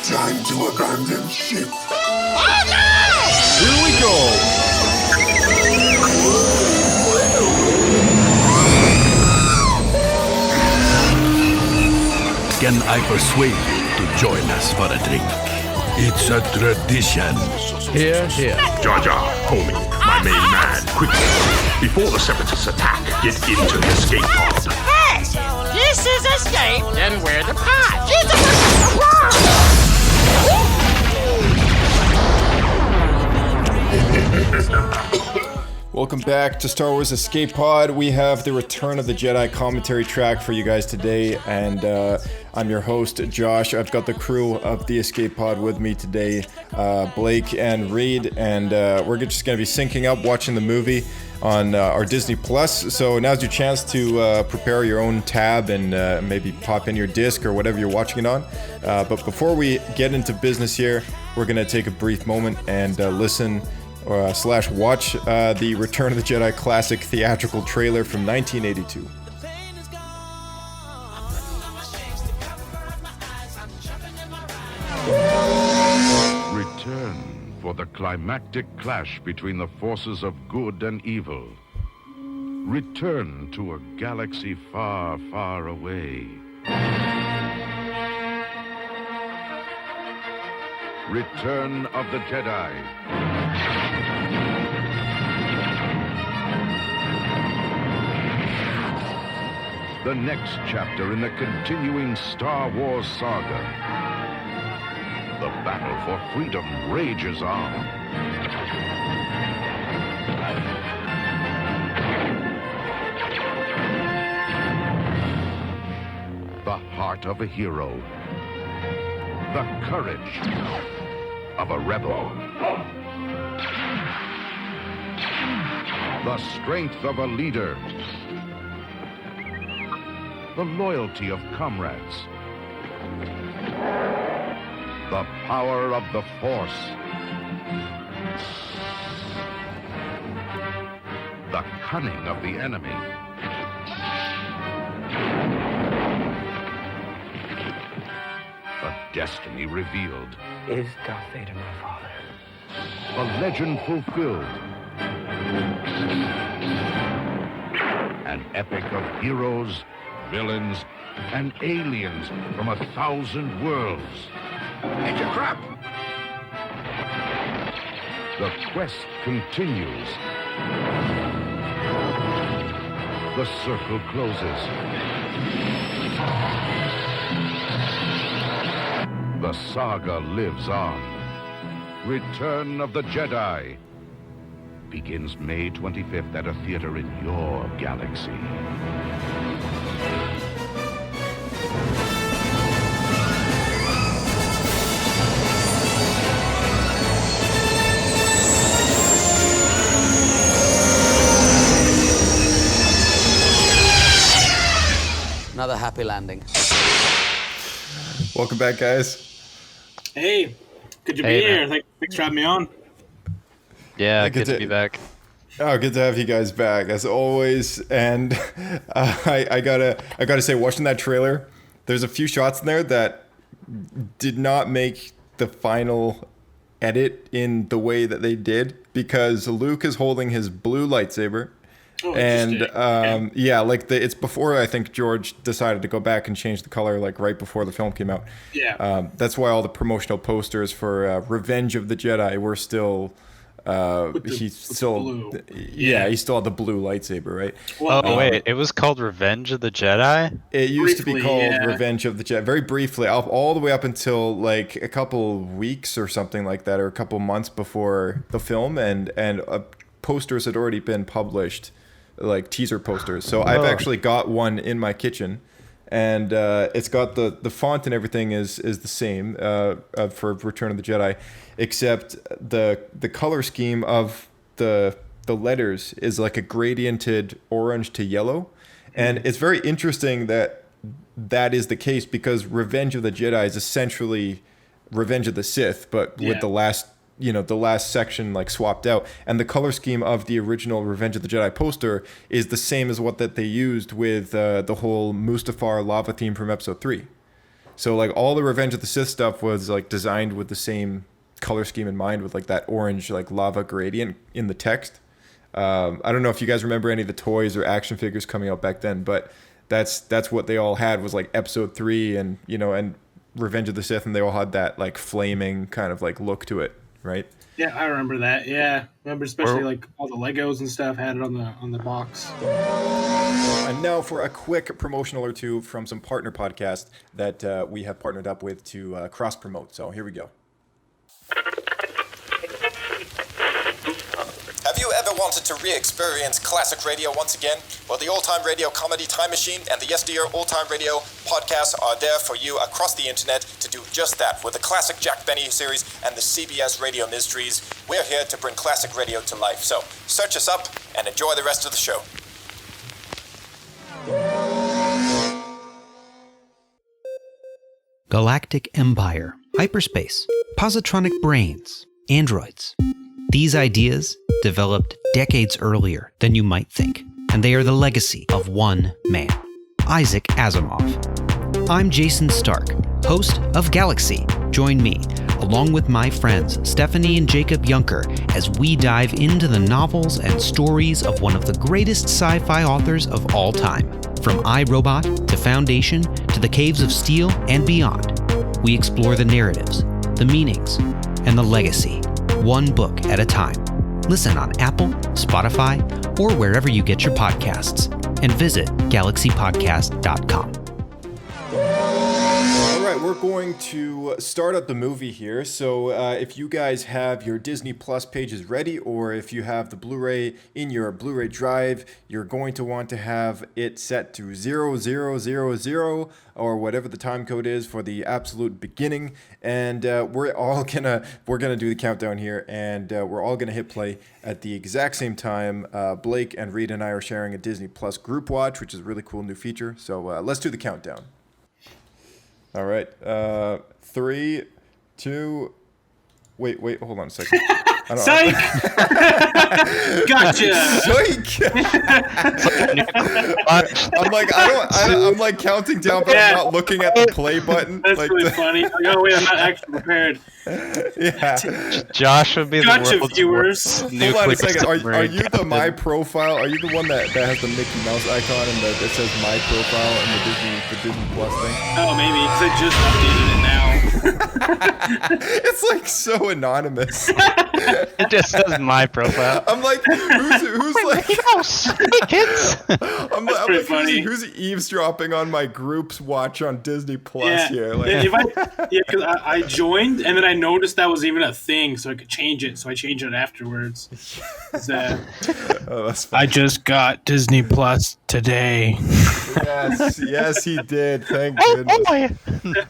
Time to abandon ship. Oh no! Here we go! Can I persuade you to join us for a drink? It's a tradition. Here, here. Jar Jar, homie, my main man, quickly. Before the Separatists attack, get into the escape pod. Hey! This is escape, then we're the pod. Welcome back to Star Wars Escape Pod. We have the Return of the Jedi commentary track for you guys today, and I'm your host, Josh. I've got the crew of the Escape Pod with me today, Blake and Reid, and we're just going to be syncing up, watching the movie on our Disney Plus. So now's your chance to prepare your own tab and maybe pop in your disc or whatever you're watching it on. But before we get into business here, we're going to take a brief moment and listen slash watch the Return of the Jedi classic theatrical trailer from 1982. Return for the climactic clash between the forces of good and evil. Return to a galaxy far, far away. Return of the Jedi. The next chapter in the continuing Star Wars saga. The battle for freedom rages on. The heart of a hero. The courage of a rebel. The strength of a leader. The loyalty of comrades. The power of the Force. The cunning of the enemy. A destiny revealed. Is Darth Vader my father? A legend fulfilled. An epic of heroes, villains, and aliens from 1,000 worlds. Hit your crap! The quest continues. The circle closes. The saga lives on. Return of the Jedi begins May 25th at a theater in your galaxy. Another happy landing. Welcome back, guys. Hey, good to be here. Thanks for having me on. Yeah, good to be back. Oh, good to have you guys back as always. And I gotta say, watching that trailer, there's a few shots in there that did not make the final edit in the way that they did, because Luke is holding his blue lightsaber. Oh, and okay. yeah, like it's before I think George decided to go back and change the color, like right before the film came out. Yeah. That's why all the promotional posters for Revenge of the Jedi were still. He still had the blue lightsaber, right? Well, wait, it was called Revenge of the Jedi? It used to be Briefly, called yeah. Revenge of the Jedi, very briefly, all the way up until like a couple weeks or something like that, or a couple months before the film, and posters had already been published, like teaser posters. So I've actually got one in my kitchen, and it's got the font and everything is the same for Return of the Jedi, except the color scheme of the letters is like a gradiented orange to yellow, and it's very interesting that is the case, because Revenge of the Jedi is essentially Revenge of the Sith, but with the last section like swapped out, and the color scheme of the original Revenge of the Jedi poster is the same as what that they used with the whole Mustafar lava theme from Episode 3. So like all the Revenge of the Sith stuff was like designed with the same color scheme in mind, with like that orange like lava gradient in the text. I don't know if you guys remember any of the toys or action figures coming out back then, but that's what they all had, was like Episode 3 and and Revenge of the Sith, and they all had that like flaming kind of like look to it, right? Yeah, I remember that. Yeah, remember especially like all the Legos and stuff had it on the box. And now for a quick promotional or two from some partner podcasts that we have partnered up with to cross promote. So here we go. Have you ever wanted to re-experience classic radio once again? Well, the Old Time Radio Comedy Time Machine and the Yesteryear Old Time Radio podcasts are there for you across the internet to do just that. With the classic Jack Benny series and the CBS Radio Mysteries, we're here to bring classic radio to life. So search us up and enjoy the rest of the show. Galactic Empire, hyperspace, positronic brains, androids. These ideas developed decades earlier than you might think, and they are the legacy of one man, Isaac Asimov. I'm Jason Stark, host of Galaxy. Join me, along with my friends Stephanie and Jacob Junker, as we dive into the novels and stories of one of the greatest sci-fi authors of all time. From iRobot to Foundation to the Caves of Steel and beyond, we explore the narratives, the meanings, and the legacy, one book at a time. Listen on Apple, Spotify, or wherever you get your podcasts, and visit galaxypodcast.com. All right, we're going to start up the movie here. So if you guys have your Disney Plus pages ready, or if you have the Blu-ray in your Blu-ray drive, you're going to want to have it set to 0000 or whatever the time code is for the absolute beginning. And we're gonna do the countdown here, and we're all gonna hit play at the exact same time. Blake and Reid and I are sharing a Disney Plus group watch, which is a really cool new feature. So let's do the countdown. All right. 3, 2. Wait. Hold on a second. Psych! Gotcha. Psych! I'm like counting down, but I'm not looking at the play button. That's like really funny. Like, oh wait, I'm not actually prepared. Yeah. Josh would be Gotcha, the world's viewers. worst Hold on a second. Are submarine you the captain. My Profile? Are you the one that has the Mickey Mouse icon and that says My Profile and the Disney Plus thing? Oh, maybe because I just updated it now. It's like so anonymous. It just says my profile. I'm like, who's like, Hey kids. I'm like who's eavesdropping on my group's watch on Disney Plus here? Like, Because I joined and then I noticed that was even a thing, so I could change it. So I changed it afterwards. that's funny. I just got Disney Plus today. Yes, he did. Thank goodness.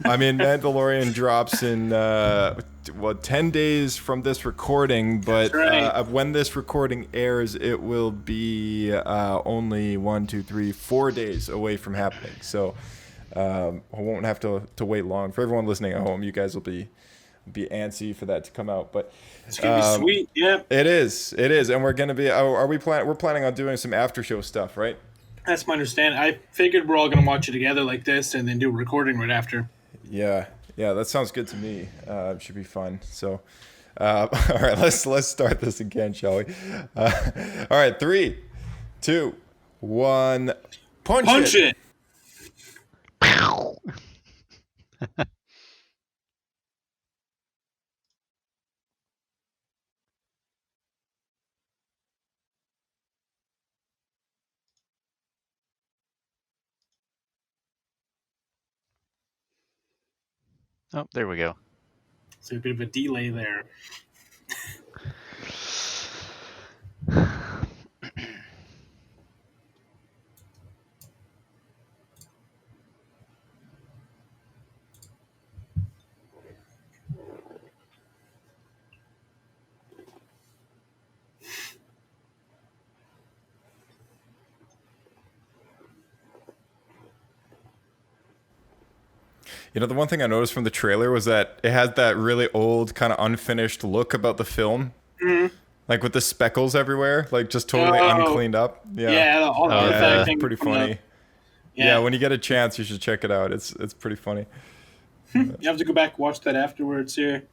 I mean, Mandalorian drops in 10 days from this recording, but right. When this recording airs, it will be only 4 days away from happening. So I won't have to wait long. For everyone listening at home, you guys will be antsy for that to come out. But it's gonna be sweet. Yeah, it is, and we're gonna be. We're planning on doing some after show stuff, right? That's my understanding. I figured we're all gonna watch it together like this, and then do a recording right after. Yeah, that sounds good to me. It should be fun. So, all right, let's start this again, shall we? All right, 3, 2, 1, punch it. Oh, there we go. So a bit of a delay there. You know, the one thing I noticed from the trailer was that it had that really old, kind of unfinished look about the film. Mm-hmm. Like with the speckles everywhere, like just totally uncleaned up. Yeah, it's pretty funny. Yeah, when you get a chance, you should check it out. It's pretty funny. You have to go back and watch that afterwards here.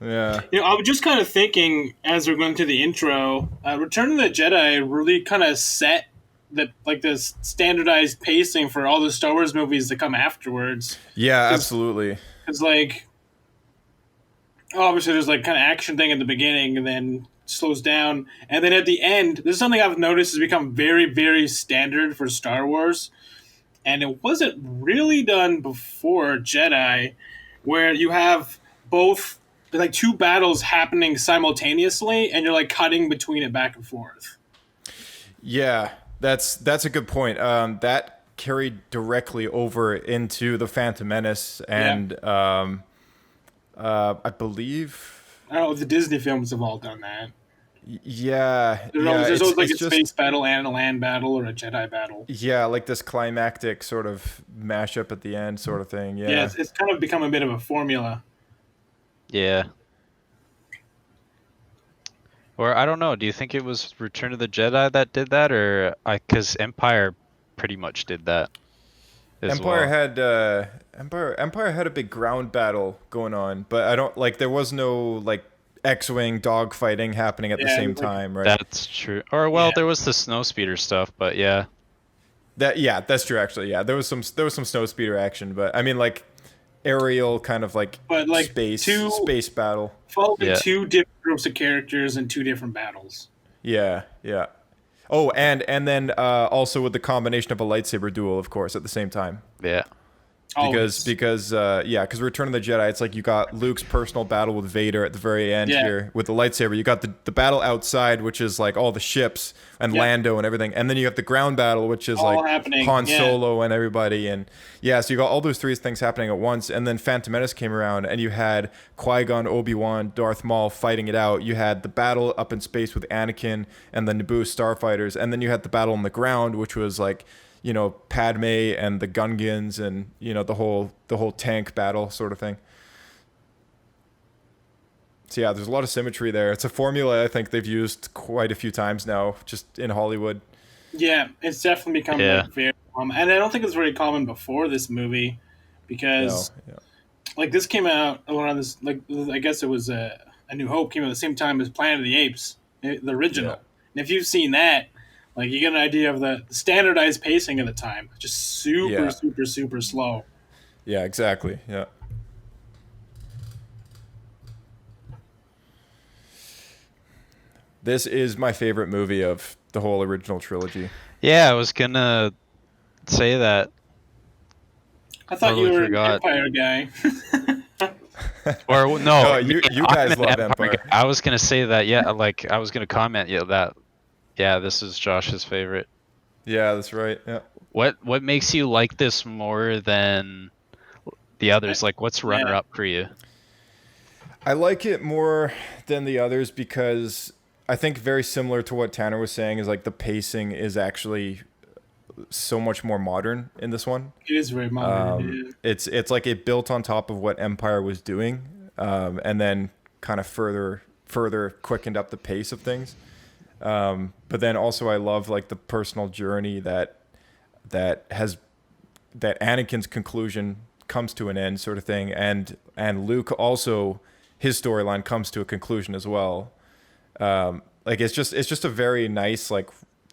Yeah. I was just kind of thinking as we're going through the intro, Return of the Jedi really kind of set this standardized pacing for all the Star Wars movies that come afterwards. Yeah, absolutely. It's obviously there's kind of action thing at the beginning and then slows down. And then at the end, this is something I've noticed has become very, very standard for Star Wars. And it wasn't really done before Jedi, where you have both two battles happening simultaneously and you're cutting between it back and forth. Yeah, that's a good point. That carried directly over into the Phantom Menace and I believe the Disney films have all done that. Yeah, there's always a space battle and a land battle or a Jedi battle. Yeah, this climactic sort of mashup at the end sort of thing. Yeah, it's kind of become a bit of a formula. Yeah. Or I don't know. Do you think it was Return of the Jedi that did that, or because Empire pretty much did that? Empire had a big ground battle going on, but I don't there was no X-wing dogfighting happening at the same time, right? That's true. Or there was the snowspeeder stuff, but yeah. That's true actually. Yeah, there was some snowspeeder action, but I mean aerial kind of space battle. Following two different groups of characters and two different battles. Yeah. Oh, and then also with the combination of a lightsaber duel, of course, at the same time. Yeah. Because Return of the Jedi, it's you got Luke's personal battle with Vader at the very end here with the lightsaber. You got the battle outside, which is all the ships and Lando and everything, and then you have the ground battle, which is all happening. Han Solo and everybody, and so you got all those three things happening at once. And then Phantom Menace came around, and you had Qui-Gon, Obi-Wan, Darth Maul fighting it out. You had the battle up in space with Anakin and the Naboo starfighters, and then you had the battle on the ground, which was Padme and the Gungans and the whole tank battle sort of thing. So yeah, there's a lot of symmetry there. It's a formula I think they've used quite a few times now, just in Hollywood. Yeah, it's definitely become very common, and I don't think it was very common before this movie, because this came out around this I guess it was A New Hope came out at the same time as Planet of the Apes, the original. And if you've seen that, you get an idea of the standardized pacing of the time. Just super slow. Yeah, exactly. Yeah. This is my favorite movie of the whole original trilogy. Yeah, I was gonna say that. I thought you were an Empire guy. Or no, you guys love Empire. I was gonna say that. Yeah, I was gonna comment. Yeah, this is Josh's favorite. Yeah, that's right. Yeah. What makes you like this more than the others? What's runner up for you? I like it more than the others because I think very similar to what Tanner was saying is the pacing is actually so much more modern in this one. It is very modern. It's it built on top of what Empire was doing, and then kind of further quickened up the pace of things. But then also I love the personal journey that Anakin's conclusion comes to an end sort of thing, and Luke also his storyline comes to a conclusion as well. It's just a very nice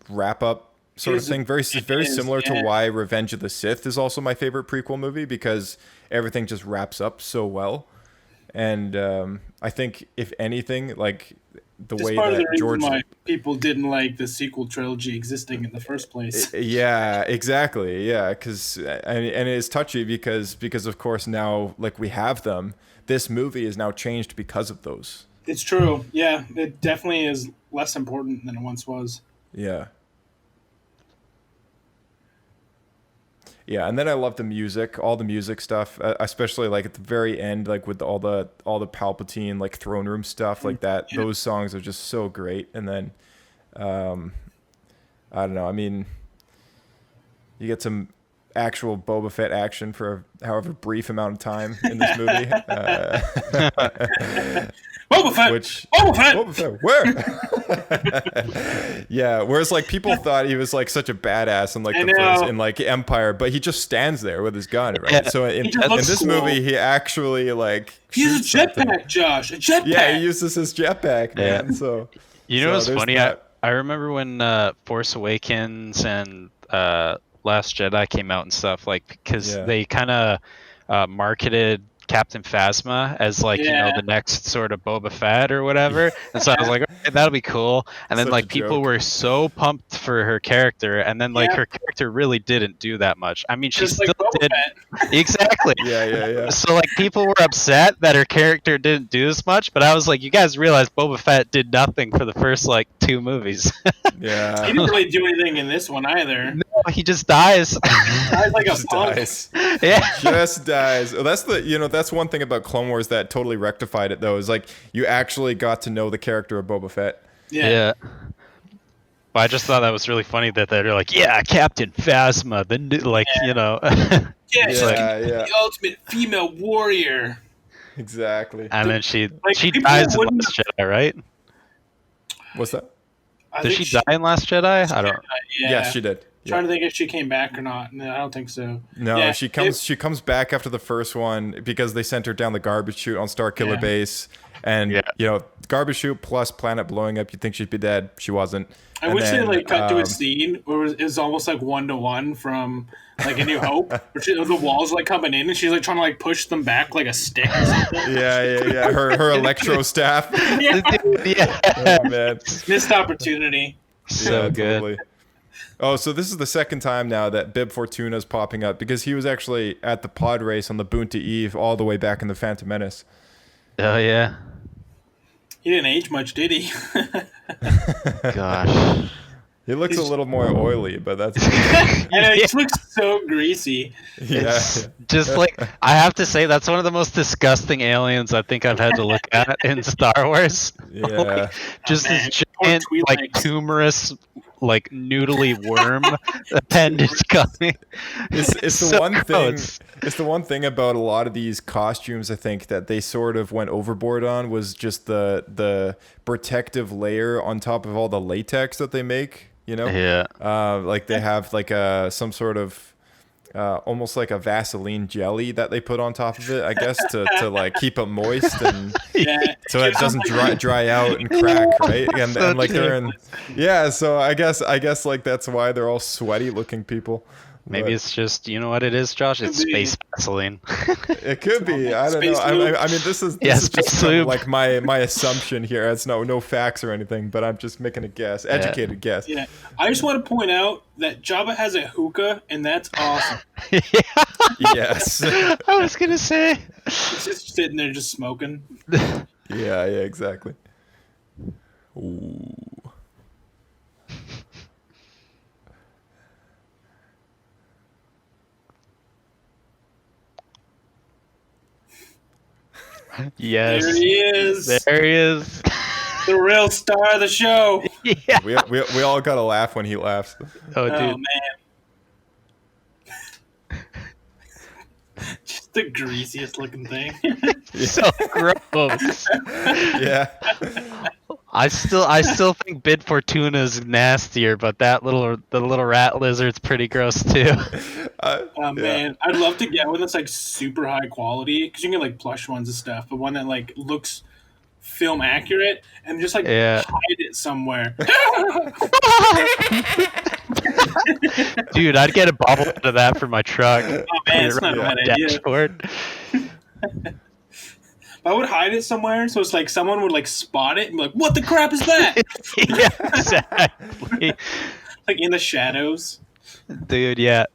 wrap up sort of thing. Very similar to why Revenge of the Sith is also my favorite prequel movie, because everything just wraps up so well. And I think if anything the way that George, why people didn't like the sequel trilogy existing in the first place. Yeah, exactly. Yeah, because and it is touchy because of course now we have them. This movie is now changed because of those. It's true. Yeah, it definitely is less important than it once was. Yeah. Yeah, and then I love the music, all the music stuff, especially at the very end, with all the Palpatine throne room stuff like that. Yeah. Those songs are just so great. And then, I don't know. I mean, you get some actual Boba Fett action for however brief amount of time in this movie. Boba Fett. Boba Fett, where? Yeah, whereas like people thought he was like such a badass in like the first in like Empire, but he just stands there with his gun, right? Yeah. So in this movie, he actually like he has a jetpack, Josh. A jetpack. Yeah, he uses his jetpack, man. Yeah. So you know what's funny? I remember when Force Awakens and Last Jedi came out and stuff, like because they kind of marketed Captain Phasma as like you know the next sort of Boba Fett or whatever, and so I was like, okay, that'll be cool. And then like people were so pumped for her character, and then like her character really didn't do that much. I mean, she Just still like Boba did Fett. exactly. Yeah. So like people were upset that her character didn't do as much, but I was like, you guys realize Boba Fett did nothing for the first like 2 movies. Yeah, he didn't really do anything in this one either. No, he just dies. Dies like a punk. Yeah, just dies. Well, that's that's one thing about Clone Wars that totally rectified it though, is like you actually got to know the character of Boba Fett. Yeah. But I just thought that was really funny that they're like, yeah, Captain Phasma, the new, like you know. The ultimate female warrior. Exactly. And then she dies in Last Jedi, right? What's that? Did she die in Last Jedi? I don't. Yes, she did. Trying to think if she came back or not. No, I don't think so. No, she comes back after the first one because they sent her down the garbage chute on Starkiller Base, and you know, garbage chute plus planet blowing up. You'd think she'd be dead. She wasn't. I wish they like cut to a scene where it was almost like 1-to-1 from like A New Hope, where the walls like coming in and she's like trying to like push them back like a stick or something. Yeah. Her electro staff. Yeah. Oh, man. Missed opportunity. So good. Totally. Oh, so this is the second time now that Bib Fortuna's popping up, because he was actually at the pod race on the Boonta Eve all the way back in the Phantom Menace. Oh yeah. He didn't age much, did he? Gosh. He looks a little more oily, but that's. I know, he looks so greasy. Yeah. Just like, I have to say, that's one of the most disgusting aliens I think I've had to look at in Star Wars. Yeah. Like, just this giant, like, tumorous, like, noodly worm appendage coming. It's the So one gross. thing. It's the one thing about a lot of these costumes, I think, that they sort of went overboard on, was just the protective layer on top of all the latex that they make. You know, like they have like some sort of almost like a Vaseline jelly that they put on top of it, I guess, to like keep it moist and so it doesn't dry out and crack, right? And like they're in, so I guess like that's why they're all sweaty looking people. Maybe it's just, you know what it is, Josh? It's space Vaseline. It could be. I don't know. I mean, this is just kind of like my assumption here. It's no facts or anything, but I'm just making a guess, educated guess. Yeah, I just want to point out that Jabba has a hookah, and that's awesome. Yes. I was gonna say. He's just sitting there, just smoking. Yeah, exactly. Ooh. Yes. There he is. There he is. The real star of the show. Yeah. We all gotta laugh when he laughs. Oh, dude. Man. Just the greasiest looking thing. So gross. Yeah. I still think Bid Fortuna's nastier, but the little rat lizard's pretty gross too. Oh man, I'd love to get one that's like super high quality, because you can get like plush ones and stuff, but one that like looks film accurate and just like hide it somewhere. Dude, I'd get a bobblehead of that for my truck. Oh man, it's not a bad idea. Dashboard. I would hide it somewhere, so it's like someone would like spot it and be like, "What the crap is that?" Yeah, exactly. Like in the shadows. Dude, yeah.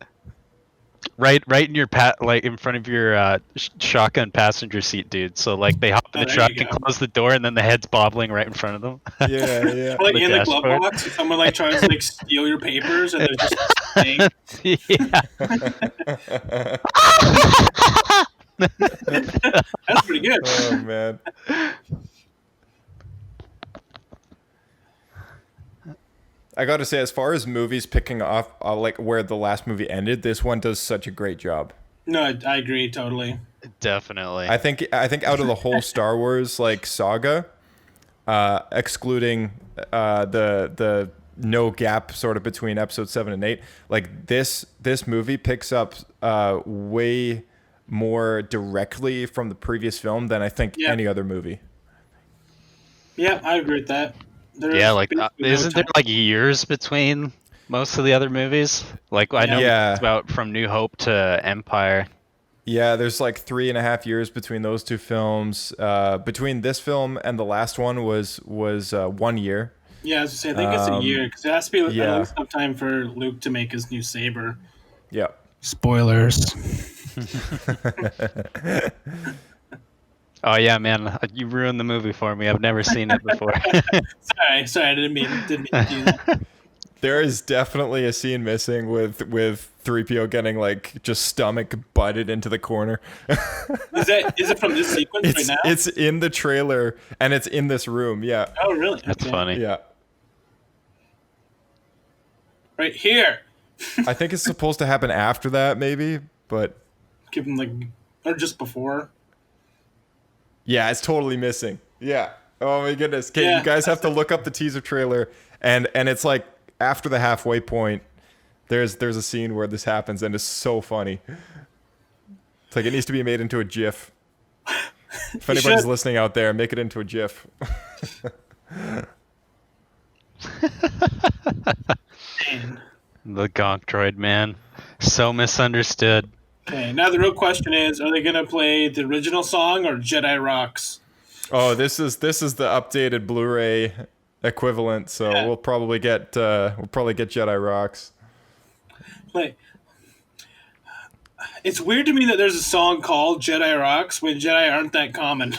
Right in your like in front of your shotgun passenger seat, dude. So like they hop in the truck and close the door, and then the head's bobbling right in front of them. Yeah. Like in the glove box, someone like tries to like steal your papers, and they're just staying. That's pretty good. Oh man. I gotta say, as far as movies picking off like where the last movie ended, this one does such a great job. No, I agree totally. Definitely. I think out of the whole Star Wars like saga, excluding the no gap sort of between episode 7 and 8, like this movie picks up way more directly from the previous film than I think any other movie. Yeah, I agree with that. Isn't there like years between most of the other movies? Like I know it's about from New Hope to Empire. Yeah, there's like 3.5 years between those two films. Between this film and the last one was 1 year. Yeah, I was gonna say, I think it's a year, because it has to be at least enough time for Luke to make his new saber. Yeah. Spoilers. Oh yeah, man, you ruined the movie for me. I've never seen it before. Sorry, I didn't mean to do that. There is definitely a scene missing with 3PO getting like just stomach butted into the corner. Is it from this sequence right now? It's in the trailer and it's in this room. Yeah. Oh really? That's funny. Yeah. Right here. I think it's supposed to happen after that, maybe, but give him like, or just before. Yeah, it's totally missing. Yeah. Oh my goodness. Okay, you guys have to look up the teaser trailer, and it's like after the halfway point, there's a scene where this happens, and it's so funny. It's like it needs to be made into a GIF. If anybody's listening out there, make it into a GIF. The Gonk Droid, man. So misunderstood. Okay, now the real question is, are they going to play the original song or Jedi Rocks? Oh, this is the updated Blu-ray equivalent, so we'll probably get Jedi Rocks. Like, it's weird to me that there's a song called Jedi Rocks when Jedi aren't that common.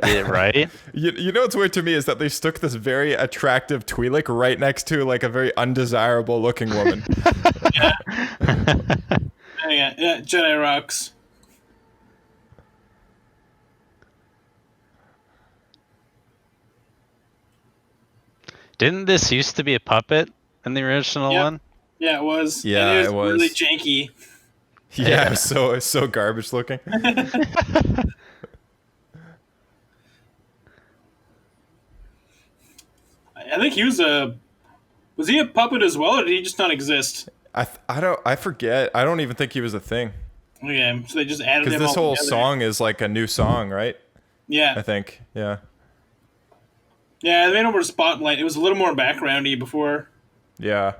Yeah, right? You know what's weird to me is that they stuck this very attractive Twi'lek right next to like a very undesirable looking woman. Yeah, Jedi Rocks. Didn't this used to be a puppet in the original one? Yeah, it was. Yeah, and it was really janky. Yeah, so garbage looking. I think he was he a puppet as well, or did he just not exist? I forget. I don't even think he was a thing. Okay, so they just added him because this whole together. song is like a new song, right? Yeah, I think. Yeah. Yeah, they made him more spotlight. It was a little more backgroundy before. Yeah.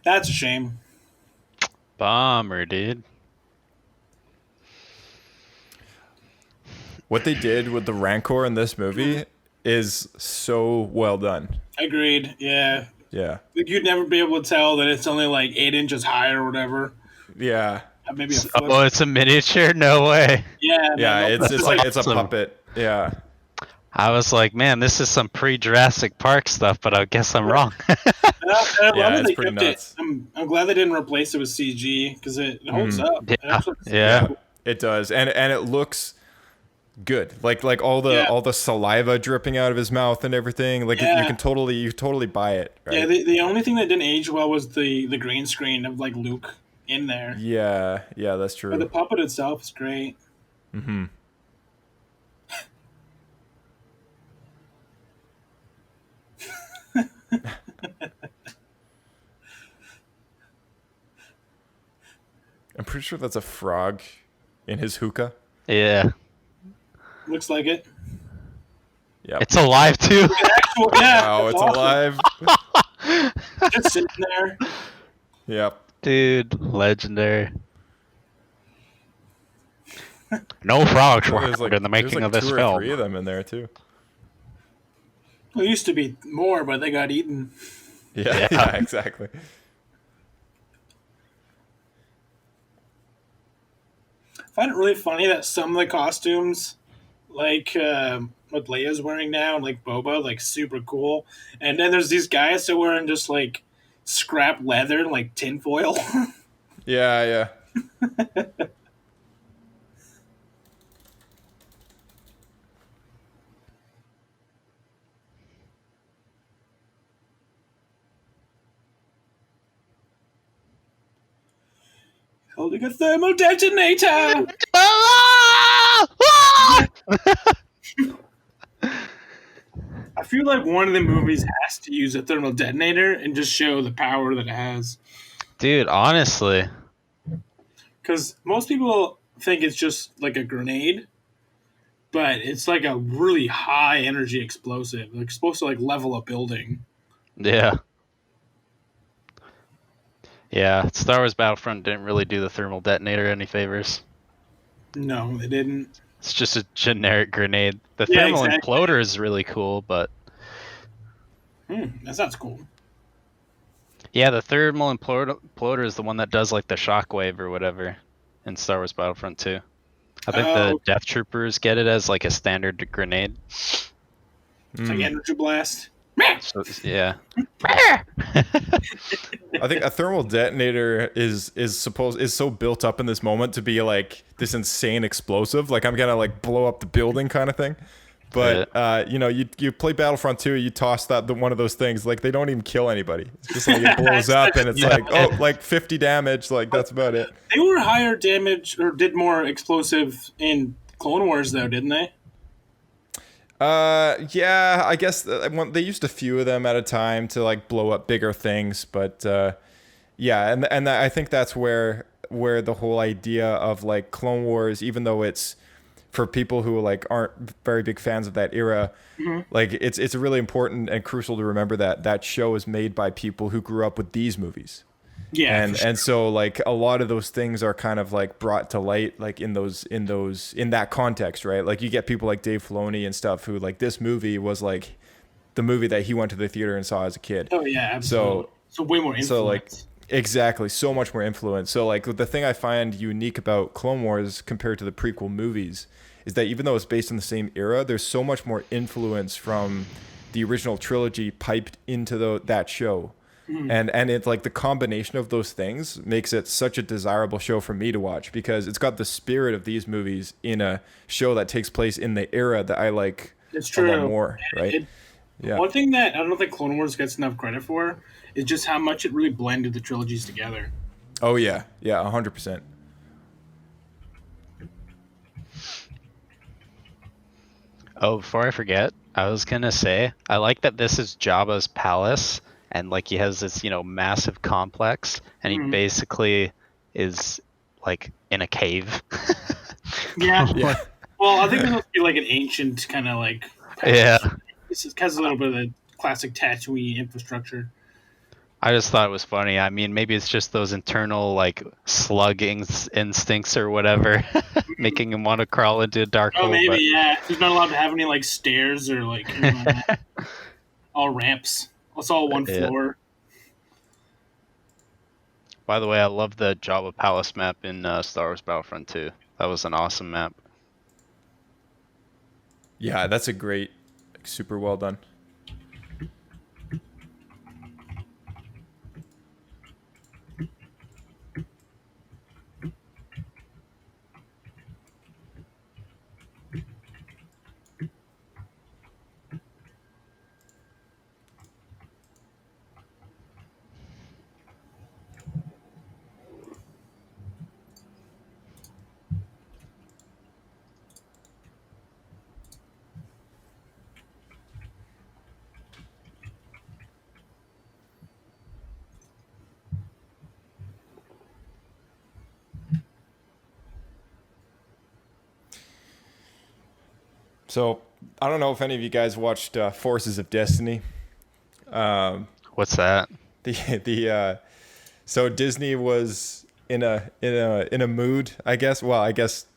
That's a shame. Bomber, dude. What they did with the Rancor in this movie is so well done. Agreed. Yeah. Yeah. Like, you'd never be able to tell that it's only like 8 inches high or whatever. Yeah. Maybe a foot. Oh, it's a miniature? No way. Yeah. Yeah, man, it's like it's a puppet. Yeah. I was like, man, this is some pre-Jurassic Park stuff, but I guess I'm wrong. Yeah, it's pretty nuts. I'm glad they didn't replace it with CG because it holds up. Yeah. It does, and it looks good. Like all the saliva dripping out of his mouth and everything. Like you can totally buy it. Right? Yeah. The only thing that didn't age well was the green screen of like Luke in there. Yeah, that's true. But the puppet itself is great. Mm-hmm. I'm pretty sure that's a frog in his hookah. Yeah. Looks like it. Yeah. It's alive too. Wow, it's alive. Just sitting there. Yep. Dude, legendary. No frogs were harmed in the making of this two or film. 3 of them in there too. Well, it used to be more, but they got eaten. Yeah, exactly. I find it really funny that some of the costumes, like what Leia's wearing now, and like Boba, like super cool. And then there's these guys that are wearing just like scrap leather, like tinfoil. Yeah. Holding a thermal detonator. I feel like one of the movies has to use a thermal detonator and just show the power that it has. Dude, honestly. Because most people think it's just like a grenade, but it's like a really high energy explosive. It's supposed to like level a building. Yeah. Yeah, Star Wars Battlefront didn't really do the thermal detonator any favors. No, they didn't. It's just a generic grenade. The thermal imploder is really cool, but... that sounds cool. Yeah, the thermal imploder is the one that does like the shockwave or whatever in Star Wars Battlefront 2. I think the Death Troopers get it as like a standard grenade. It's like energy blast. So, yeah. I think a thermal detonator is so built up in this moment to be like this insane explosive, like I'm gonna like blow up the building kind of thing. But you know, you play Battlefront 2, you toss the one of those things, like they don't even kill anybody. It's just like it blows up and it's like 50 damage, like that's about it. They were higher damage or did more explosive in Clone Wars though, didn't they? Yeah, I guess they used a few of them at a time to like blow up bigger things, but yeah, and I think that's where the whole idea of like Clone Wars, even though it's for people who like aren't very big fans of that era, like it's really important and crucial to remember that show is made by people who grew up with these movies. Yeah, and so like a lot of those things are kind of like brought to light like in that context, right? Like you get people like Dave Filoni and stuff who like this movie was like the movie that he went to the theater and saw as a kid. Oh yeah, absolutely. So way more influence. So like exactly, so much more influence. So like the thing I find unique about Clone Wars compared to the prequel movies is that even though it's based in the same era, there's so much more influence from the original trilogy piped into that show. And it's like the combination of those things makes it such a desirable show for me to watch because it's got the spirit of these movies in a show that takes place in the era that I like a lot more, right? Yeah. One thing that I don't think Clone Wars gets enough credit for is just how much it really blended the trilogies together. Oh yeah, 100%. Oh, before I forget, I was gonna say I like that this is Jabba's palace. And like he has this, massive complex, and he basically is like in a cave. Yeah. Well, I think this must be like an ancient kind of like. Yeah. This has a little bit of the classic Tatooine infrastructure. I just thought it was funny. I mean, maybe it's just those internal like slugging instincts or whatever, making him want to crawl into a dark hole. Oh, maybe yeah. He's not allowed to have any like stairs or like all ramps. It's all one floor. By the way, I love the Jabba Palace map in Star Wars Battlefront 2. That was an awesome map. Yeah, that's a great, super well done. So I don't know if any of you guys watched Forces of Destiny. What's that? So Disney was in a mood, I guess. Well, I guess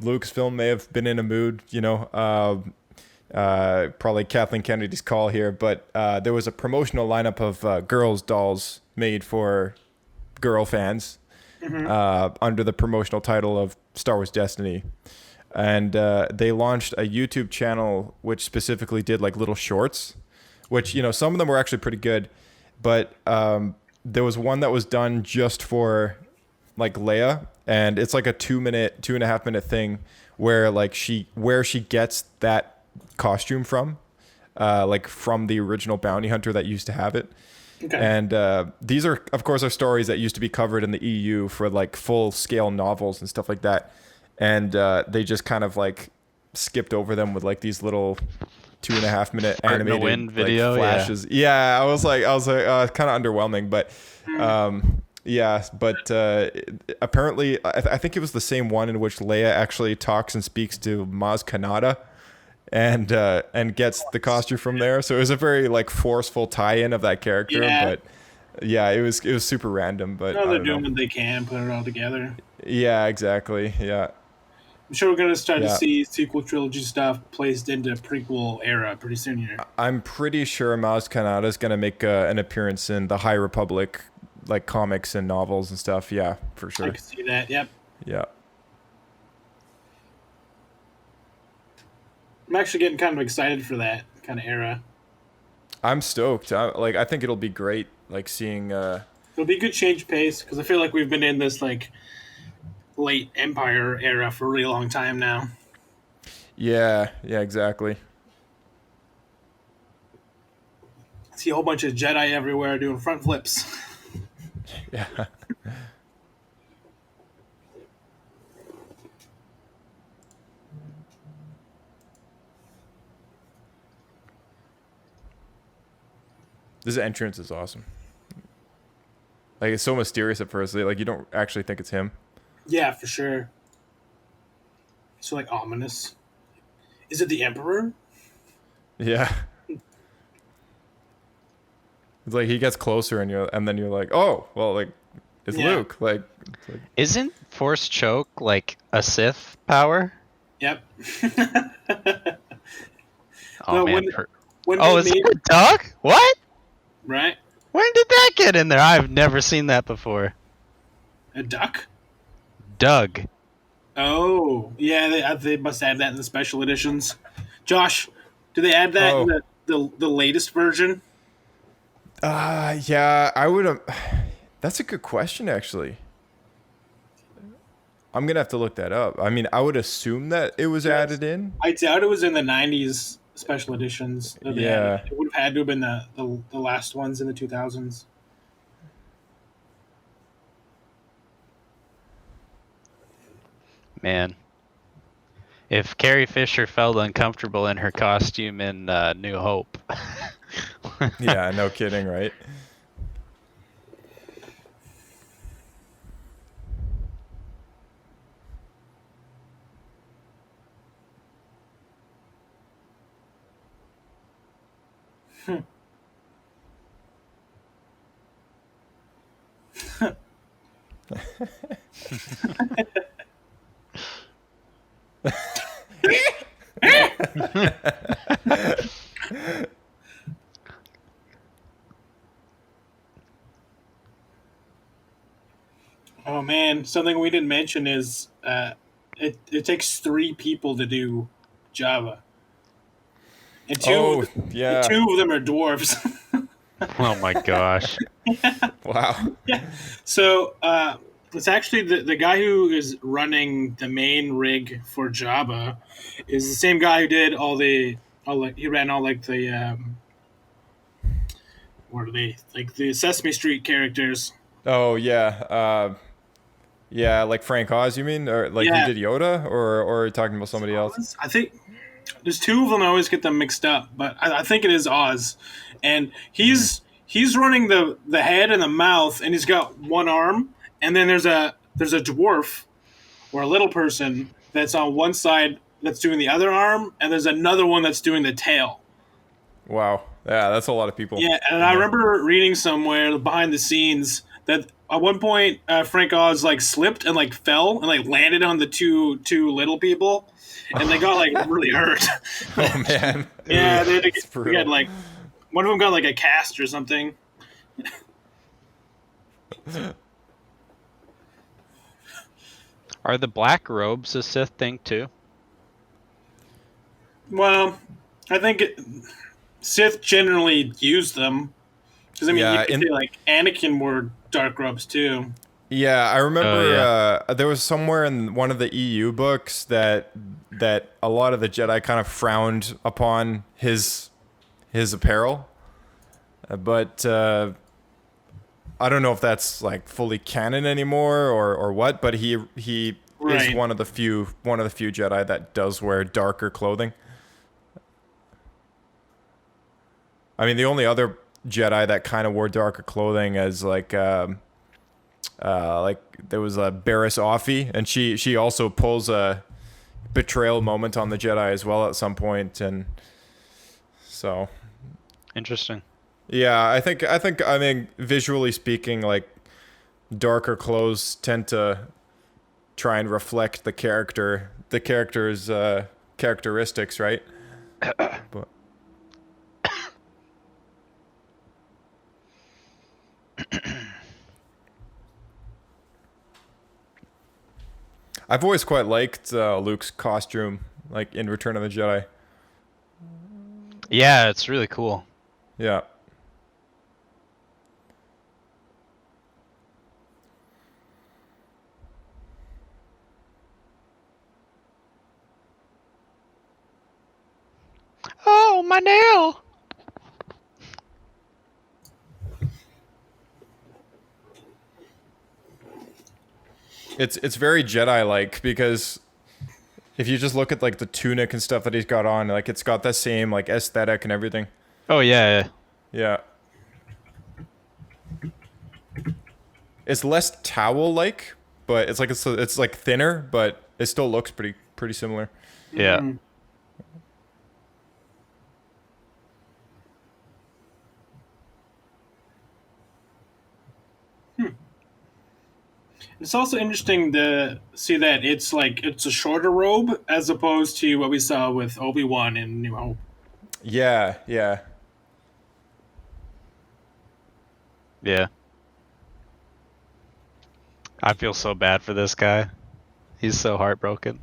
Lucasfilm may have been in a mood, probably Kathleen Kennedy's call here, but there was a promotional lineup of girls' dolls made for girl fans under the promotional title of Star Wars Destiny. And they launched a YouTube channel which specifically did like little shorts, which, some of them were actually pretty good. But there was one that was done just for like Leia, and it's like a 2.5 minute thing where like she gets that costume from, like from the original bounty hunter that used to have it. Okay. And these are, of course, are stories that used to be covered in the EU for like full scale novels and stuff like that. And they just kind of like skipped over them with like these little 2.5 minute animated video, like, flashes. Yeah, I was like, kind of underwhelming, but yeah. But apparently, I think it was the same one in which Leia actually talks and speaks to Maz Kanata, and gets the costume from there. So it was a very like forceful tie-in of that character. Yeah. But yeah, it was super random. But no, they're doing what they can, put it all together. Yeah, exactly. Yeah. I'm sure we're going to start to see sequel trilogy stuff placed into prequel era pretty soon here. I'm pretty sure Maz Kanata is going to make an appearance in the High Republic, like comics and novels and stuff. Yeah, for sure. I can see that. Yep. Yeah. I'm actually getting kind of excited for that kind of era. I'm stoked. I think it'll be great. Like seeing. It'll be a good change of pace because I feel like we've been in this like late Empire era for a really long time now. Yeah, exactly. I see a whole bunch of Jedi everywhere doing front flips. Yeah. This entrance is awesome. Like, it's so mysterious at first. Like, you don't actually think it's him. Yeah, for sure. So, like, ominous. Is it the Emperor? Yeah. It's like he gets closer, and then you're like, oh, well, like, it's Luke. Like, isn't Force Choke like a Sith power? Yep. Oh man. Is it a dog? What? Right. When did that get in there? I've never seen that before. A duck? Doug. Oh, yeah, they must add that in the special editions. Josh, do they add that in the latest version? Yeah, I would have. That's a good question, actually. I'm going to have to look that up. I mean, I would assume that it was added in. I doubt it was in the 90s special editions. Yeah. It would have had to have been the last ones in the 2000s. Man. If Carrie Fisher felt uncomfortable in her costume in New Hope. Yeah, no kidding, right? Oh man, something we didn't mention is it takes 3 people to do Java. And two of them are dwarves. Oh my gosh. Wow. Yeah. So it's actually the guy who is running the main rig for Java is the same guy who did he ran all like the what are they, like the Sesame Street characters. Oh yeah. Yeah, like Frank Oz, you mean? Or like he did Yoda? Or are you talking about somebody else? I think there's 2 of them. I always get them mixed up, but I think it is Oz. And he's running the head and the mouth, and he's got one arm, and then there's a dwarf or a little person that's on one side that's doing the other arm, and there's another one that's doing the tail. Wow. Yeah, that's a lot of people. Yeah, and I remember reading somewhere behind the scenes that at one point Frank Oz like slipped and like fell and like landed on the two little people, and they got like really hurt. Oh man. Yeah, they had like one of them got like a cast or something. Are the black robes a Sith thing too? Well, I think Sith generally use them. Because I mean, you could say like Anakin wore dark robes too. Yeah, I remember there was somewhere in one of the EU books that a lot of the Jedi kind of frowned upon his apparel, but I don't know if that's like fully canon anymore or what. But he is one of the few Jedi that does wear darker clothing. I mean, the only other Jedi that kind of wore darker clothing is like there was a Barriss Offee, and she also pulls a betrayal moment on the Jedi as well at some point, and so interesting. Yeah, I think I mean, visually speaking, like darker clothes tend to try and reflect the character's characteristics, right? But I've always quite liked Luke's costume, like in Return of the Jedi. Yeah, it's really cool. Yeah. Oh, my nail! It's very Jedi-like, because if you just look at like the tunic and stuff that he's got on, like it's got that same like aesthetic and everything. Oh yeah. Yeah. It's less towel-like, but it's like thinner, but it still looks pretty similar. Yeah. It's also interesting to see that it's a shorter robe as opposed to what we saw with Obi-Wan in New Hope. Yeah. Yeah. I feel so bad for this guy. He's so heartbroken.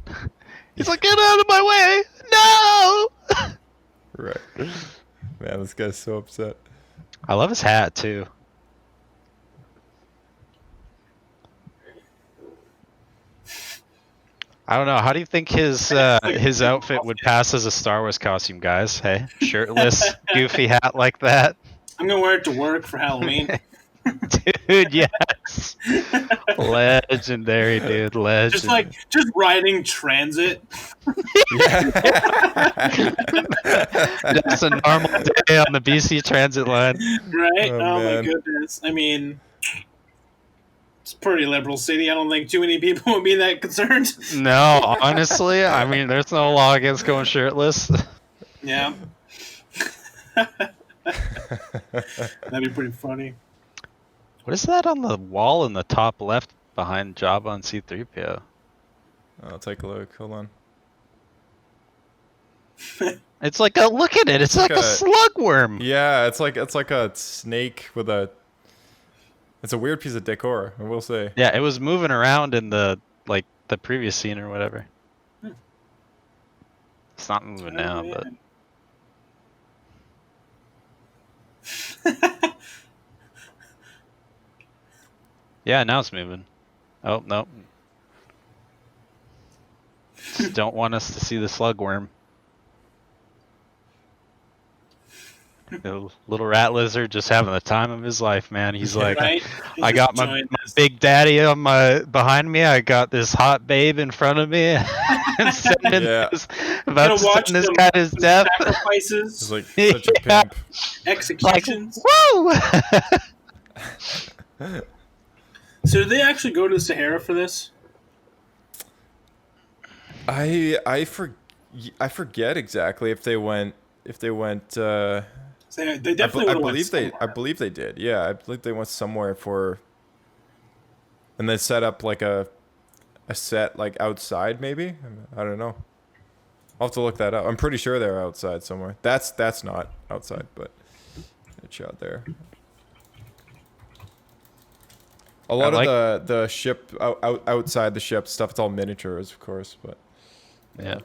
He's like, get out of my way! No! Right. Man, this guy's so upset. I love his hat too. I don't know. How do you think his outfit would pass as a Star Wars costume, guys? Hey, shirtless, goofy hat like that. I'm gonna wear it to work for Halloween. Dude, yes. Legendary, dude. Legend. Just riding transit. Just a normal day on the BC Transit line. Right? Oh man. my goodness. I mean, it's a pretty liberal city. I don't think too many people would be that concerned. No, honestly, I mean, there's no law against going shirtless. Yeah. That'd be pretty funny. What is that on the wall in the top left behind Jabba and C-3PO? I'll take a look. Hold on. It's like a look at it. It's like a slugworm. Yeah, it's like a snake with a. It's a weird piece of decor, I will say. Yeah, it was moving around in the previous scene or whatever. It's not moving now, but. Yeah, now it's moving. Oh, no. Just don't want us to see the slugworm. The little rat lizard just having the time of his life, man. He's like, Right? I got my big daddy on behind me. I got this hot babe in front of me. And sending this guy to his death. Sacrifices. He's like such a pimp. Executions. Like, woo! So did they actually go to the Sahara for this? I forget exactly if they went. They definitely I believe they did. Yeah, I believe they went somewhere for. And they set up like a set like outside, maybe. I don't know. I'll have to look that up. I'm pretty sure they're outside somewhere. That's not outside, but it's out there. A lot of the ship outside the ship stuff, it's all miniatures, of course, but yeah.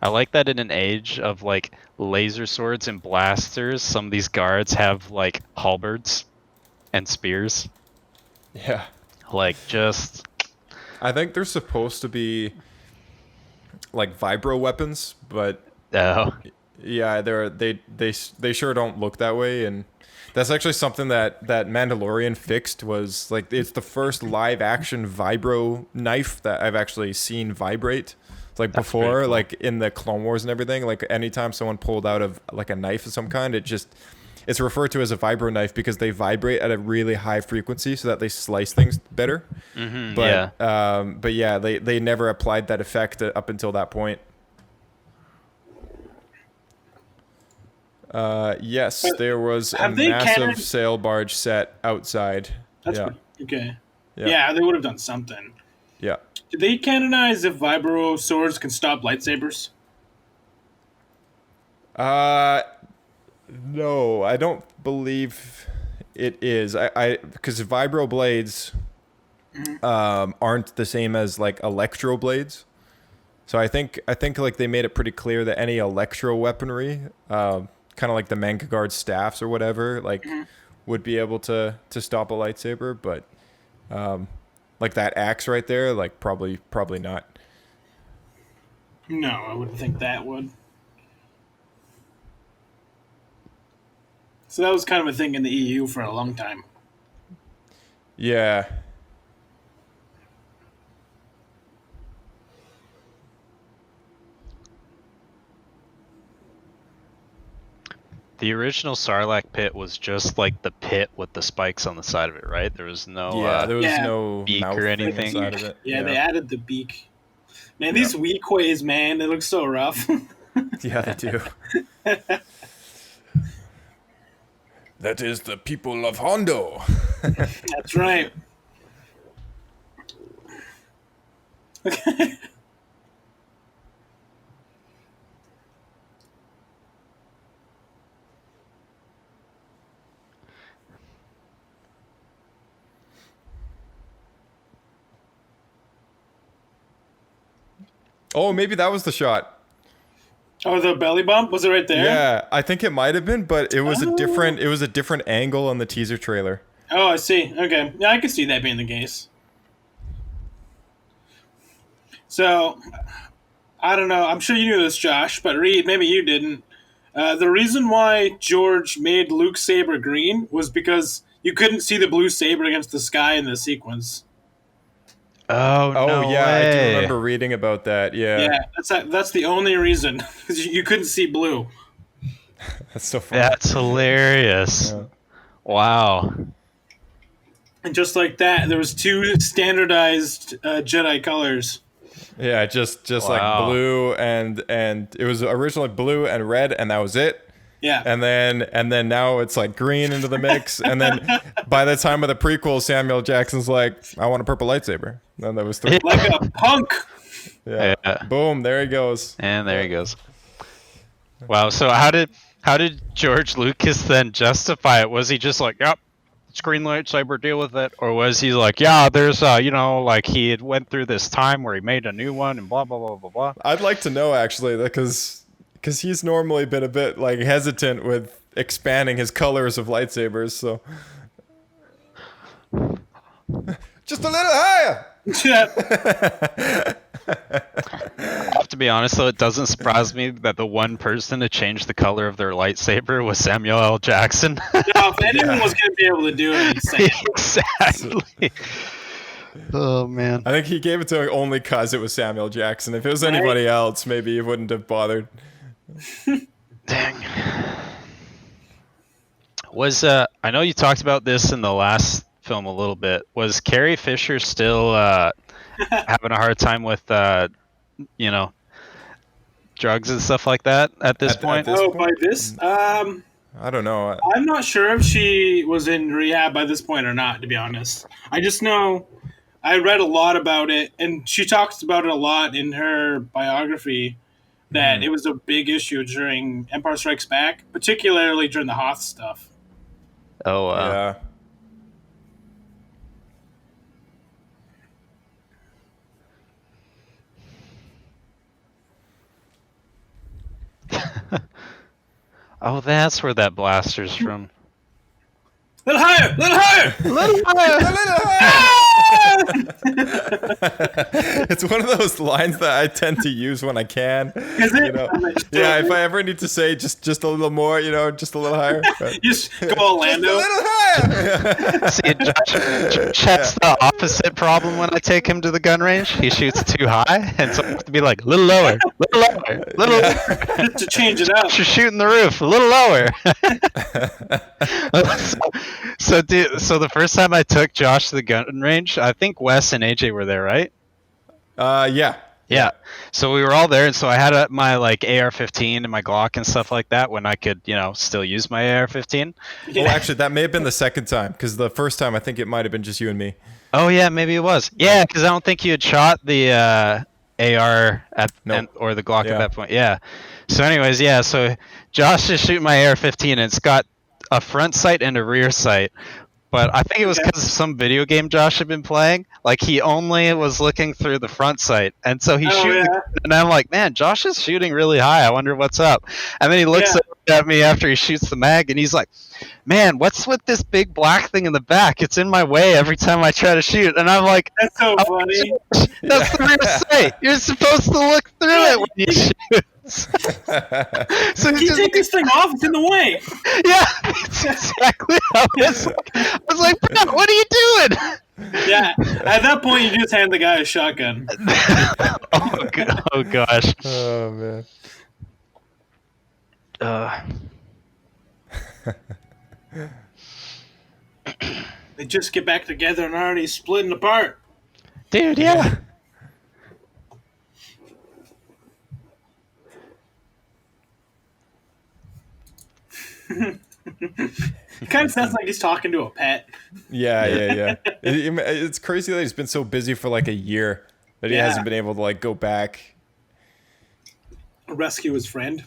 I like that in an age of like laser swords and blasters, some of these guards have like halberds and spears. Yeah. Like, just... I think they're supposed to be like vibro weapons, but yeah, they sure don't look that way, and that's actually something that Mandalorian fixed. Was like, it's the first live action vibro knife that I've actually seen vibrate. Like, that's before, cool. Like in the Clone Wars and everything, like anytime someone pulled out of like a knife of some kind, it's referred to as a vibro knife because they vibrate at a really high frequency so that they slice things better. Mm-hmm, but yeah, they never applied that effect up until that point. Yes, but there was a massive sail barge set outside. That's okay. Yeah, they would have done something. Yeah. Did they canonize if vibro swords can stop lightsabers? No, I don't believe it is. Because vibro blades aren't the same as like electro blades. So I think like they made it pretty clear that any electro weaponry, kind of like the Manga Guard staffs or whatever, like would be able to stop a lightsaber, but like that axe right there, like probably not. No, I wouldn't think that would. So that was kind of a thing in the EU for a long time. Yeah. The original Sarlacc pit was just like the pit with the spikes on the side of it, right? There was no no beak or anything inside of it. Yeah, they added the beak. Man, these Weequays, man, they look so rough. Yeah, they do. That is the people of Hondo. That's right. Okay. Oh, maybe that was the shot. Oh, the belly bump? Was it right there? Yeah, I think it might have been, but it was a different angle on the teaser trailer. Oh, I see. Okay. Yeah, I could see that being the case. So, I don't know. I'm sure you knew this, Josh, but Reid, maybe you didn't. The reason why George made Luke's saber green was because you couldn't see the blue saber against the sky in the sequence. Oh, no yeah, way. I do remember reading about that. Yeah, that's the only reason, because you couldn't see blue. That's so funny. That's hilarious. Yeah. Wow. And just like that, there was two standardized Jedi colors. Yeah, just like blue and it was originally blue and red, and that was it. Yeah. And then now it's like green into the mix, and then by the time of the prequel, Samuel Jackson's like, I want a purple lightsaber. And that was 3. Like a punk. Yeah. Boom, there he goes. And there he goes. Wow, so how did George Lucas then justify it? Was he just like, yep, it's green lightsaber, deal with it? Or was he like, yeah, there's like he had went through this time where he made a new one and blah blah blah blah blah. I'd like to know actually, because he's normally been a bit like hesitant with expanding his colors of lightsabers, so just a little higher. Yeah. I have to be honest though, it doesn't surprise me that the one person to change the color of their lightsaber was Samuel L. Jackson. No, if anyone was going to be able to do it, he'd say it. Exactly. Oh man. I think he gave it to him only because it was Samuel Jackson. If it was anybody else, maybe he wouldn't have bothered. Dang. Was I know you talked about this in the last film a little bit. Was Carrie Fisher still having a hard time with drugs and stuff like that at this point? By this? I don't know. I'm not sure if she was in rehab by this point or not, to be honest. I just know I read a lot about it, and she talks about it a lot in her biography, that it was a big issue during Empire Strikes Back, particularly during the Hoth stuff. Oh, wow. Yeah. Oh, that's where that blaster's from. Little higher! Little higher! Little higher! A little higher! It's one of those lines that I tend to use when I can. Is it? You know? Yeah, if I ever need to say just a little more, just a little higher. Just go Orlando. Just a little higher. See, Josh has the opposite problem when I take him to the gun range. He shoots too high, and so I have to be like, a little lower, little lower. Just to change it up. You're shooting the roof, a little lower. So the first time I took Josh to the gun range, I think Wes and AJ were there, right? Yeah. Yeah. So we were all there, and so I had my like AR-15 and my Glock and stuff like that when I could, still use my AR-15. Yeah. Well, actually, that may have been the second time, because the first time I think it might have been just you and me. Oh yeah, maybe it was. Yeah, because I don't think you had shot the AR or the Glock at that point. Yeah. So anyways, yeah. So Josh is shooting my AR-15, and it's got a front sight and a rear sight. But I think it was because of some video game Josh had been playing. Like, he only was looking through the front sight. And so he's shooting. Yeah. And I'm like, man, Josh is shooting really high. I wonder what's up. And then he looks at me after he shoots the mag, and he's like, man, what's with this big black thing in the back? It's in my way every time I try to shoot. And I'm like, that's so funny. That's the rear sight. You're supposed to look through it when you shoot. So you take this thing off, it's in the way. Yeah, that's exactly how it is. I was like, bro, what are you doing? Yeah, at that point you just hand the guy a shotgun. Oh gosh. Oh man. They just get back together and already splitting apart. Dude, yeah. It kind of sounds like he's talking to a pet. Yeah. It's crazy that he's been so busy for like a year that he hasn't been able to like go back. Rescue his friend.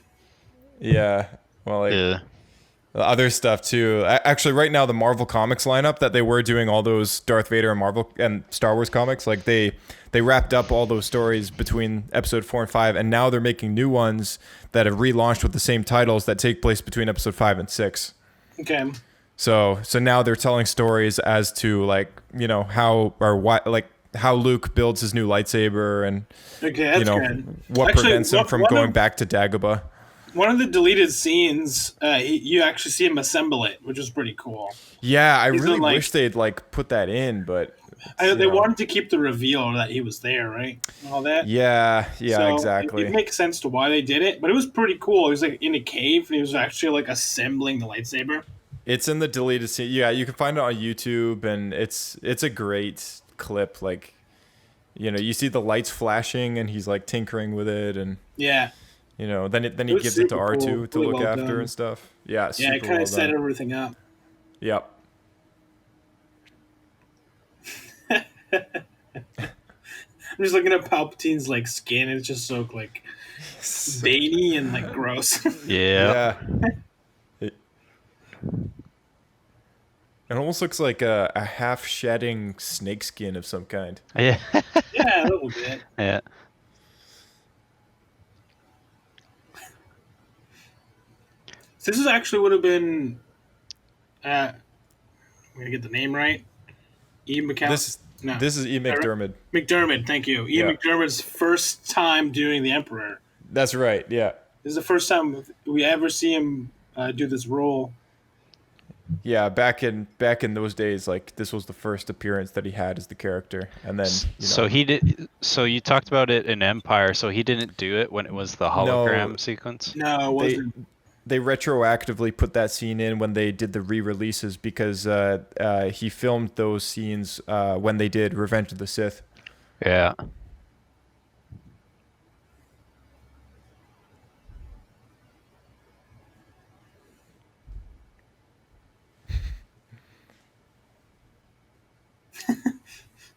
Yeah. Well, like other stuff too. Actually, right now the Marvel Comics lineup that they were doing all those Darth Vader and Marvel and Star Wars comics, like they wrapped up all those stories between episode 4 and 5, and now they're making new ones that have relaunched with the same titles that take place between episode 5 and 6. Okay. So now they're telling stories as to like, how or why, like how Luke builds his new lightsaber and good. What prevents him from going back to Dagobah. One of the deleted scenes, you actually see him assemble it, which is pretty cool. Yeah, I really wish they'd like put that in, but they wanted to keep the reveal that he was there, right? And all that. Yeah, so exactly. It makes sense to why they did it, but it was pretty cool. He was like in a cave, and he was actually like assembling the lightsaber. It's in the deleted scene. Yeah, you can find it on YouTube, and it's a great clip. Like, you see the lights flashing, and he's like tinkering with it, and then he gives it to R2 to look after and stuff. Yeah, it kind of set everything up. Yep. I'm just looking at Palpatine's like skin. It's just so like veiny and like gross. Yeah. It almost looks like a half shedding snake skin of some kind. Yeah. Yeah, a little bit. Yeah. So this actually would have been. I'm gonna get the name right. Ian McKellen. This is Ian McDiarmid. McDiarmid, thank you. Ian McDiarmid's first time doing the Emperor. That's right. Yeah. This is the first time we ever see him do this role. Yeah, back in those days, like this was the first appearance that he had as the character, and then so he did. So you talked about it in Empire. So he didn't do it when it was the hologram sequence. No, it wasn't. They retroactively put that scene in when they did the re-releases because he filmed those scenes when they did Revenge of the Sith. Yeah.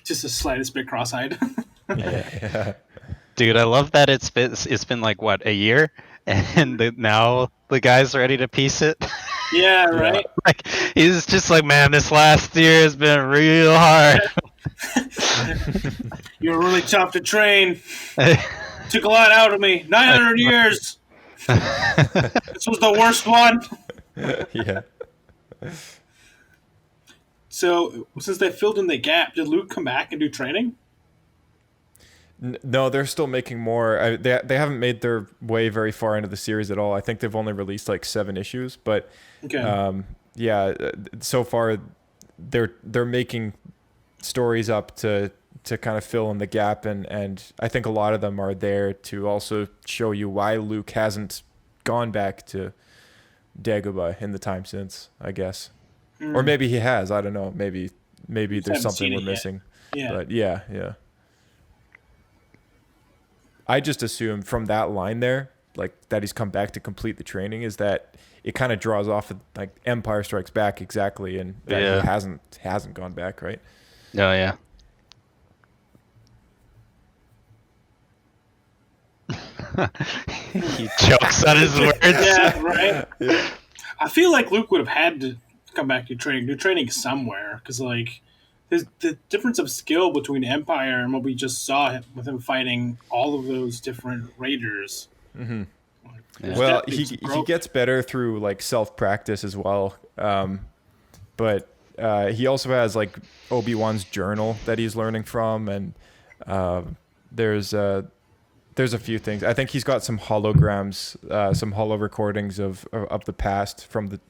Just the slightest bit cross-eyed. Yeah. Dude, I love that it's been like what, a year, and now the guy's ready to piece it. Yeah, right. Like he's just like, man, this last year has been real hard. You were really tough to train. Took a lot out of me. 900 years. This was the worst one. Yeah. So since they filled in the gap, did Luke come back and do training? No, they're still making more. They haven't made their way very far into the series at all. I think they've only released like 7 issues, but yeah, so far they're making stories up to kind of fill in the gap, and I think a lot of them are there to also show you why Luke hasn't gone back to Dagobah in the time since, I guess. Or maybe he has, I don't know. Maybe there's something we're missing. Yeah. But yeah. I just assume from that line there, like that he's come back to complete the training, is that it kind of draws off of like Empire Strikes Back exactly, and that he hasn't gone back, right? Oh yeah. He chokes on his words. Yeah, right. Yeah. I feel like Luke would have had to come back to do training somewhere, because like there's the difference of skill between Empire and what we just saw with him fighting all of those different raiders. Mm-hmm. Well, he gets better through like self practice as well, but he also has like Obi-Wan's journal that he's learning from, and there's a few things. I think he's got some holograms, some holo recordings of the past from the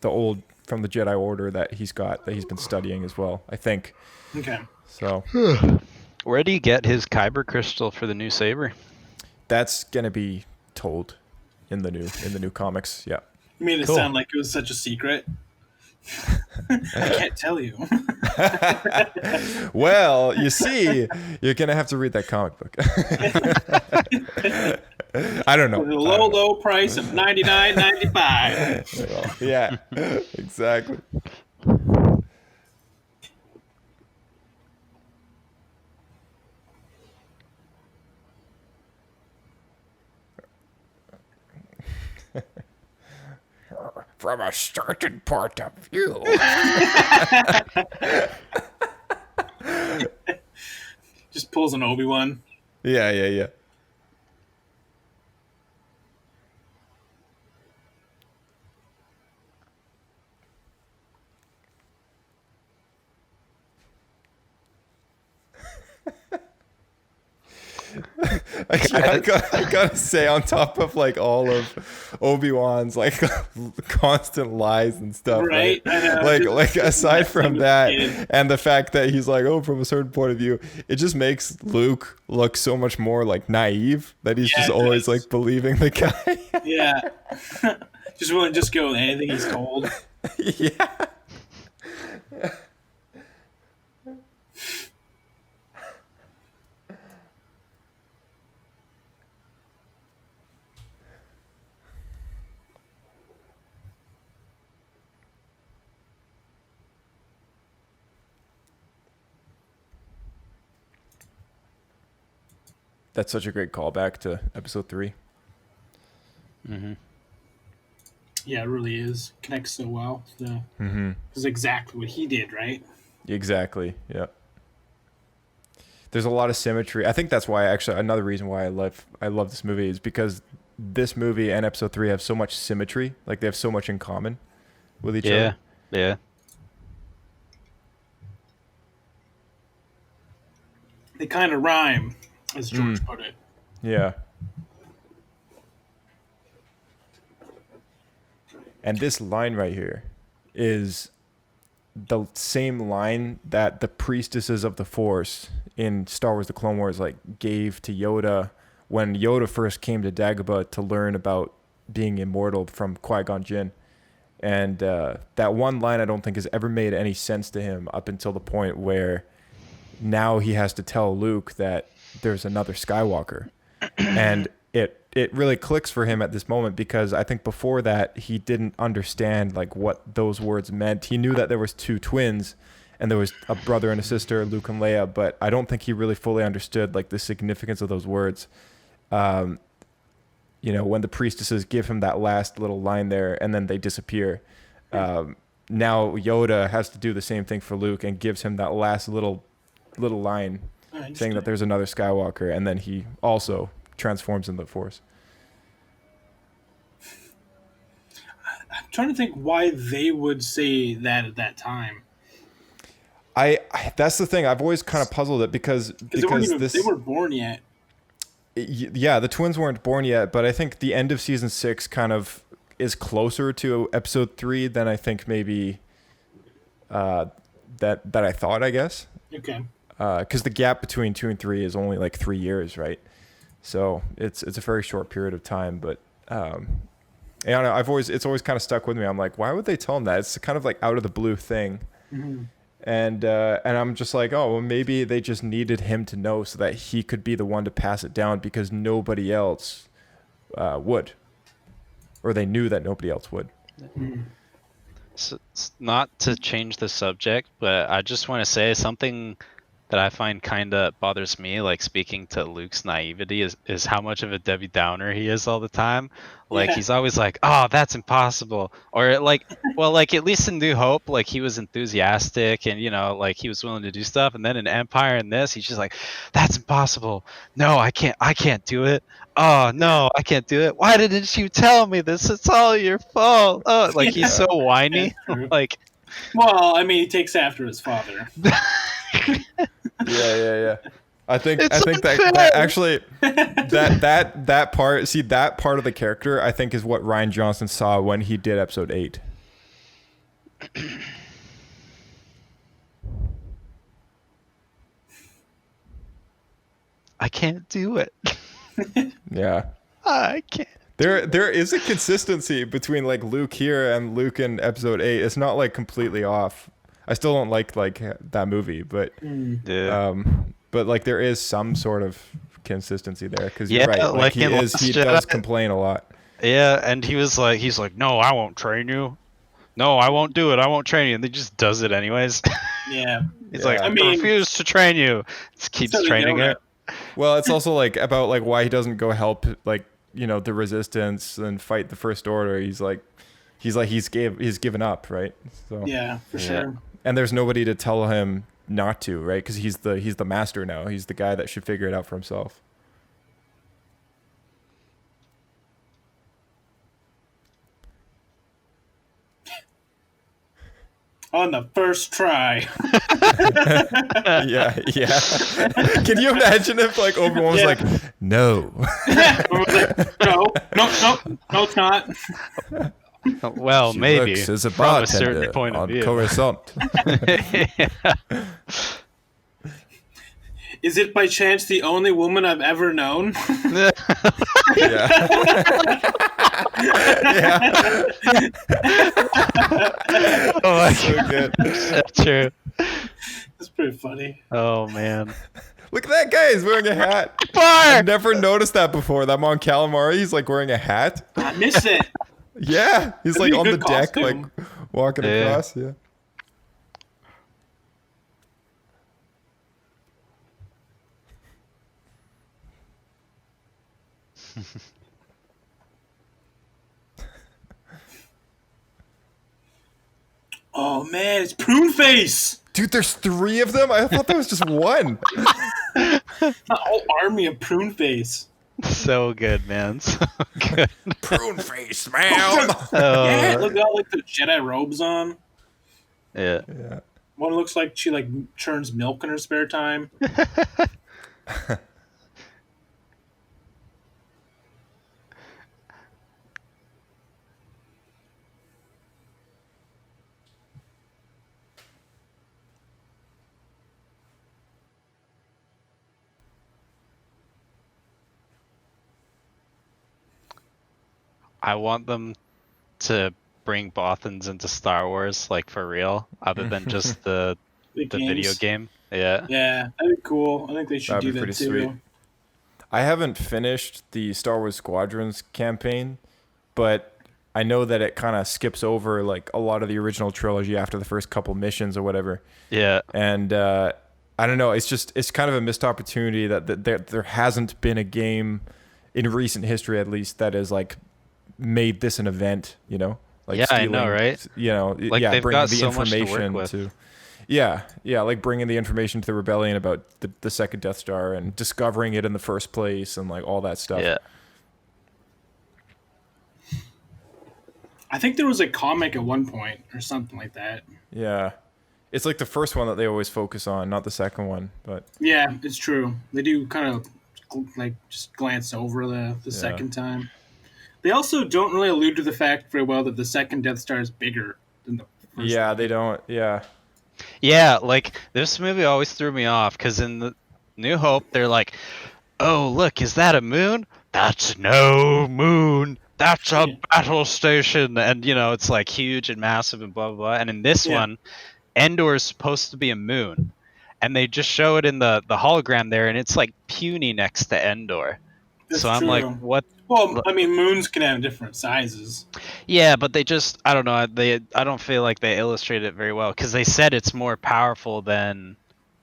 Jedi Order that he's been studying as well, I think. Okay. So, where do you get his Kyber crystal for the new saber? That's gonna be told in the new comics. Yeah. You made it sound like it was such a secret. I can't tell you. Well, you see, you're gonna have to read that comic book. I don't know. For the low price of $99.95. Yeah, exactly. From a certain point of view. Just pulls an Obi-Wan. Yeah. I gotta say, on top of like all of Obi-Wan's like constant lies and stuff, right? Like aside from that, and the fact that he's like, oh, from a certain point of view, it just makes Luke look so much more like naive, that he's just always like believing the guy. Yeah, just willing to just go with anything he's told. Yeah. That's such a great callback to episode 3. Mm-hmm. Yeah, it really is. Connects so well. So, it's exactly what he did, right? Exactly. Yeah. There's a lot of symmetry. I think that's why another reason why I love this movie is because this movie and episode 3 have so much symmetry. Like they have so much in common with each other. Yeah. They kind of rhyme, as George put it. Yeah. And this line right here is the same line that the priestesses of the Force in Star Wars The Clone Wars like gave to Yoda when Yoda first came to Dagobah to learn about being immortal from Qui-Gon Jinn. And that one line I don't think has ever made any sense to him up until the point where now he has to tell Luke that there's another Skywalker. And it really clicks for him at this moment, because I think before that he didn't understand like what those words meant. He knew that there was 2 twins and there was a brother and a sister, Luke and Leia, but I don't think he really fully understood like the significance of those words. When the priestesses give him that last little line there and then they disappear. Now Yoda has to do the same thing for Luke and gives him that last little line saying that there's another Skywalker, and then he also transforms in the Force. I'm trying to think why they would say that at that time. I that's the thing. I've always kind of puzzled it because they weren't born yet. Yeah, the twins weren't born yet, but I think the end of season 6 kind of is closer to episode 3 than I think maybe that I thought, I guess. Okay. Because the gap between 2 and 3 is only like 3 years, right? So it's a very short period of time, but I don't know. It's always kind of stuck with me. I'm like, why would they tell him that? It's kind of like out of the blue thing. Mm-hmm. And I'm just like, oh, well, maybe they just needed him to know so that he could be the one to pass it down because nobody else would, or they knew that nobody else would. So, not to change the subject, but I just want to say something that I find kind of bothers me, like speaking to Luke's naivety, is how much of a Debbie Downer he is all the time. Like he's always like, oh, that's impossible. Or like, well, like at least in New Hope, like he was enthusiastic and, you know, like he was willing to do stuff. And then in Empire and this, he's just like, that's impossible. No, I can't do it. Oh no, I can't do it. Why didn't you tell me this? It's all your fault. Oh, like he's so whiny. Like, well, I mean, he takes after his father. Yeah. I think that actually that part, see, that part of the character, I think is what Rian Johnson saw when he did episode 8. I can't do it. Yeah. I can't. There is a consistency between like Luke here and Luke in episode 8. It's not like completely off. I still don't like that movie, but but like there is some sort of consistency there because you're right. Like he does complain a lot. Yeah, and he's like, no, I won't train you. No, I won't do it. I won't train you, and he just does it anyways. Yeah, he's like, I refuse to train you. Just keeps training it. Well, it's also like about like why he doesn't go help like, you know, the resistance and fight the First Order. He's given up, right? So yeah, for sure. And there's nobody to tell him not to, right? Because he's the master now. He's the guy that should figure it out for himself. On the first try. yeah. Can you imagine if like Obi-Wan was like, no. No, it's not. Well, she maybe works as a from a certain bartender point of on view. Coruscant. Is it by chance the only woman I've ever known? Yeah. Oh my so God. good. That's true. That's pretty funny. Oh man. Look at that guy. He's wearing a hat. I've never noticed that before. That Mon Calamari, he's like wearing a hat. I missed it. Yeah. He's like on the deck, like walking across. Yeah. Oh man, it's Prune Face! Dude, there's 3 of them? I thought there was just one. A whole army of Prune Face. So good, man. So good. Prune Face, man. Yeah, look at like the Jedi robes on. Yeah. One looks like she like churns milk in her spare time. I want them to bring Bothans into Star Wars, like for real, other than just the video game. Yeah. Yeah, that'd be cool. I think they should That'd do be that pretty too. sweet. I haven't finished the Star Wars Squadrons campaign, but I know that it kind of skips over like a lot of the original trilogy after the first couple missions or whatever. Yeah. And I don't know. It's kind of a missed opportunity that there hasn't been a game in recent history, at least, that is like made this an event. You know, like yeah, I know, right? You know, like yeah, they've bringing got the so much information to work with. to. Yeah, like bringing the information to the rebellion about the second Death Star and discovering it in the first place and like all that stuff. Yeah. I think there was a comic at one point or something like that. Yeah. It's like the first one that they always focus on, not the second one. But yeah, it's true. They do kind of like just glance over the second time. They also don't really allude to the fact very well that the second Death Star is bigger than the first. Yeah, one. they don't. Yeah. Yeah, like this movie always threw me off because in the New Hope they're like, "Oh, look, is that a moon? That's no moon. That's a battle station." And it's like huge and massive and blah blah blah. And in this one, Endor is supposed to be a moon, and they just show it in the hologram there, and it's like puny next to Endor. That's so I'm true. like, what? Well, I mean, moons can have different sizes. Yeah, but they just, I don't know. I don't feel like they illustrated it very well because they said it's more powerful than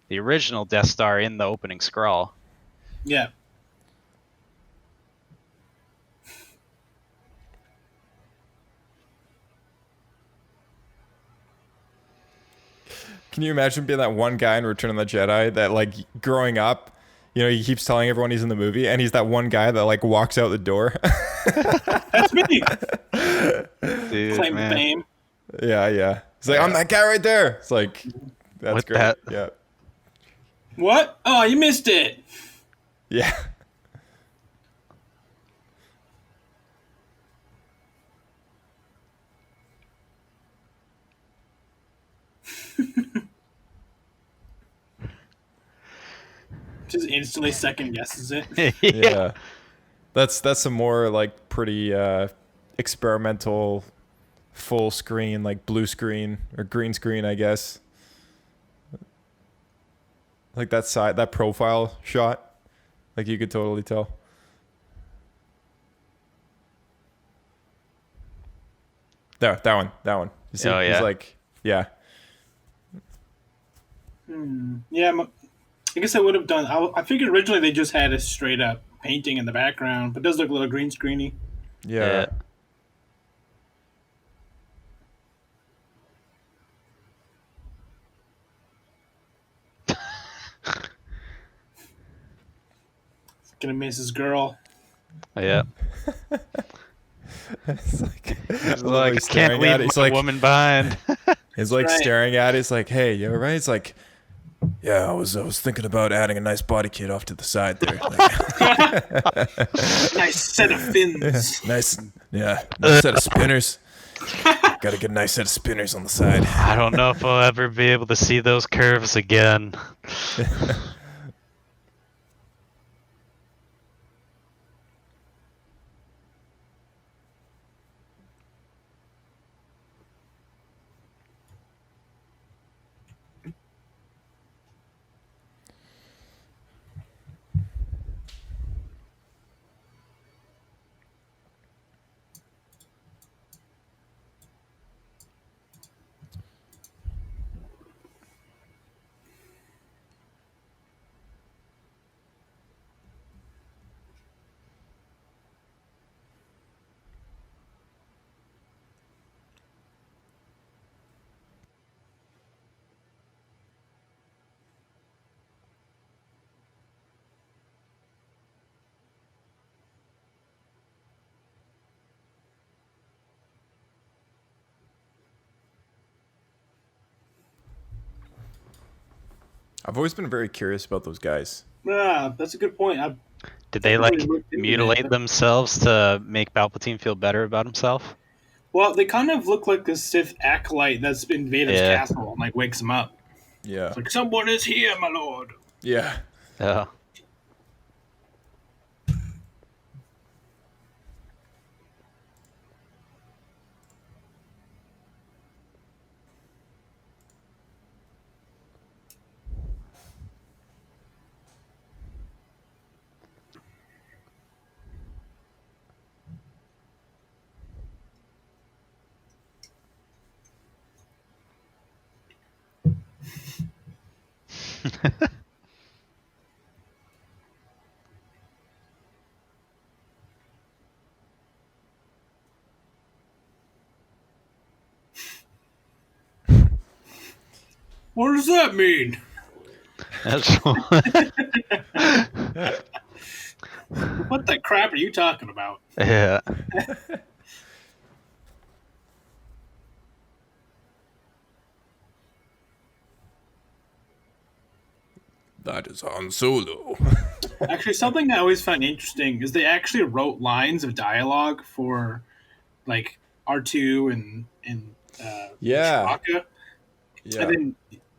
the original Death Star in the opening scroll. Yeah. Can you imagine being that one guy in Return of the Jedi that, like, growing up, he keeps telling everyone he's in the movie, and he's that one guy that, like, walks out the door? That's me. Dude, Claim man. fame. Yeah. He's like, I'm that guy right there. It's like, that's With great. that- Yeah. What? Oh, you missed it. Yeah. Just instantly second guesses it. Yeah. That's some more, like, pretty experimental full screen, like blue screen or green screen, I guess. Like that profile shot. Like you could totally tell. There, that one. You see? Oh, yeah. He's like, yeah. Yeah, I guess I would have done. I figured originally they just had a straight up painting in the background, but it does look a little green screeny. Yeah. Gonna miss his girl. Yeah. It's like, He's like, I can't leave my woman behind. He's like right. staring at it. He's like, hey, you all right? It's like, yeah, I was thinking about adding a nice body kit off to the side there. Nice set of fins. Nice set of spinners. Got to get a nice set of spinners on the side. I don't know if I'll ever be able to see those curves again. I've always been very curious about those guys. Yeah, that's a good point. Did they like mutilate themselves to make Palpatine feel better about himself? Well, they kind of look like a Sith acolyte that's been Vader's castle and like wakes him up. Yeah. It's like, someone is here, my lord. Yeah. Yeah. What does that mean? What the crap are you talking about? Yeah. That is Han Solo. Actually, something I always find interesting is they actually wrote lines of dialogue for like R2 and Yeah. Chewbacca. Yeah. And then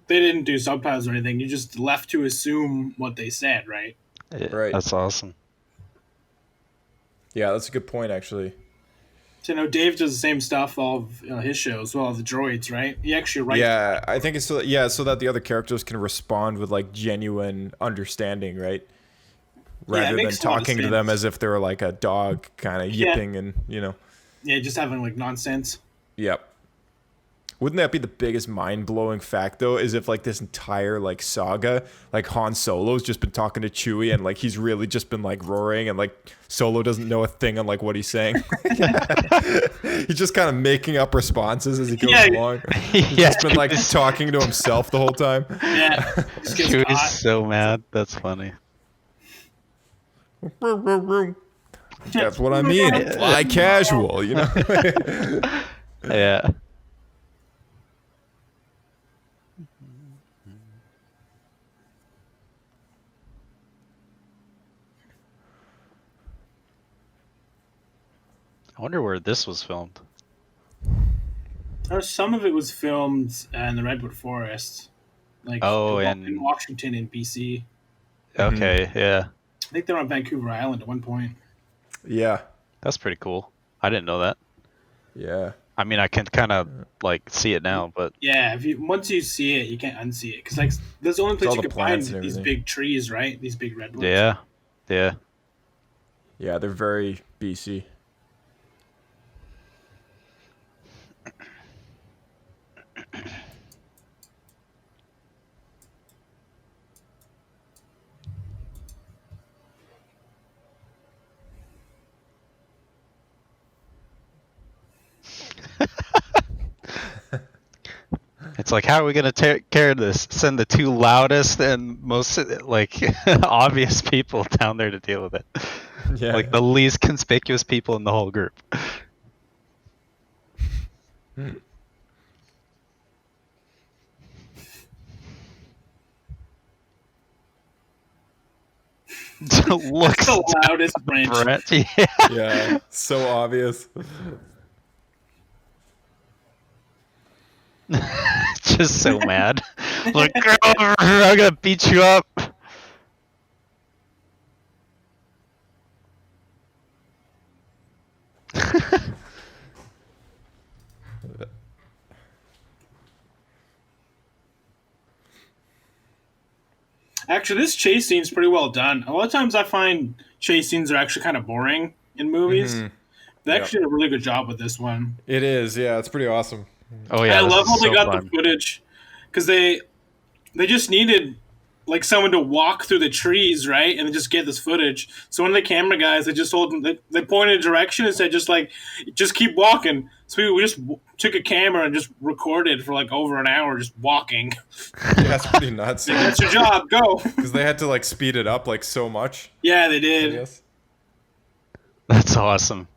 they didn't do subtitles or anything. You just left to assume what they said, right? Right. That's awesome. Yeah, that's a good point, actually. So, Dave does the same stuff all of his shows, well, the droids, right? He actually writes. Yeah, I think it's so that the other characters can respond with like genuine understanding, right? Rather than talking to them as if they were like a dog, kind of yipping and Yeah, just having like nonsense. Yep. Wouldn't that be the biggest mind-blowing fact, though, is if, like, this entire, like, saga, like, Han Solo's just been talking to Chewie, and, like, he's really just been, like, roaring, and, like, Solo doesn't know a thing on, like, what he's saying. He's just kind of making up responses as he goes along. He's just been, like, talking to himself the whole time. Yeah. Chewie's so mad. That's funny. That's what I mean. Fly casual, Yeah. I wonder where this was filmed. Some of it was filmed in the Redwood Forest, like in Washington and BC. Okay, yeah. I think they're on Vancouver Island at one point. Yeah, that's pretty cool. I didn't know that. Yeah. I mean, I can kind of like see it now, but yeah, once you see it, you can't unsee it because like that's the only place you can find these big trees, right? These big redwoods. Yeah, yeah, yeah. They're very BC. It's like, how are we going to take care of this? Send the two loudest and most like obvious people down there to deal with it. Yeah. Like the least conspicuous people in the whole group. Looks the loudest branch. Yeah. Yeah, so obvious. Just so mad. Like, girl, I'm gonna beat you up. Actually, this chase scene's pretty well done. A lot of times I find chase scenes are actually kind of boring in movies. Mm-hmm. They actually did a really good job with this one. It is, yeah. It's pretty awesome. Oh yeah, I love how they got the footage because they just needed like someone to walk through the trees, right, and just get this footage. So one of the camera guys, they just told them, they pointed a direction and said, just keep walking. So we just took a camera and just recorded for like over an hour, just walking. Yeah, that's pretty nuts. Like, that's your job, go. Because they had to like speed it up like so much. Yeah, they did. Yes. That's awesome.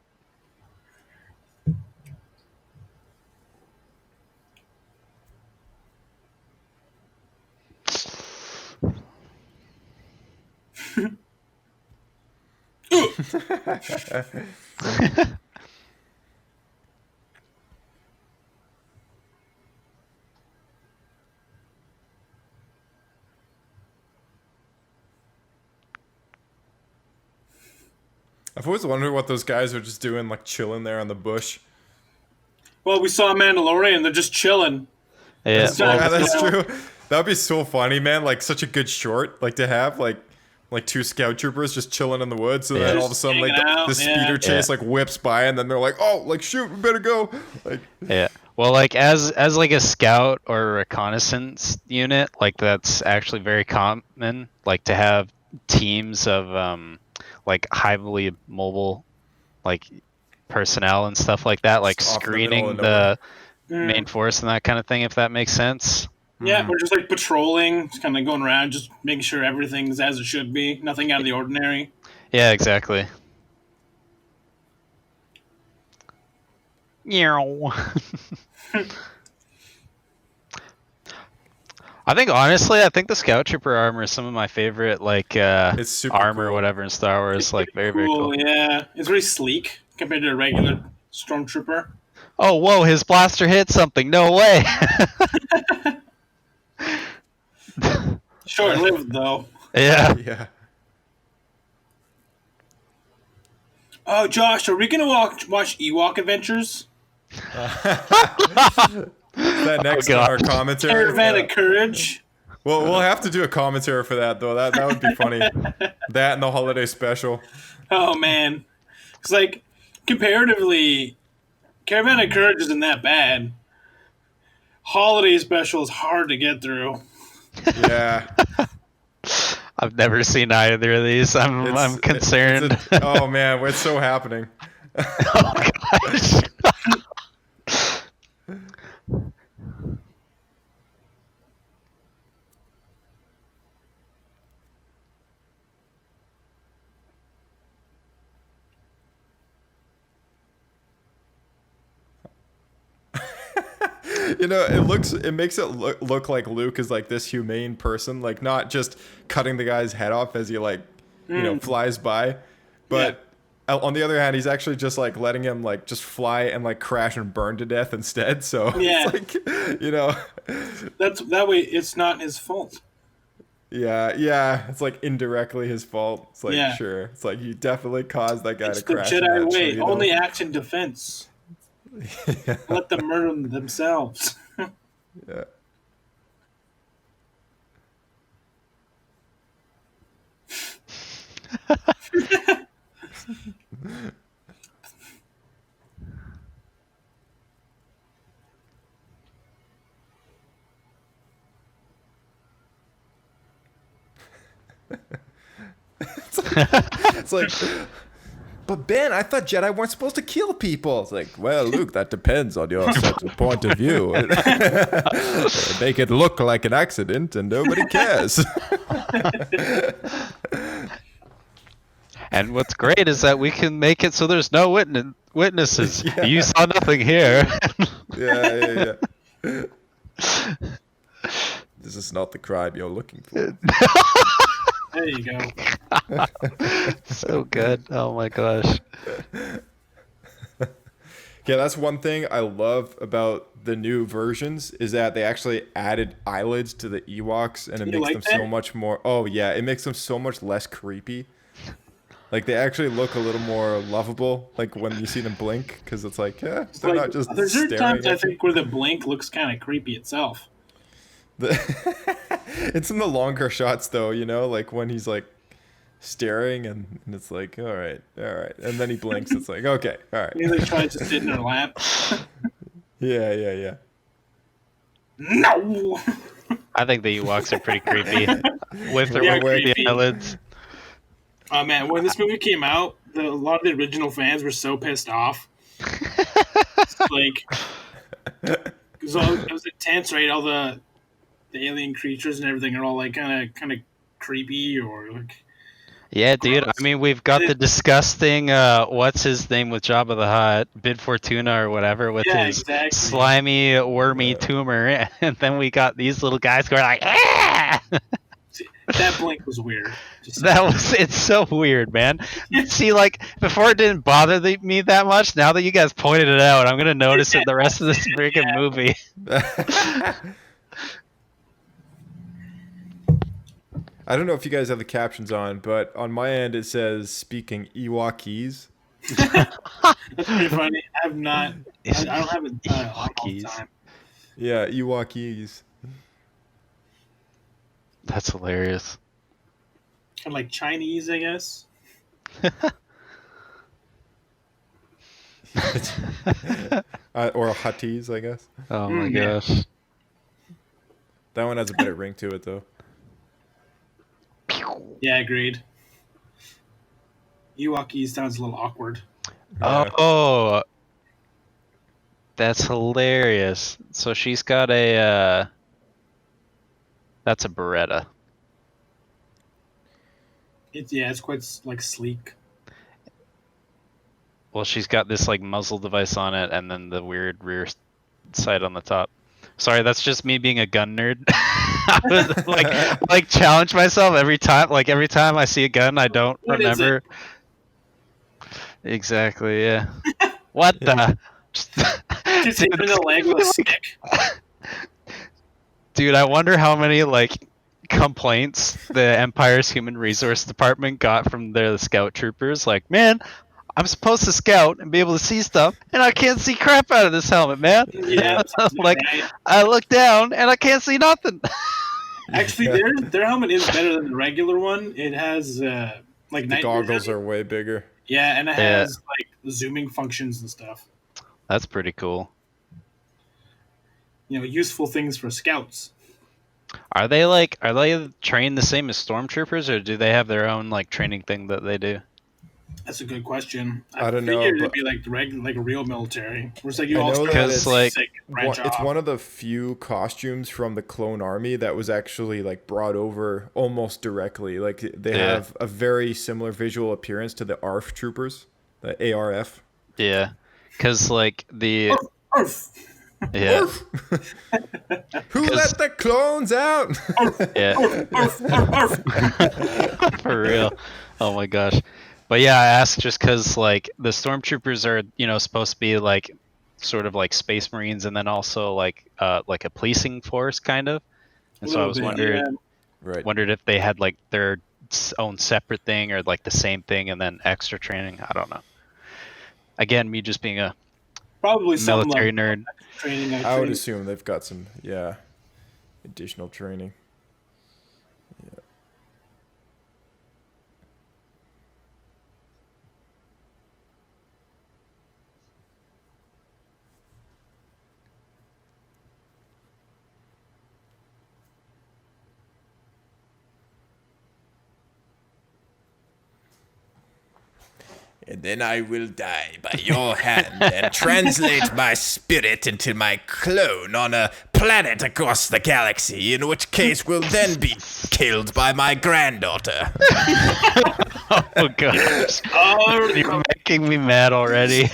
I've always wondered what those guys are just doing, like chilling there on the bush. Well, we saw Mandalorian; they're just chilling. Yeah, that's true. That would be so funny, man. Like such a good short, like to have like two scout troopers just chilling in the woods, and then all of a sudden like the speeder chase like whips by, and then they're like, oh, like shoot, we better go. Like yeah. Well, like as like a scout or a reconnaissance unit, like that's actually very common. Like to have teams of like highly mobile, like personnel and stuff like that, like screening the main force and that kind of thing, if that makes sense. Yeah, we're just like patrolling, just kind of going around, just making sure everything's as it should be, nothing out of the ordinary. Yeah, exactly. I think honestly, I think the Scout Trooper armor is some of my favorite It's super armor cool. or whatever in Star Wars. Like very Cool, very cool. yeah. It's very sleek compared to a regular stormtrooper. Oh whoa! His blaster hit something. No way. Short-lived though. Yeah. Yeah. Oh, Josh, are we gonna watch Ewok Adventures? That next on our commentary. Caravan of Courage. Well, we'll have to do a commentary for that though. That would be funny. That and the holiday special. Oh man, it's like comparatively, Caravan of Courage isn't that bad. Holiday special is hard to get through. Yeah. I've never seen either of these. I'm concerned. Oh man, what's so happening? Oh gosh. You know, it makes it look like Luke is like this humane person, like not just cutting the guy's head off as he flies by, but on the other hand, he's actually just like letting him like just fly and like crash and burn to death instead. So Yeah. it's like, that way it's not his fault. Yeah, it's like indirectly his fault. It's like sure, it's like you definitely caused that guy It's to the crash. in Jedi that way. tree, Only though. act in defense. Let them murder themselves. Yeah. It's like, but Ben, I thought Jedi weren't supposed to kill people. It's like, well, Luke, that depends on your certain point of view. Make it look like an accident and nobody cares. And what's great is that we can make it so there's no witnesses. Yeah. You saw nothing here. Yeah. This is not the crime you're looking for. There you go. So good. Oh my gosh. Yeah, that's one thing I love about the new versions is that they actually added eyelids to the Ewoks and it makes them so much more. Oh yeah, it makes them so much less creepy. Like they actually look a little more lovable, like when you see them blink, because it's like, they're not just. There's certain times I think where the blink looks kind of creepy itself. It's in the longer shots though, like when he's like staring and it's like, all right, and then he blinks. It's like, okay, all right. He like tries to sit in her lap. Yeah. No. I think the Ewoks are pretty creepy with the eyelids. Oh man, when this movie came out, a lot of the original fans were so pissed off. Like, it was intense, right? All the alien creatures and everything are all like kind of creepy or like. Yeah, dude. I mean, we've got the disgusting what's his name with Jabba the Hutt, Bib Fortuna or whatever, with his slimy, wormy tumor, and then we got these little guys going like, ah! That blink was weird. It's so weird, man. See, like, before it didn't bother me that much, now that you guys pointed it out, I'm going to notice it the rest of this freaking movie. I don't know if you guys have the captions on, but on my end it says speaking Ewokese. That's pretty funny. I have not. I don't have it all the time. Yeah, Ewokese. That's hilarious. Kind of like Chinese, I guess. Or Huttese, I guess. Oh my gosh. That one has a better ring to it, though. Yeah, agreed. Ewokese sounds a little awkward. Oh, that's hilarious. So she's got a. That's a Beretta. It's quite like sleek. Well, she's got this like muzzle device on it, and then the weird rear sight on the top. Sorry, that's just me being a gun nerd. I was like challenge myself every time. Like every time I see a gun, I don't remember. Exactly. Yeah. What the? Just hitting a leg with a stick. Dude, I wonder how many complaints the Empire's Human Resource Department got from the scout troopers. Like, man, I'm supposed to scout and be able to see stuff, and I can't see crap out of this helmet, man. Yeah. Like, right. I look down and I can't see nothing. Actually, their helmet is better than the regular one. It has the goggles are way bigger. Yeah, and it has zooming functions and stuff. That's pretty cool. Useful things for scouts. Are they trained the same as stormtroopers, or do they have their own training thing that they do? That's a good question. I don't know. It'd be like a real military. Where it's you I all know start it's one of the few costumes from the Clone Army that was actually brought over almost directly. They have a very similar visual appearance to the ARF troopers, the ARF. Yeah, because the ARF. Yeah. Who let the clones out? Yeah. For real. Oh my gosh. But yeah, I asked just because the stormtroopers are supposed to be sort of Space Marines, and then also a policing force kind of. And so I was wondered if they had their own separate thing or the same thing and then extra training. I don't know. Again, me just being a probably military nerd. Training. I would assume they've got some additional training. Yeah. And then I will die by your hand and translate my spirit into my clone on a planet across the galaxy, in which case will then be killed by my granddaughter. Oh, gosh. Oh, you're making me mad already.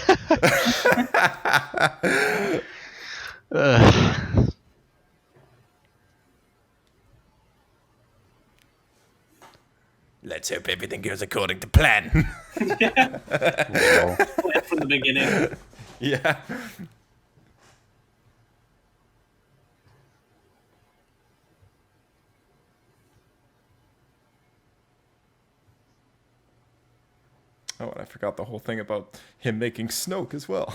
Let's hope everything goes according to plan. Yeah. Plan from the beginning. Yeah. Oh, and I forgot the whole thing about him making Snoke as well.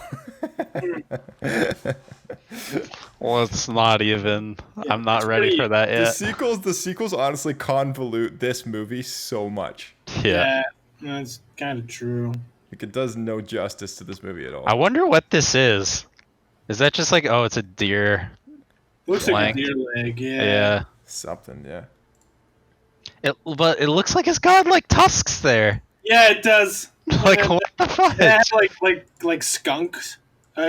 Well, it's not even. I'm not ready for that yet. The sequels honestly convolute this movie so much. Yeah, that's kind of true. It does no justice to this movie at all. I wonder what this is. Is that just it's a deer? Looks like a deer leg. Yeah. Yeah. Something. Yeah. But it looks like it's got tusks there. Yeah, it does. What the fuck? It has like skunk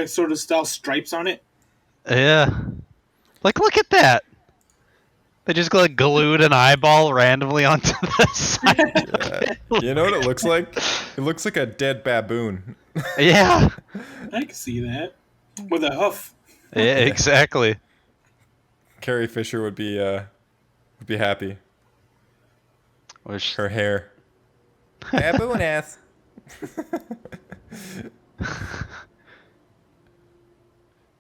sort of style stripes on it. Yeah. Look at that. They just glued an eyeball randomly onto the side. Yeah. You know what it looks like? It looks like a dead baboon. Yeah. I can see that. With a hoof. Yeah, exactly. Carrie Fisher would be happy. Her hair. Baboon ass.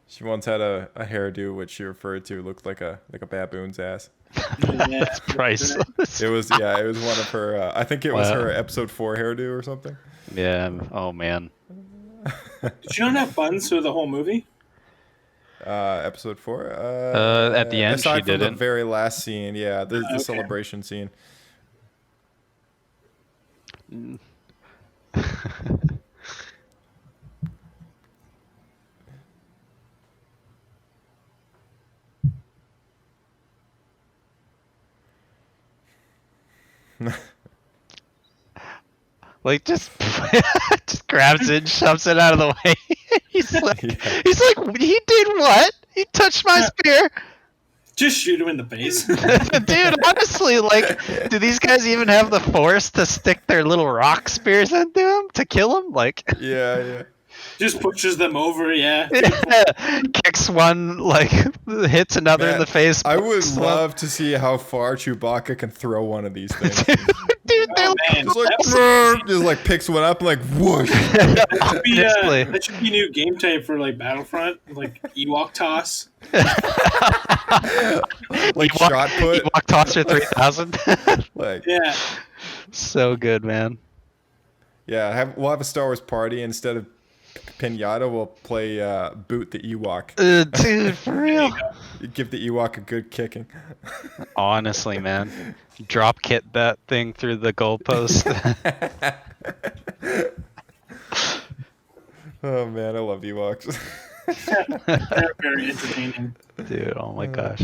She once had a hairdo which she referred to looked like a baboon's ass. That's priceless. It was one of her. I think it was her episode 4 hairdo or something. Yeah. Oh man. Did she not have buns through the whole movie? Episode 4. At the end, aside she from didn't. the very last scene, yeah, the celebration scene. Just grabs it and shoves it out of the way. He's like, he did what? He touched my spear. Just shoot him in the face. Dude, honestly, do these guys even have the force to stick their little rock spears into him to kill him? Yeah. Just pushes them over, yeah. Kicks one, like hits another in the face. I would love to see how far Chewbacca can throw one of these things. Dude, just like picks one up and like whoosh. That should be a new game type for like Battlefront, like Ewok toss. Like shot put. Ewok tosser 3000. Like yeah. So good, man. Yeah, we'll have a Star Wars party instead of Pinata. We'll play Boot the Ewok. Dude, for real. You give the Ewok a good kicking. Honestly, man. Drop kit that thing through the goalpost. Oh man, I love Ewoks. They're very entertaining. Dude, oh my gosh.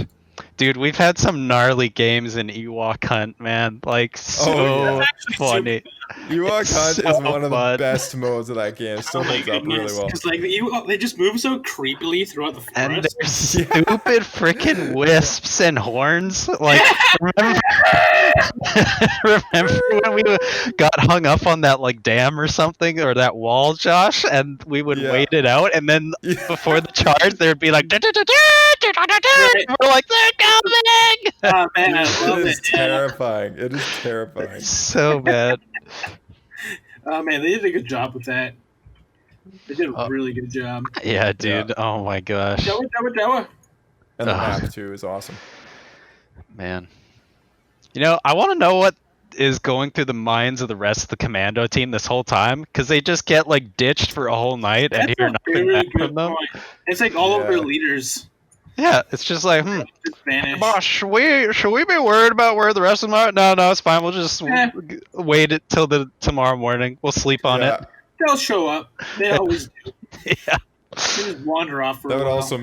Dude, we've had some gnarly games in Ewok Hunt, man. Like, so funny. Ewok Hunt is one of the best modes of that game. It still holds up really well. Because like the Ewok, they just move so creepily throughout the forest. And they're stupid freaking wisps and horns. Like, remember when we got hung up on that like dam or something, or that wall, Josh, and we would wait it out, and then before the charge, there'd be like, we're like, they're coming! Oh man, I love It it. is terrifying. It is terrifying. So bad. Oh man, they did a good job with that. They did a really good job. Yeah, dude. Yeah. Oh my gosh. Jawa. And the map too is awesome. Man. You know, I want to know what is going through the minds of the rest of the commando team this whole time, because they just get like ditched for a whole night and hear nothing back from them. It's like all of their leaders. Yeah, it's just like, Spanish. Boss, should we be worried about where the rest of them are? No, it's fine. We'll just wait it till tomorrow morning. We'll sleep on it. They'll show up. They always do. Yeah. They just wander off for That a would while. also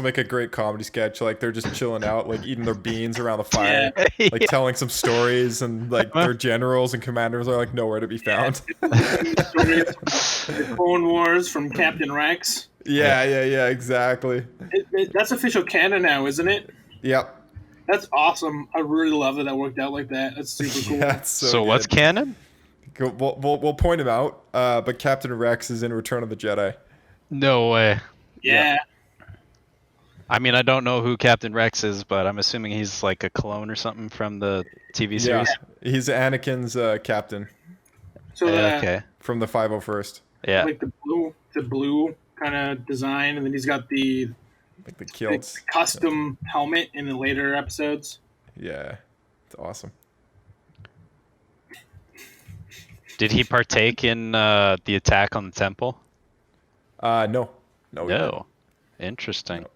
make a great comedy sketch. Like they're just chilling out, like eating their beans around the fire, like telling some stories, and like their generals and commanders are like nowhere to be found. The Clone Wars from Captain Rex. Yeah, exactly. That's official canon now, isn't it? Yep. That's awesome. I really love that worked out like that. That's super cool. Yeah, so what's canon? We'll point him out, but Captain Rex is in Return of the Jedi. No way. Yeah. I mean, I don't know who Captain Rex is, but I'm assuming he's like a clone or something from the TV series. Yeah, he's Anakin's captain. So okay. From the 501st. Yeah. Like the blue kind of design, and then he's got the kilts, custom helmet in the later episodes. Yeah, it's awesome. Did he partake in the attack on the temple? No. Interesting. No.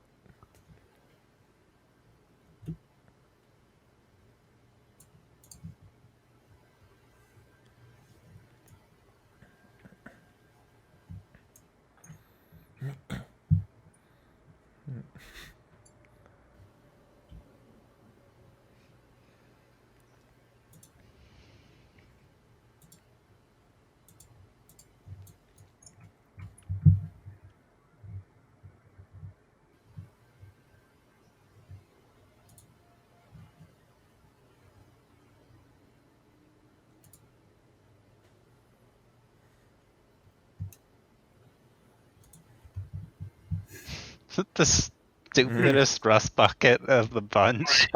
The stupidest rust bucket of the bunch.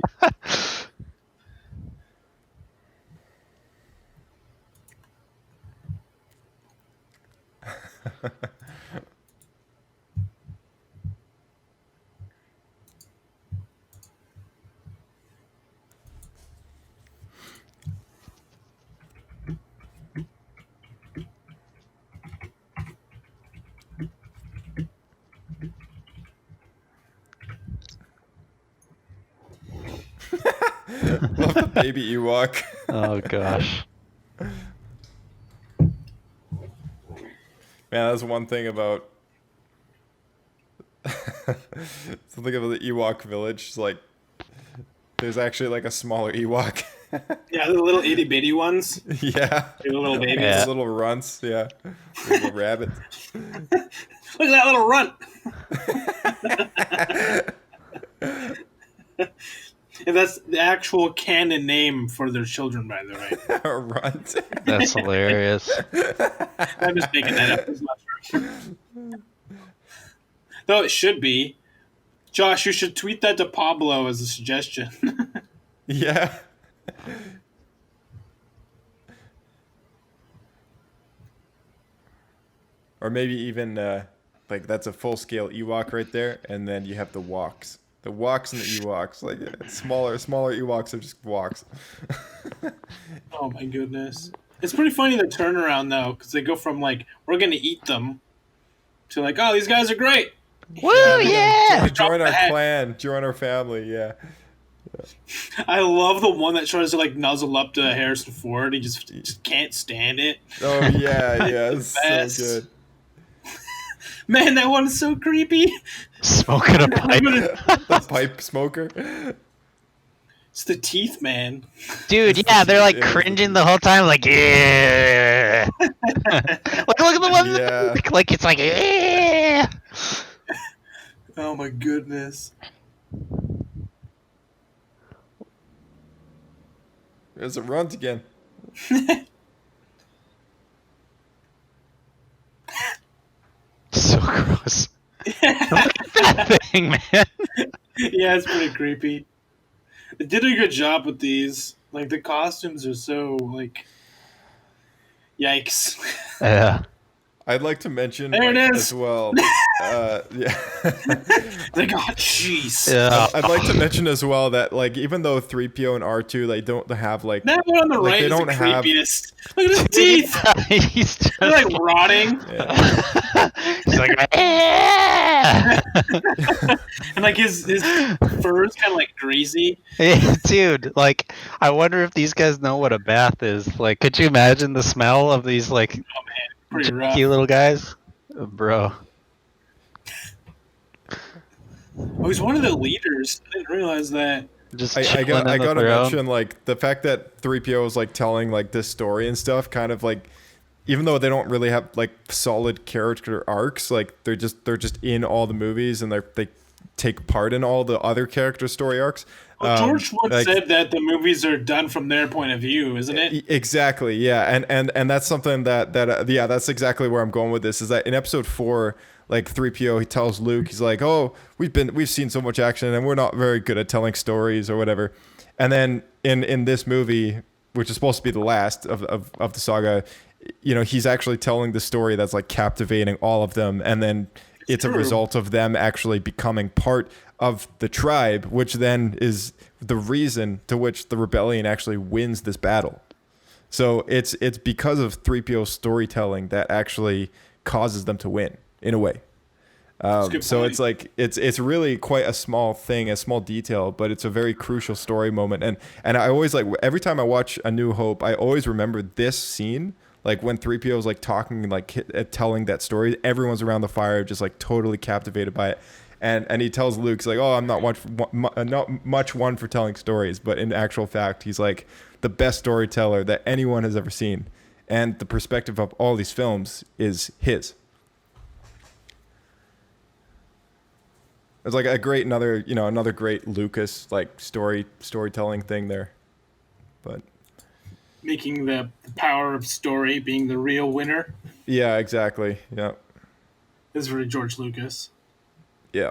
Love the baby Ewok. Oh gosh. Man, that's one thing about something about the Ewok village. It's like there's actually like a smaller Ewok. Yeah, the little itty bitty ones. Yeah. The little babies. Yeah. Little runts. Yeah. Little rabbits. Look at that little runt. And that's the actual canon name for their children, by the way. A runt. That's hilarious. I'm just making that up. It's not true. Though it should be. Josh, you should tweet that to Pablo as a suggestion. Yeah. Or maybe even like that's a full-scale Ewok right there, and then you have the walks. The walks and the Ewoks, like smaller Ewoks are just walks. Oh my goodness. It's pretty funny the turnaround though, because they go from like, we're gonna eat them to like, oh, these guys are great. Woo, yeah! Join our clan, join our family, yeah. I love the one that tries to like nuzzle up to Harrison Ford. He just can't stand it. Oh yeah, yeah, it's so good. Man, that one is so creepy. Smoking a pipe. The pipe smoker. It's the teeth, man. Dude, yeah, they're like cringing the whole time, like, yeah. Look at the one. Yeah. Like it's like, yeah. Oh my goodness. There's a runt again. So gross. Look at that thing, man. Yeah, it's pretty creepy. They did a good job with these. Like, the costumes are so, like... Yikes. Yeah. I'd like to mention there it is. as well. Yeah. Like, oh, jeez. Yeah. I'd like to mention as well that like even though 3PO and R2 they don't have like that one on the like, right they is don't the have creepiest. Look at his teeth. He's just They're like rotting. Yeah. He's like, yeah. And like his fur is kind of like greasy. Yeah, dude, like, I wonder if these guys know what a bath is. Like, could you imagine the smell of these, like, Pretty rough. junky little guys? Bro. Oh, he's one of the leaders. I didn't realize that. Just I gotta mention like the fact that 3PO is like telling like this story and stuff, kind of like, even though they don't really have like solid character arcs, like they're just in all the movies and they take part in all the other character story arcs. Well, George once said that the movies are done from their point of view, isn't it? Exactly, yeah, and that's something that yeah, that's exactly where I'm going with this. Is that in episode 4, like 3PO, he tells Luke, he's like, oh, we've seen so much action and we're not very good at telling stories or whatever. And then in this movie, which is supposed to be the last of the saga, you know, he's actually telling the story that's like captivating all of them, and then it's a result of them actually becoming part of the tribe, which then is the reason to which the rebellion actually wins this battle. So it's because of 3PO's storytelling that actually causes them to win in a way. So it's like it's really quite a small thing, a small detail, but it's a very crucial story moment. And I always like, every time I watch A New Hope, I always remember this scene. Like when 3PO is like talking, like telling that story, everyone's around the fire, just like totally captivated by it. And he tells Luke, he's like, oh, I'm not much one for telling stories, but in actual fact, he's like the best storyteller that anyone has ever seen. And the perspective of all these films is his. It's like a great another great Lucas like storytelling thing there. But making the power of story being the real winner. Yeah, exactly. Yeah. This is very George Lucas. Yeah.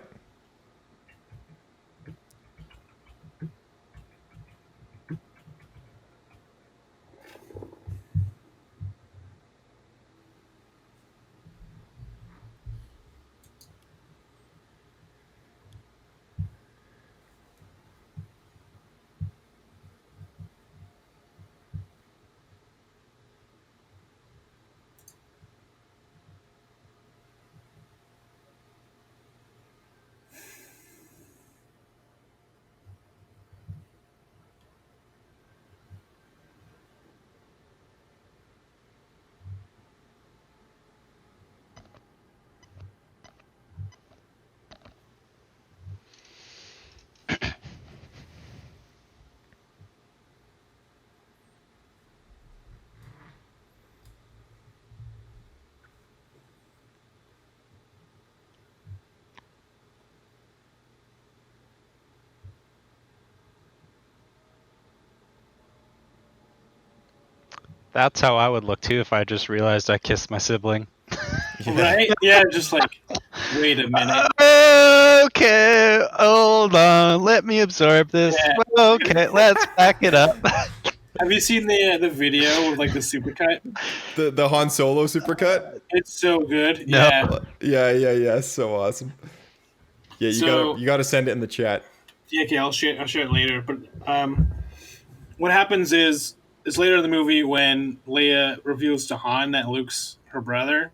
That's how I would look too if I just realized I kissed my sibling. Right? Yeah, just like Wait a minute. Okay, hold on. Let me absorb this. Yeah. Okay, let's back it up. Have you seen the video with like the supercut? The Han Solo supercut? It's so good. No. Yeah. Yeah. So awesome. Yeah, you gotta send it in the chat. Yeah, okay, I'll share it later. But what happens is later in the movie when Leia reveals to Han that Luke's her brother,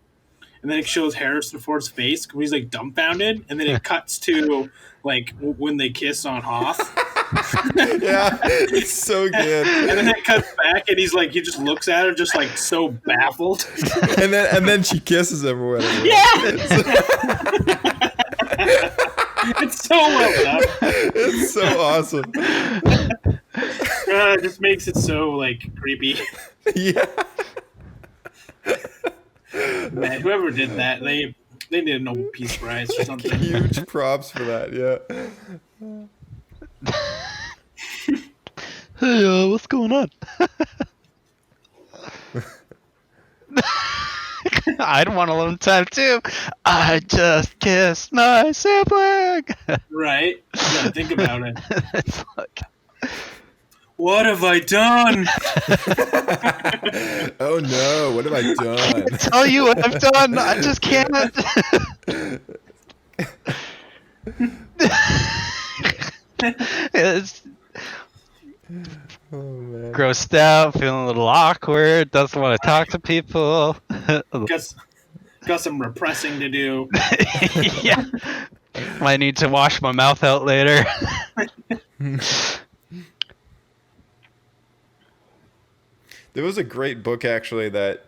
and then it shows Harrison Ford's face when he's like dumbfounded, and then it cuts to like when they kiss on Hoth. Yeah, it's so good. And then it cuts back, and he just looks at her, just like so baffled. and then she kisses him or whatever. Yeah. It's so well done. It's so awesome. It just makes it so like creepy. Yeah. Man, whoever did that, they need a Nobel Peace Prize or something. Huge props for that. Yeah. Hey, what's going on? I'd want alone time too. I just kissed my sibling. Right? You gotta think about it. It's like, what have I done? Oh no, what have I done? tell you what I've done. I just can't. It's Oh man. grossed out, feeling a little awkward, doesn't want to talk to people. Got some repressing to do. Yeah. Might need to wash my mouth out later. There was a great book actually that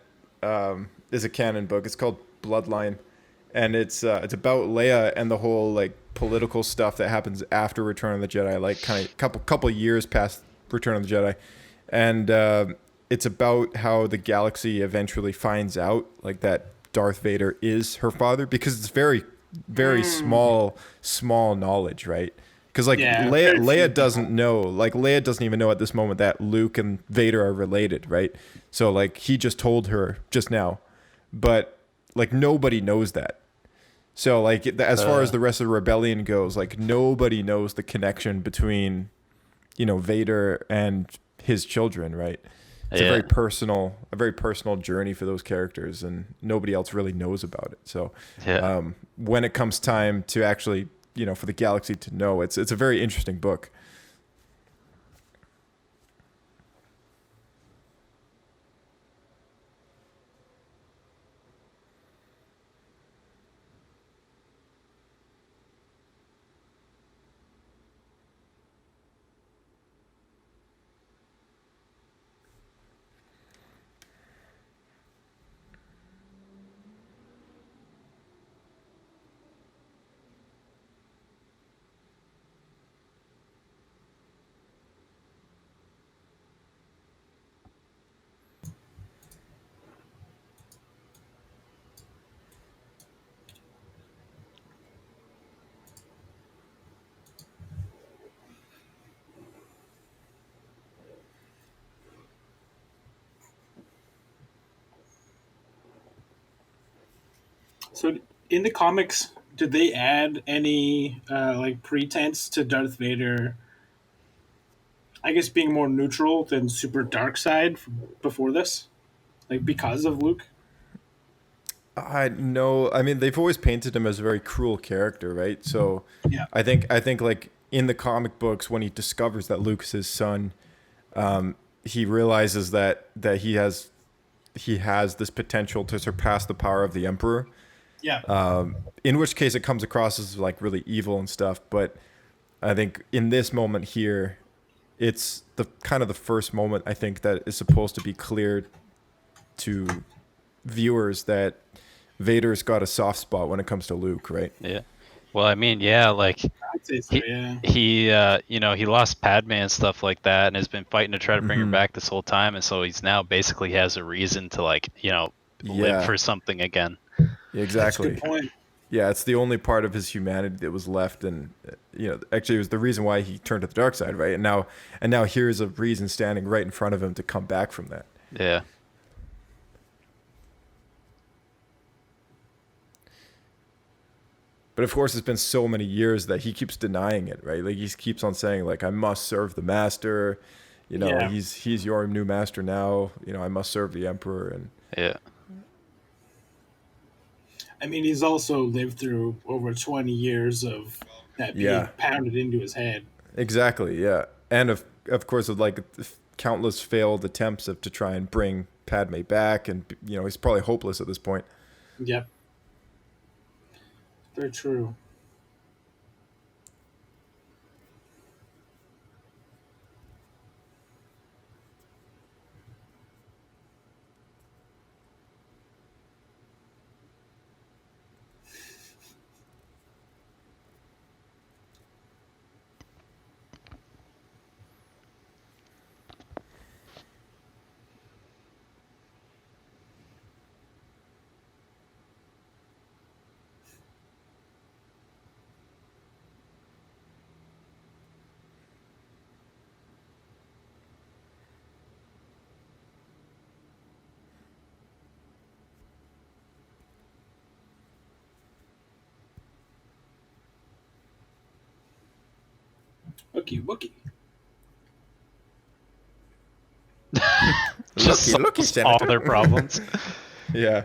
is a canon book. It's called Bloodline, and it's about Leia and the whole like political stuff that happens after Return of the Jedi, like kind of couple years past Return of the Jedi, and it's about how the galaxy eventually finds out like that Darth Vader is her father, because it's very small knowledge, right? Because like Leia doesn't know, like Leia doesn't even know at this moment that Luke and Vader are related, right? So like he just told her just now, but like nobody knows that. So like as far as the rest of the rebellion goes, like nobody knows the connection between, you know, Vader and his children, right? It's a very personal journey for those characters, and nobody else really knows about it. So when it comes time to actually, you know, for the galaxy to know, it's a very interesting book. So in the comics, did they add any like pretense to Darth Vader? I guess being more neutral than super dark side before this, like because of Luke. No, I mean they've always painted him as a very cruel character, right? So Yeah. I think like in the comic books, when he discovers that Luke's his son, he realizes that he has this potential to surpass the power of the Emperor. Yeah. In which case it comes across as like really evil and stuff. But I think in this moment here, it's the kind of the first moment I think that is supposed to be clear to viewers that Vader's got a soft spot when it comes to Luke, right? Yeah. Well, I mean, yeah, like I'd say so, yeah. he you know, he lost Padme and stuff like that, and has been fighting to try to bring her back this whole time, and so he's now basically has a reason to like, you know, live for something again. Yeah, exactly. That's a good point. Yeah, it's the only part of his humanity that was left, and you know, actually, it was the reason why he turned to the dark side, right? And now here's a reason standing right in front of him to come back from that. Yeah. But of course, it's been so many years that he keeps denying it, right? Like he keeps on saying, like, I must serve the master. You know, he's your new master now. You know, I must serve the emperor. And yeah. I mean, he's also lived through over 20 years of that being pounded into his head. Exactly, yeah. And of course, of like countless failed attempts to try and bring Padme back, and you know, he's probably hopeless at this point. Yep. Very true. Wookie. Just lucky, all their problems. Yeah.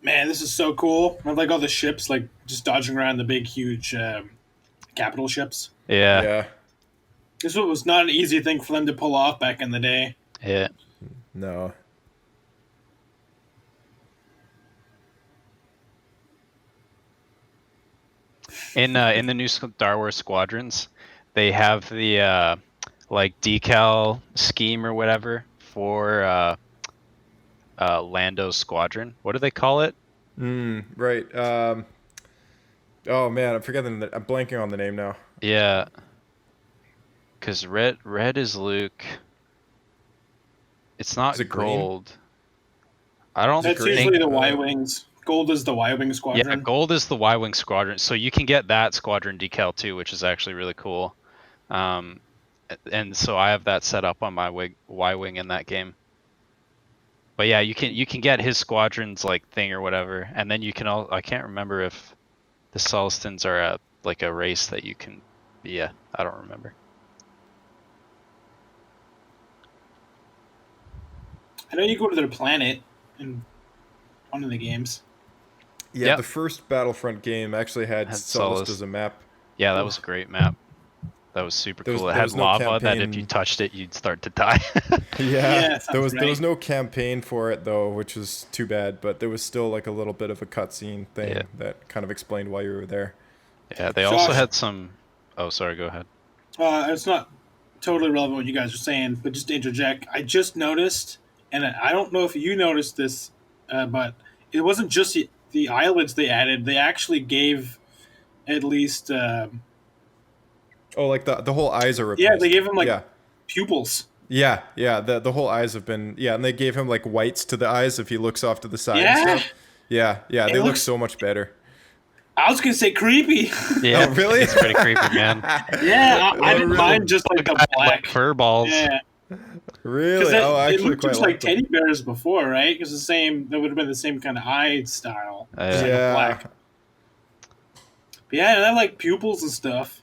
Man, this is so cool. I like all the ships, like just dodging around the big, huge capital ships. Yeah. Yeah. This was not an easy thing for them to pull off back in the day. Yeah. No. In the new Star Wars Squadrons, they have the like decal scheme or whatever for Lando's squadron. What do they call it? Right. Oh man, I'm blanking on the name now. Yeah. Because red is Luke. It's not gold. Green? I don't. That's think, usually the Y-wings. Gold is the Y-wing squadron. Yeah, gold is the Y-wing squadron. So you can get that squadron decal too, which is actually really cool. And so I have that set up on my Y-wing in that game. But yeah, you can get his squadron's like thing or whatever, and then you can all. I can't remember if the Sulstans are like a race that you can. Yeah, I don't remember. I know you go to their planet in one of the games. Yeah, the first Battlefront game actually had Sullust as a map. Yeah, that was a great map. That was super cool. It had lava that if you touched it, you'd start to die. Yeah, there was no campaign for it though, which was too bad. But there was still like a little bit of a cutscene thing that kind of explained why you were there. Yeah, they also had some. Oh, sorry. Go ahead. It's not totally relevant what you guys are saying, but just to interject, I just noticed, and I don't know if you noticed this, but it wasn't just the eyelids they added. They actually gave at least. Like the whole eyes are replaced. Yeah, they gave him pupils. Yeah, the whole eyes have been and they gave him like whites to the eyes if he looks off to the side and stuff. Yeah, they look so much better. I was gonna say creepy. Yeah, oh, really? It's pretty creepy, man. Yeah, I didn't mind just like the black fur balls. Yeah. Really? It looked just like teddy bears before, right? Because that would have been the same kind of eye style. Yeah. Black. But yeah, they have like pupils and stuff.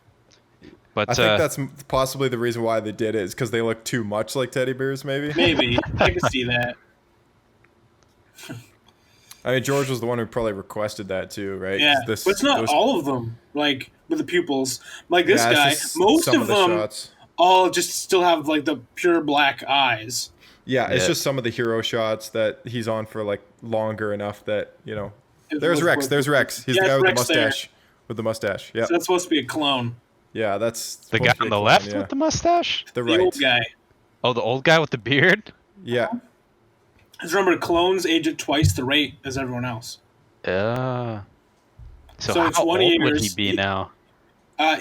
But I think that's possibly the reason why they did it, is because they look too much like teddy bears, maybe? Maybe. I can see that. I mean, George was the one who probably requested that too, right? Yeah, but it's not all of them, like, with the pupils. Like this guy, most of them all just still have, like, the pure black eyes. Yeah, it's just some of the hero shots that he's on for, like, longer enough that, you know. There's Rex. He's the guy with the mustache. With the mustache, yeah. So that's supposed to be a clone. Yeah, that's the guy on the left with the mustache. The old guy. Oh, the old guy with the beard. Yeah. Because remember, clones age at twice the rate as everyone else. Yeah. So in how 20 old would years, he be now?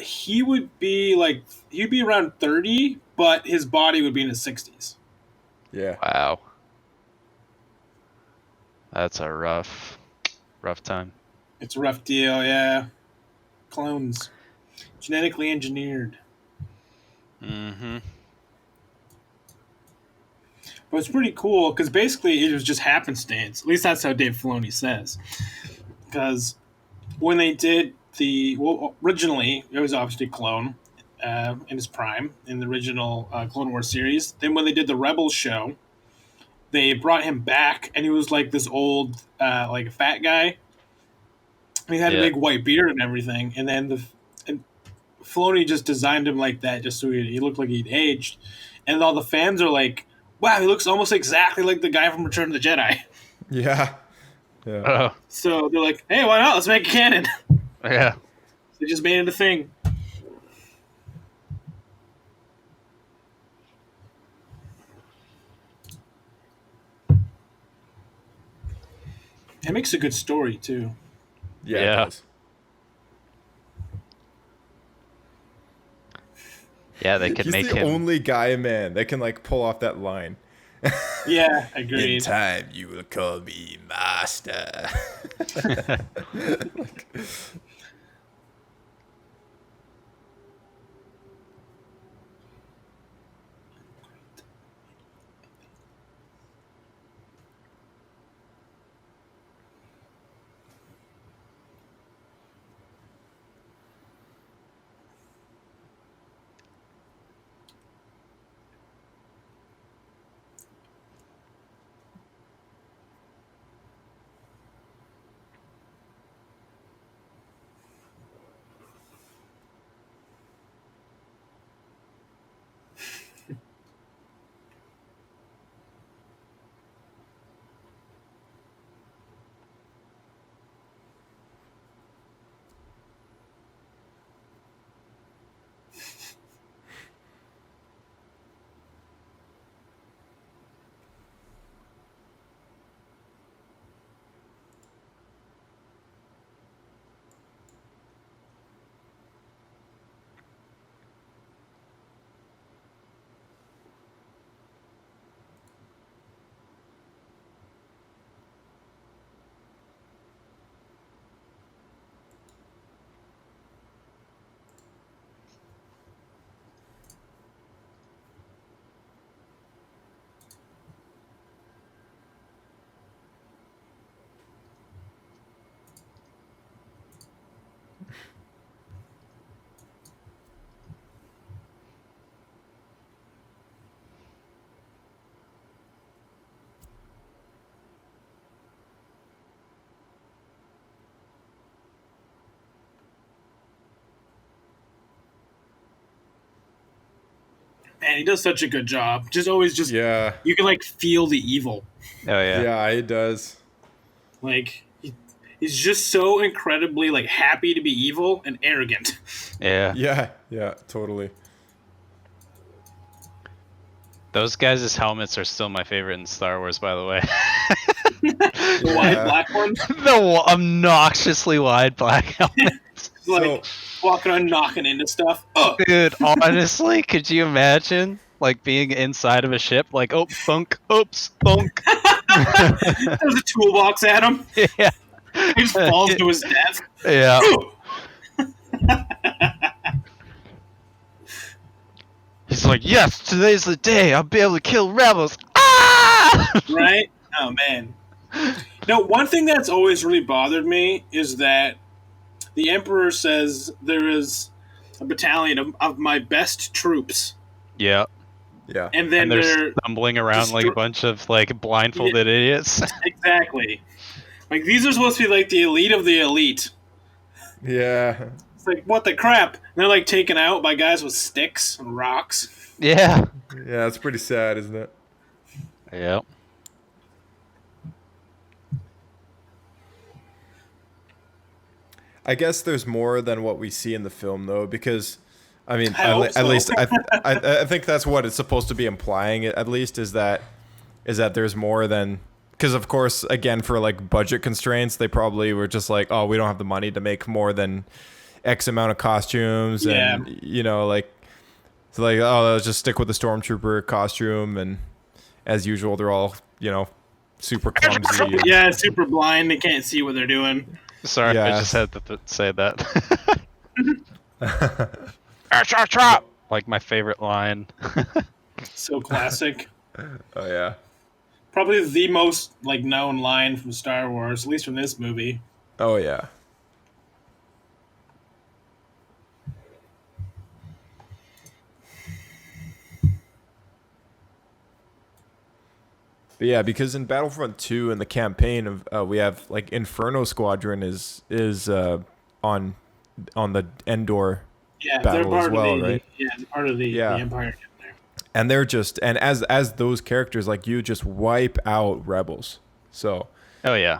He would be he'd be around 30, but his body would be in his 60s. Yeah. Wow. That's a rough time. It's a rough deal, yeah. Clones. Genetically engineered. Mm-hmm. But it's pretty cool, because basically it was just happenstance. At least that's how Dave Filoni says. because when they did originally it was obviously Clone in his prime in the original Clone Wars series. Then when they did the Rebels show, they brought him back, and he was like this old, like a fat guy. He had a big white beard and everything, and then Filoni just designed him like that, just so he looked like he'd aged. And all the fans are like, "Wow, he looks almost exactly like the guy from Return of the Jedi." Yeah. Yeah. So they're like, "Hey, why not? Let's make it canon." Yeah. They just made it a thing. It makes a good story too. Yeah. Yeah. It does. Yeah, they could He's make the him. only guy, man, that can like pull off that line. Yeah, agreed. In time, you will call me master. Man, he does such a good job. Yeah. You can like feel the evil. Oh yeah. Yeah, it does. Like he's just so incredibly like happy to be evil and arrogant. Yeah. Yeah. Yeah. Totally. Those guys' helmets are still my favorite in Star Wars, by the way. The wide black ones? The obnoxiously wide black helmets. Like walking around knocking into stuff. Ugh. Dude, honestly, could you imagine like being inside of a ship, like, oh, thunk, oops, thunk. There's a toolbox at him. Yeah. He just falls to his death. Yeah. He's like, yes, today's the day. I'll be able to kill rebels. Ah! Right? Oh, man. Now, one thing that's always really bothered me is that the Emperor says there is a battalion of my best troops. Yeah. Yeah. And then they're stumbling around like a bunch of like blindfolded idiots. Exactly. Like, these are supposed to be like the elite of the elite. Yeah. It's like, what the crap? And they're like taken out by guys with sticks and rocks. Yeah. Yeah, it's pretty sad, isn't it? Yeah. I guess there's more than what we see in the film, though, because, I mean, at least I think that's what it's supposed to be implying. At least is that there's more than, because of course, again, for like budget constraints, they probably were just like, oh, we don't have the money to make more than X amount of costumes, and like, it's like, oh, let's just stick with the stormtrooper costume, and as usual, they're all super clumsy. Yeah, super blind. They can't see what they're doing. Sorry, Yeah. I just had to say that. Chop, chop! Like my favorite line. So classic. Oh yeah. Probably the most like known line from Star Wars, at least from this movie. Oh yeah. But yeah, because in Battlefront 2 in the campaign of we have like Inferno Squadron is on the Endor battle as well, right? Yeah, they're part of the Empire. And they're just as those characters, like, you just wipe out rebels. So Oh yeah.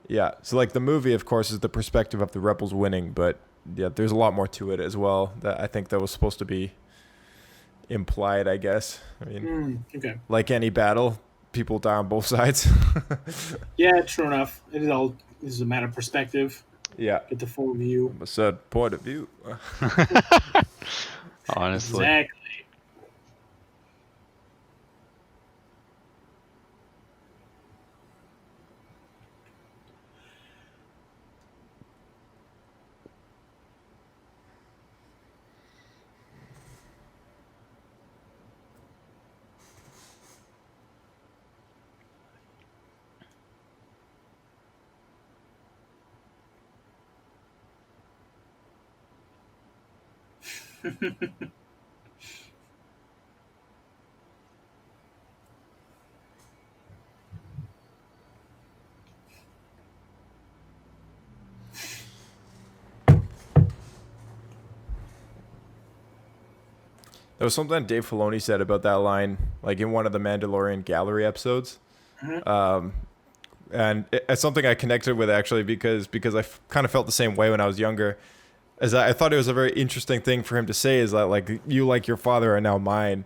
yeah, so like the movie, of course, is the perspective of the rebels winning, but yeah, there's a lot more to it as well that I think that was supposed to be implied, I guess. I mean, okay. Like any battle, people die on both sides. Yeah, true enough. This is a matter of perspective. Yeah. Get the full view. A certain point of view. Honestly. Exactly. There was something Dave Filoni said about that line, like in one of the Mandalorian Gallery episodes. And it's something I connected with actually because I kind of felt the same way when I was younger. As I thought it was a very interesting thing for him to say, is that like, you like your father are now mine.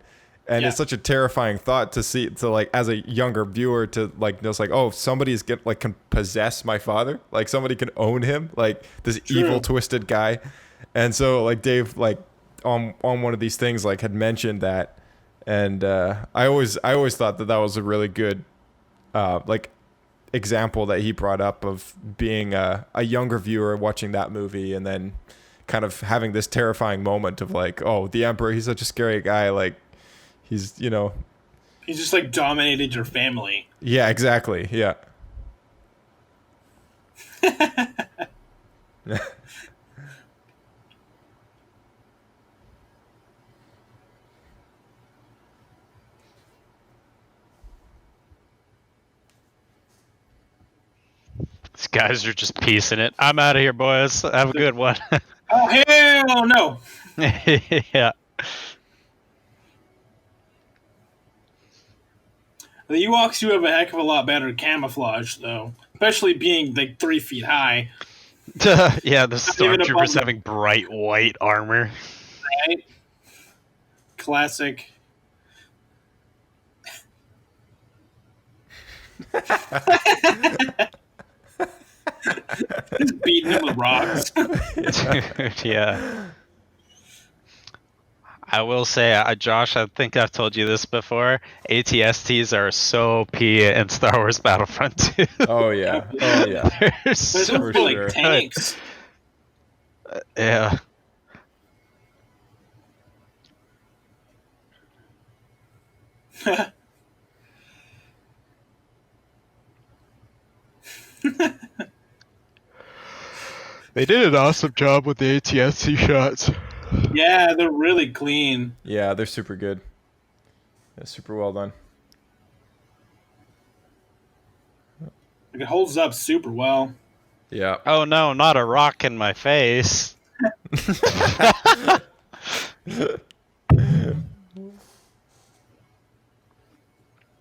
And it's such a terrifying thought to see, to like, as a younger viewer, to like, just like, oh, somebody's can possess my father, like somebody can own him, like this evil twisted guy. And so like Dave, like on one of these things, like had mentioned that, and I always thought that was a really good like example that he brought up of being a younger viewer watching that movie and then kind of having this terrifying moment of like, oh, the Emperor, he's such a scary guy, like he's, you know, he's just like dominated your family. Yeah, exactly. Yeah. These guys are just piecing it. I'm out of here, boys. Have a good one. Oh, hell no. Yeah. The Ewoks do have a heck of a lot better camouflage, though. Especially being like 3 feet high. Yeah, the stormtroopers having bright white armor. Right? Classic. Just beating him with rocks. Dude, yeah. I will say, Josh, I think I've told you this before. ATSTs are so P in Star Wars Battlefront 2. Oh yeah. Oh yeah. They're so like tanks. Yeah. They did an awesome job with the ATST shots. Yeah, they're really clean. Yeah, they're super good. Yeah, super well done. Like, it holds up super well. Yeah. Oh no, not a rock in my face.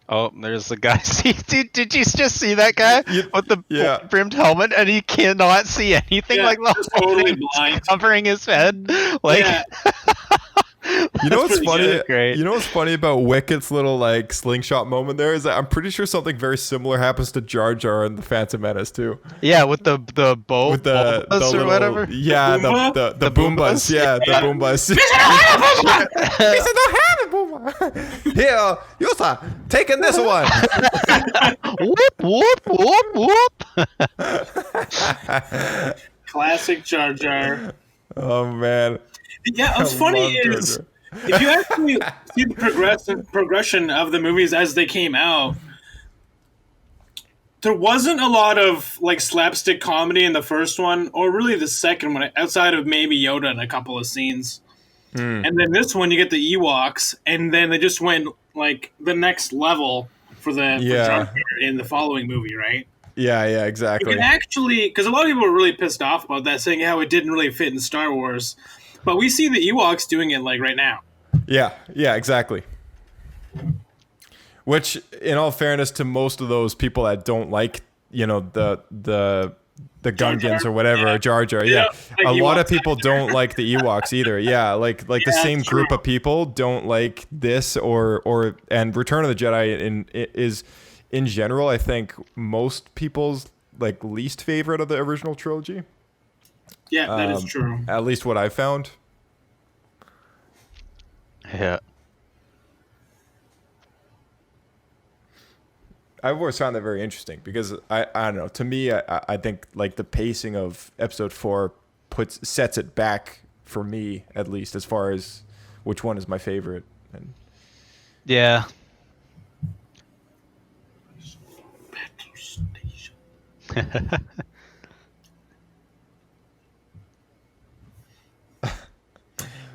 Oh, there's the guy. Did you just see that guy with the brimmed helmet, and he cannot see anything? Like the whole totally thing blind, covering his head. Like, You know what's funny? Great. You know what's funny about Wicket's little like slingshot moment there is that I'm pretty sure something very similar happens to Jar Jar in the Phantom Menace too. Yeah, with the bow, with the little, or whatever. Yeah, the Boombas. Yeah, the Boombas. He said, "Don't have it, Boomba." Here, you sir, taking this one. Whoop whoop whoop whoop. Classic Jar Jar. Oh man. Yeah, what's funny is if you actually see the progression of the movies as they came out, there wasn't a lot of like slapstick comedy in the first one, or really the second one, outside of maybe Yoda in a couple of scenes. And then this one, you get the Ewoks, and then they just went like the next level for Jar in the following movie, right? Yeah, exactly. You can actually, because a lot of people were really pissed off about that, saying how it didn't really fit in Star Wars, but we see the Ewoks doing it like right now. Yeah, exactly. Which, in all fairness to most of those people that don't like, the Gungans or whatever, Jar Jar, a lot of people don't like the Ewoks either. Yeah, like the same group of people don't like this and Return of the Jedi is in general, I think most people's like least favorite of the original trilogy. Yeah, that is true. At least what I found. Yeah. I've always found that very interesting because I don't know. To me, I think like the pacing of episode 4 sets it back for me, at least, as far as which one is my favorite. And yeah.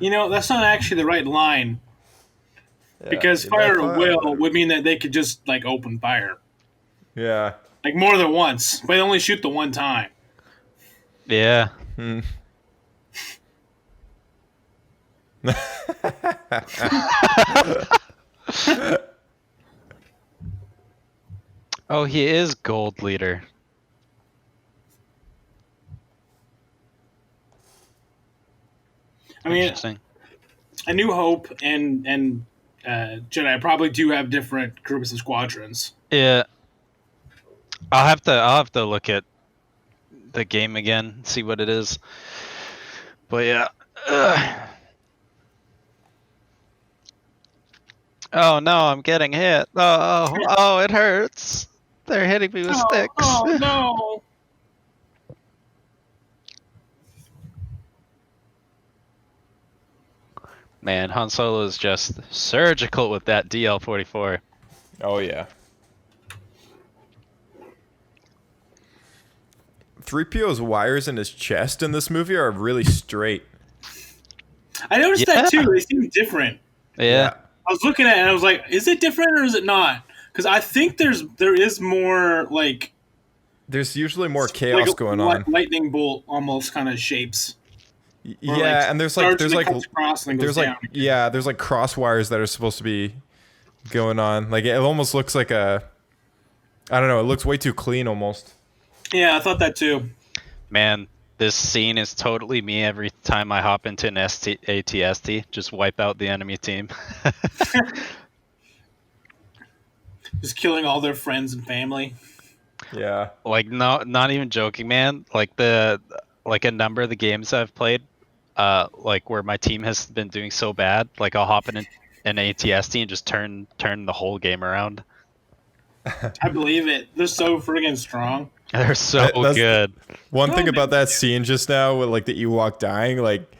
That's not actually the right line. Because fire at will would mean that they could just like open fire. Yeah. Like more than once, but they only shoot the one time. Yeah. Oh, he is Gold Leader. I mean, A New Hope and Jedi probably do have different groups and squadrons. Yeah. I'll have to look at the game again, see what it is. But yeah. Oh no, I'm getting hit. Oh, it hurts. They're hitting me with sticks. Oh no. Man, Han Solo is just surgical with that DL-44. Oh yeah. 3PO's wires in his chest in this movie are really straight. I noticed that too. They seem different. Yeah. I was looking at it and I was like, is it different or is it not? Because I think there is more like... There's usually more chaos going on. Lightning bolt almost kind of shapes. Yeah, and there's like cross wires that are supposed to be going on. Like it almost looks like I don't know, it looks way too clean almost. Yeah, I thought that too. Man, this scene is totally me every time I hop into an ATST. Just wipe out the enemy team. Just killing all their friends and family. Yeah. Like not even joking, man. Like a number of the games I've played, like where my team has been doing so bad, like I'll hop in an ATST and just turn the whole game around. I believe it. They're so friggin' strong. They're so good. One thing about that scene just now with like the Ewok dying, like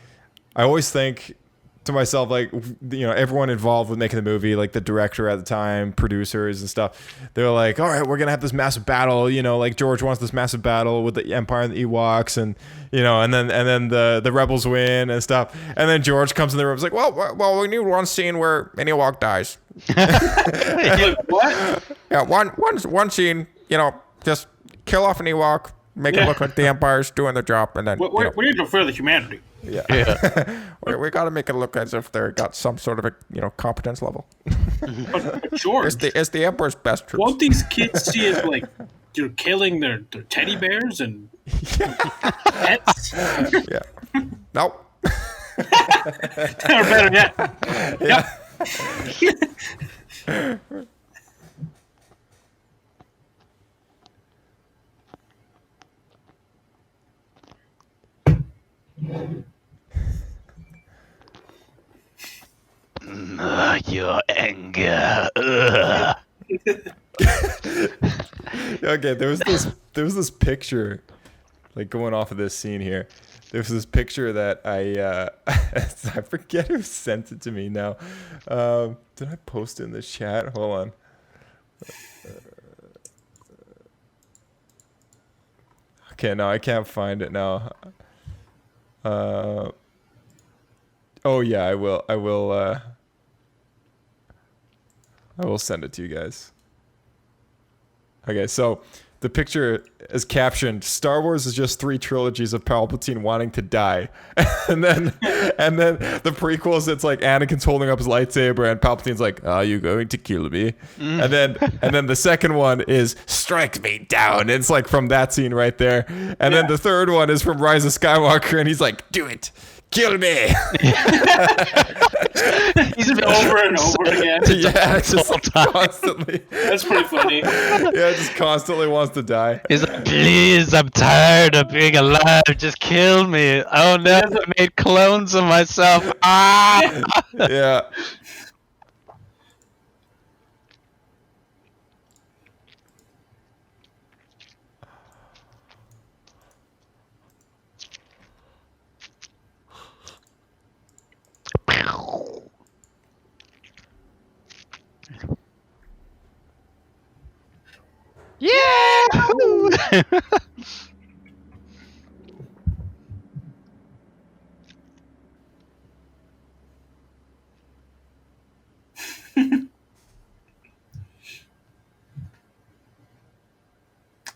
I always think to myself, like, everyone involved with making the movie, like the director at the time, producers and stuff, they're like, all right, we're gonna have this massive battle, like George wants this massive battle with the Empire and the Ewoks, and and then the rebels win and stuff, and then George comes in the room, is like, well, we need one scene where an Ewok dies. Like, what? Yeah, one scene, just kill off an Ewok, make it look like the Empire's doing the job, and then we need to further humanity. Yeah. we got to make it look as if they're got some sort of a competence level. But George, it's the Emperor's best troops. Won't these kids see it like you're killing their teddy bears and pets? Yeah. Nope. Or better yet. Yeah. Yep. Your anger. Okay, there was this picture, like going off of this scene here. There was this picture that I forget who sent it to me now. Did I post it in the chat? Hold on. Okay, no, I can't find it now. Oh yeah, I will. I will send it to you guys. Okay, so the picture is captioned, Star Wars is just 3 trilogies of Palpatine wanting to die. and then the prequels, it's like Anakin's holding up his lightsaber and Palpatine's like, are you going to kill me? And then the second one is strike me down. It's like from that scene right there. And then the third one is from Rise of Skywalker and he's like, do it. Kill me. He's been over and over again. Yeah, just constantly. That's pretty funny. Yeah, just constantly wants to die. He's like, please, I'm tired of being alive. Just kill me. Oh no, I made clones of myself. Ah! Yeah. Yeah!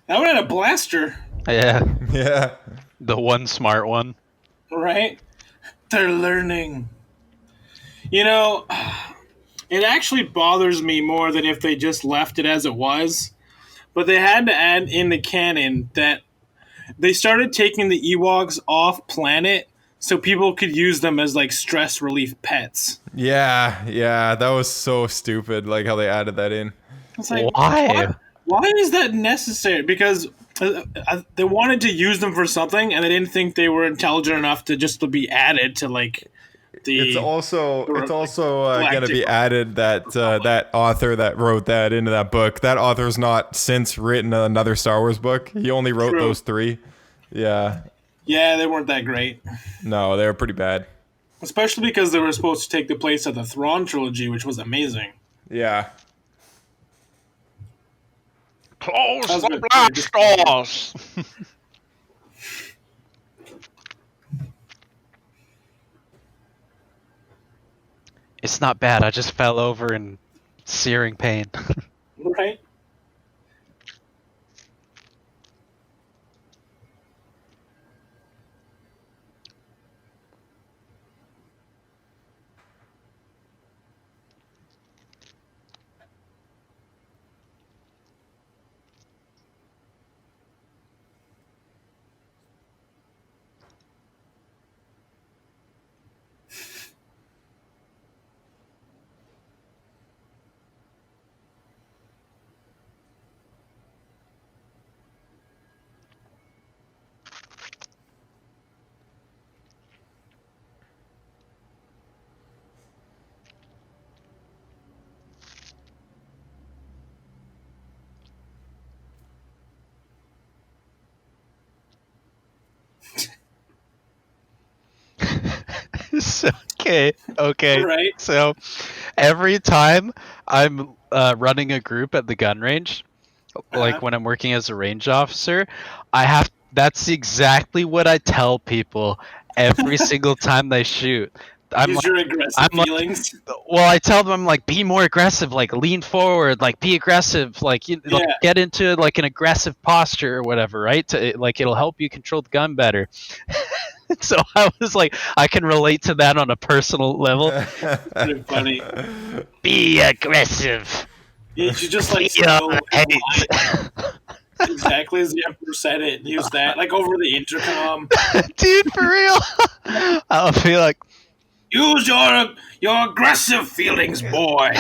That one had a blaster. Yeah. Yeah. The one smart one. Right? They're learning. You know, it actually bothers me more than if they just left it as it was. But they had to add in the canon that they started taking the Ewoks off planet so people could use them as like stress relief pets. Yeah, that was so stupid, like how they added that in. It's like, why? Why is that necessary? Because they wanted to use them for something, and they didn't think they were intelligent enough to just to be added to like the. It's also going to be added that that author that wrote that into that book. That author's not since written another Star Wars book. He only wrote those 3. Yeah. Yeah, they weren't that great. No, they were pretty bad. Especially because they were supposed to take the place of the Thrawn trilogy, which was amazing. Yeah. Close the blast doors. It's not bad. I just fell over in searing pain. Right? Okay. Right. So every time I'm running a group at the gun range, like when I'm working as a range officer, that's exactly what I tell people every single time they shoot. Use your aggressive feelings. Well, I tell them, I'm like, be more aggressive, like lean forward, like be aggressive, like, like get into like an aggressive posture or whatever, right? Like it'll help you control the gun better. So I was like, I can relate to that on a personal level. Pretty funny. Be aggressive. You should just like exactly as the Emperor said it. Use that like over the intercom. Dude, for real. I'll be like, use your aggressive feelings, boy.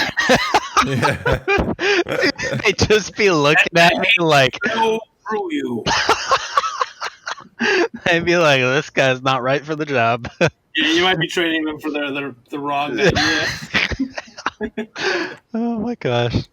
They just be looking at me like through you. They'd be like, this guy's not right for the job. Yeah, you might be training them for the wrong idea. Oh my gosh.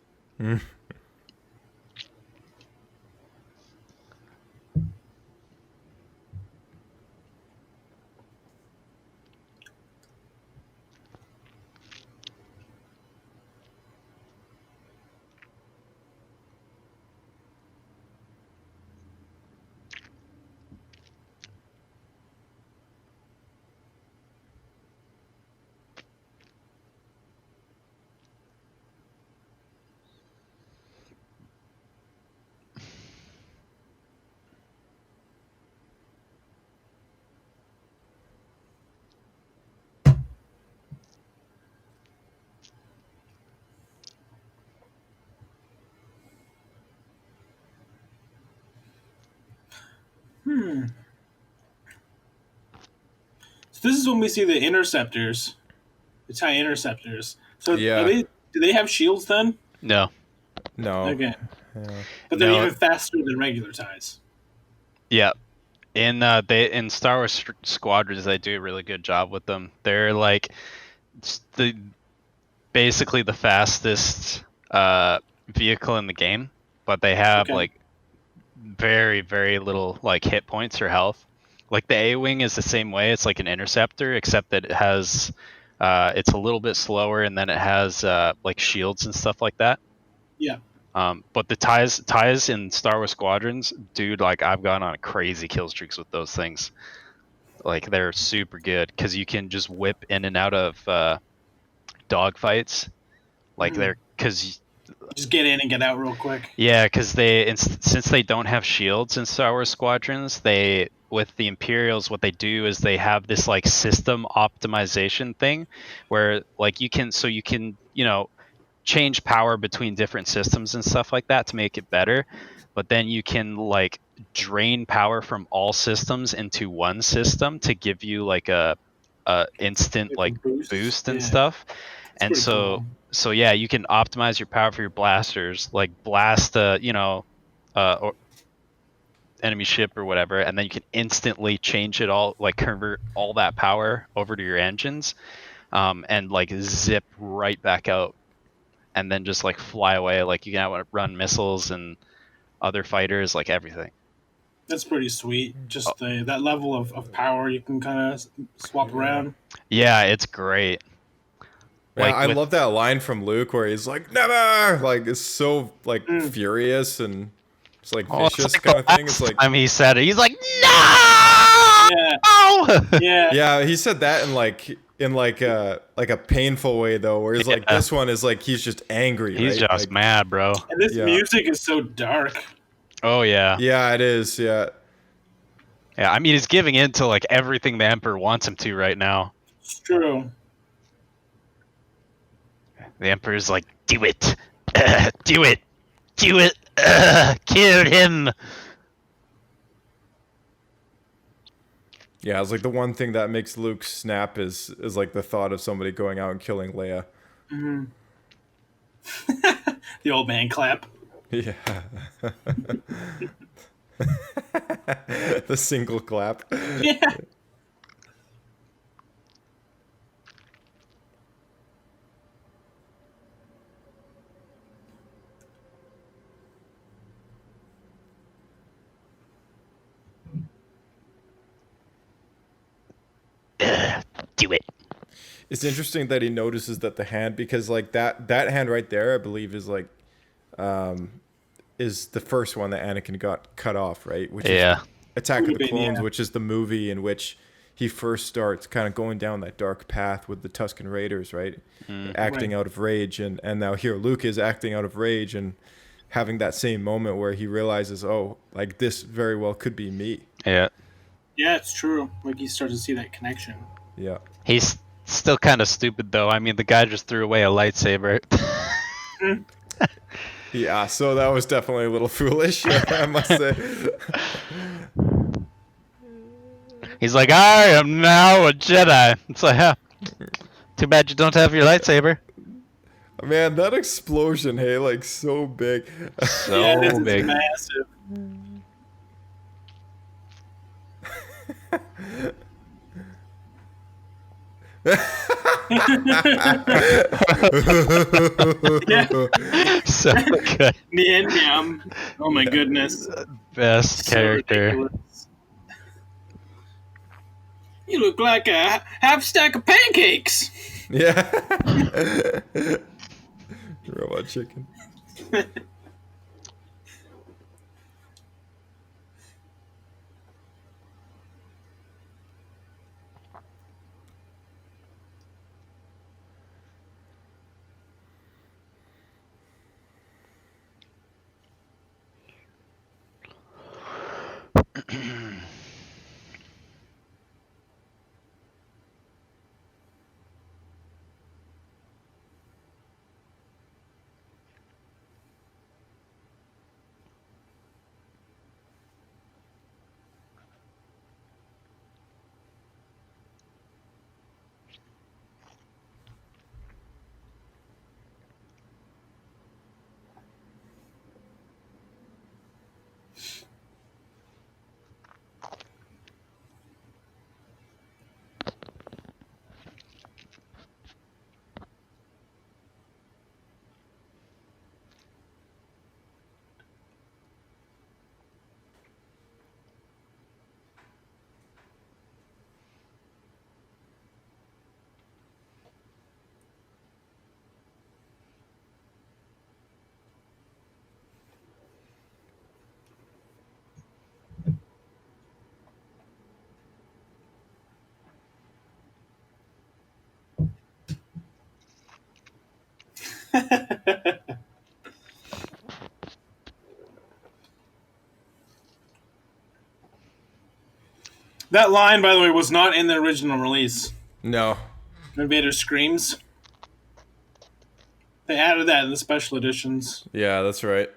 So this is when we see the interceptors, the TIE interceptors. So Yeah. do they have shields then? No. Okay. Yeah. But they're No. even faster than regular TIEs. Yeah. In Star Wars Squadrons, they do a really good job with them. They're like the basically the fastest vehicle in the game, but they have like very, very little like hit points or health. Like the A-wing is the same way. It's like an interceptor, except that it has it's a little bit slower, and then it has like shields and stuff like that. Yeah. But the ties in Star Wars Squadrons, dude, like I've gone on crazy kill streaks with those things. Like they're super good because you can just whip in and out of dogfights. Like they're because just get in and get out real quick. Yeah, because since they don't have shields in Star Wars Squadrons, they with the Imperials, what they do is they have this like system optimization thing, where like you can change power between different systems and stuff like that to make it better, but then you can like drain power from all systems into one system to give you like a instant like boost and stuff. And so yeah, you can optimize your power for your blasters, like blast or enemy ship or whatever, and then you can instantly change it all, like convert all that power over to your engines, and like zip right back out, and then just like fly away. Like you can run missiles and other fighters, like everything. That's pretty sweet. Just that level of power you can kind of swap around. Yeah, it's great. Yeah, I love that line from Luke where he's like, "Never!" Like it's so like furious and it's like vicious kind of thing. It's like time he said it, he's like, "No!" Yeah. Yeah, he said that in a painful way though, where he's like this one is like he's just angry. He's right? just mad, bro. And this music is so dark. Oh yeah. Yeah, it is. Yeah. Yeah, I mean he's giving in to like everything the Emperor wants him to right now. It's true. The Emperor's like, do it, do it, do it, kill him. Yeah, it's like the one thing that makes Luke snap is like the thought of somebody going out and killing Leia. Mm-hmm. The old man clap. Yeah. The single clap. Yeah. Do it. It's interesting that he notices that the hand, because like that hand right there, I believe is like, is the first one that Anakin got cut off, right? Which is Attack of the Clones, which is the movie in which he first starts kind of going down that dark path with the Tusken Raiders, right? Acting out of rage, and now here Luke is acting out of rage and having that same moment where he realizes, oh, like this very well could be me. Yeah. Yeah, it's true. Like he starts to see that connection. Yeah. He's still kind of stupid though. I mean, the guy just threw away a lightsaber. Yeah, so that was definitely a little foolish, I must say. He's like, I am now a Jedi. It's like, too bad you don't have your lightsaber. Man, that explosion, hey, like so big. So this big. Is massive. So good. Niam. Oh my goodness. Best character. Ridiculous. You look like a half stack of pancakes. Yeah. Robot chicken. That line, by the way, was not in the original release. No. When Vader screams. They added that in the special editions. Yeah, that's right.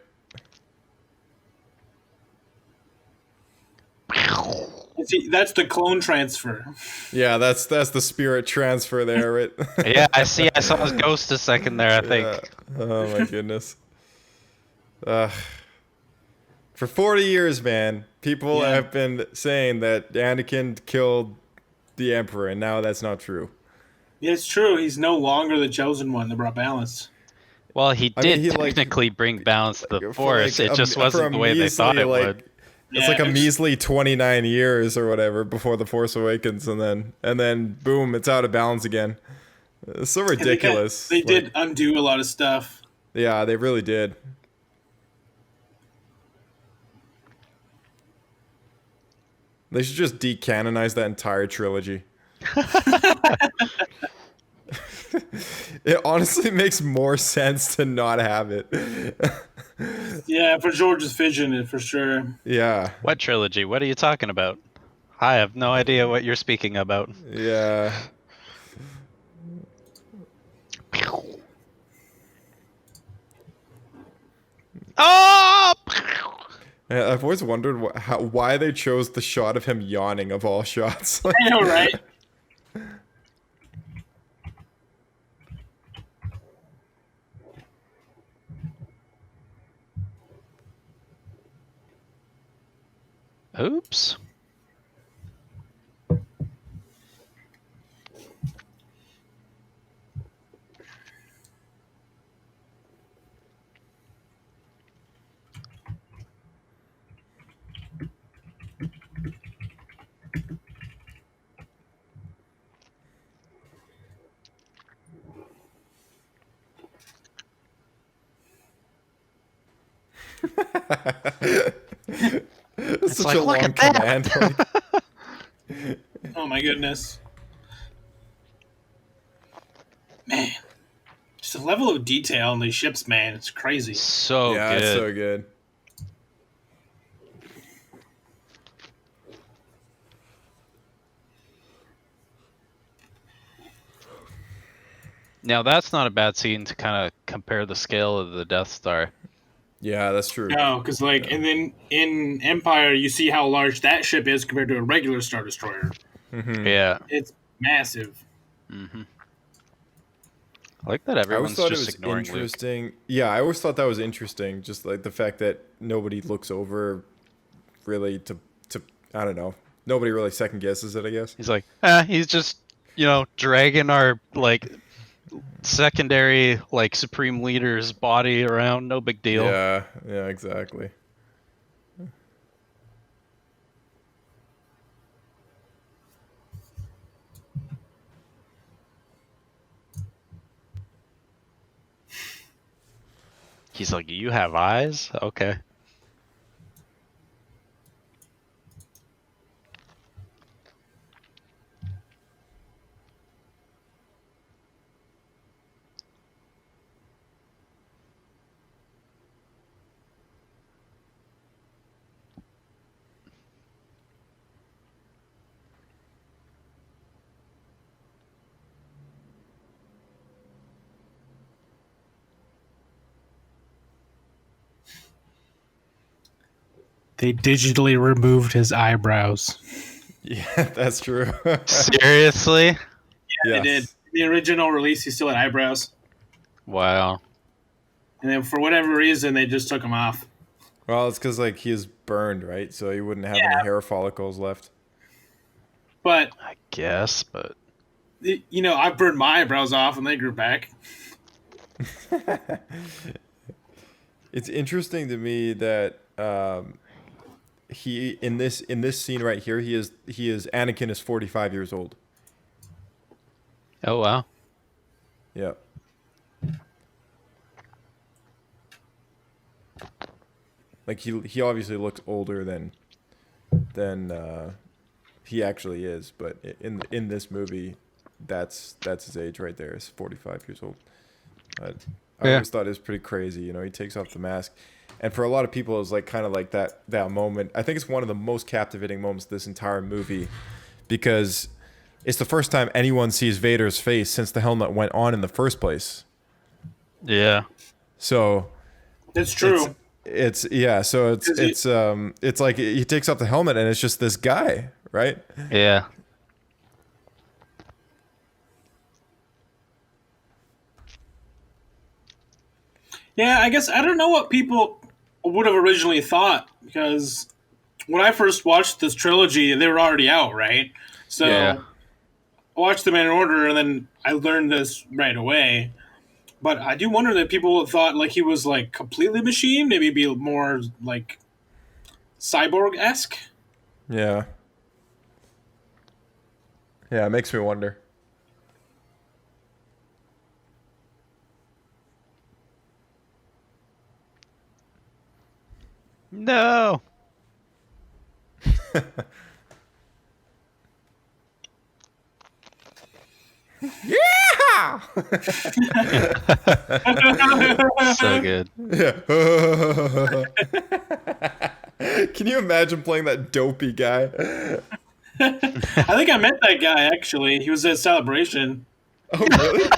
See, that's the clone transfer. Yeah, that's the spirit transfer there, right? Yeah, I see. I saw his ghost a second there, I think. Yeah. Oh my goodness. For 40 years, man, people have been saying that Anakin killed the Emperor, and now that's not true. Yeah, it's true. He's no longer the chosen one that brought balance. Well, he did technically bring balance to the Force. It just wasn't the way they thought it would. It's like a measly 29 years or whatever before the Force Awakens, and then boom, it's out of balance again. It's so ridiculous. They did undo a lot of stuff. Yeah, they really did. They should just decanonize that entire trilogy. It honestly makes more sense to not have it. Yeah, for George's vision, for sure. Yeah. What trilogy? What are you talking about? I have no idea what you're speaking about. Yeah. Oh! I've always wondered why they chose the shot of him yawning of all shots. I know, right? Oops. It's such a long command. Oh my goodness. Man. Just the level of detail in these ships, man. It's crazy. So yeah, good. It's so good. Now that's not a bad scene to kind of compare the scale of the Death Star. Yeah, that's true. No, because and then in Empire, you see how large that ship is compared to a regular Star Destroyer. Mm-hmm. Yeah. It's massive. Mm-hmm. I like that everyone's just ignoring interesting. Luke. Yeah, I always thought that was interesting. Just like the fact that nobody looks over really to I don't know. Nobody really second guesses it, I guess. He's like, he's just, dragging our, secondary, supreme leader's body around. No big deal. Yeah, exactly. He's like, you have eyes? Okay. They digitally removed his eyebrows. Yeah, that's true. Seriously? Yeah, Yes. they did. The original release, he still had eyebrows. Wow. And then for whatever reason, they just took them off. Well, it's because he is burned, right? So he wouldn't have any hair follicles left. But I guess, but I burned my eyebrows off and they grew back. It's interesting to me that he in this scene right here, Anakin is 45 years old. Oh wow. Yeah. He obviously looks older than he actually is, but in this movie, that's his age right there. Is 45 years old. I always thought it was pretty crazy. You know, he takes off the mask. And for a lot of people, it's like kind of like that moment. I think it's one of the most captivating moments of this entire movie because it's the first time anyone sees Vader's face since the helmet went on in the first place. Yeah. So it's true. It's like he takes off the helmet and it's just this guy, right? Yeah. Yeah, I guess I don't know what people would have originally thought because when I first watched this trilogy, they were already out, right? So I watched them in order, and then I learned this right away. But I do wonder that people thought like he was like completely machine, maybe be more like cyborg-esque. Yeah. Yeah, it makes me wonder. No. Yeah. So good. Yeah. Can you imagine playing that dopey guy? I think I met that guy actually. He was at Celebration. Oh really?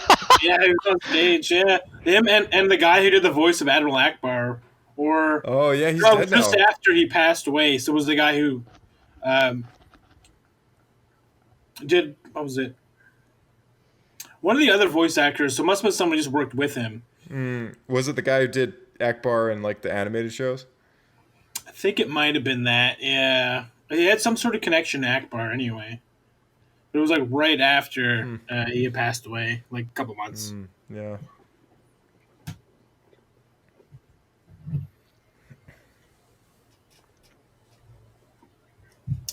Yeah, he was on stage. Yeah, him and the guy who did the voice of Admiral Akbar. Or oh yeah, he's dead just now. after he passed away. So it was the guy who did what was it? One of the other voice actors. So it must have been someone who just worked with him. Was it the guy who did Akbar in like the animated shows? I think it might have been that. Yeah, he had some sort of connection to Akbar anyway. But it was like right after he had passed away, like a couple months. Yeah.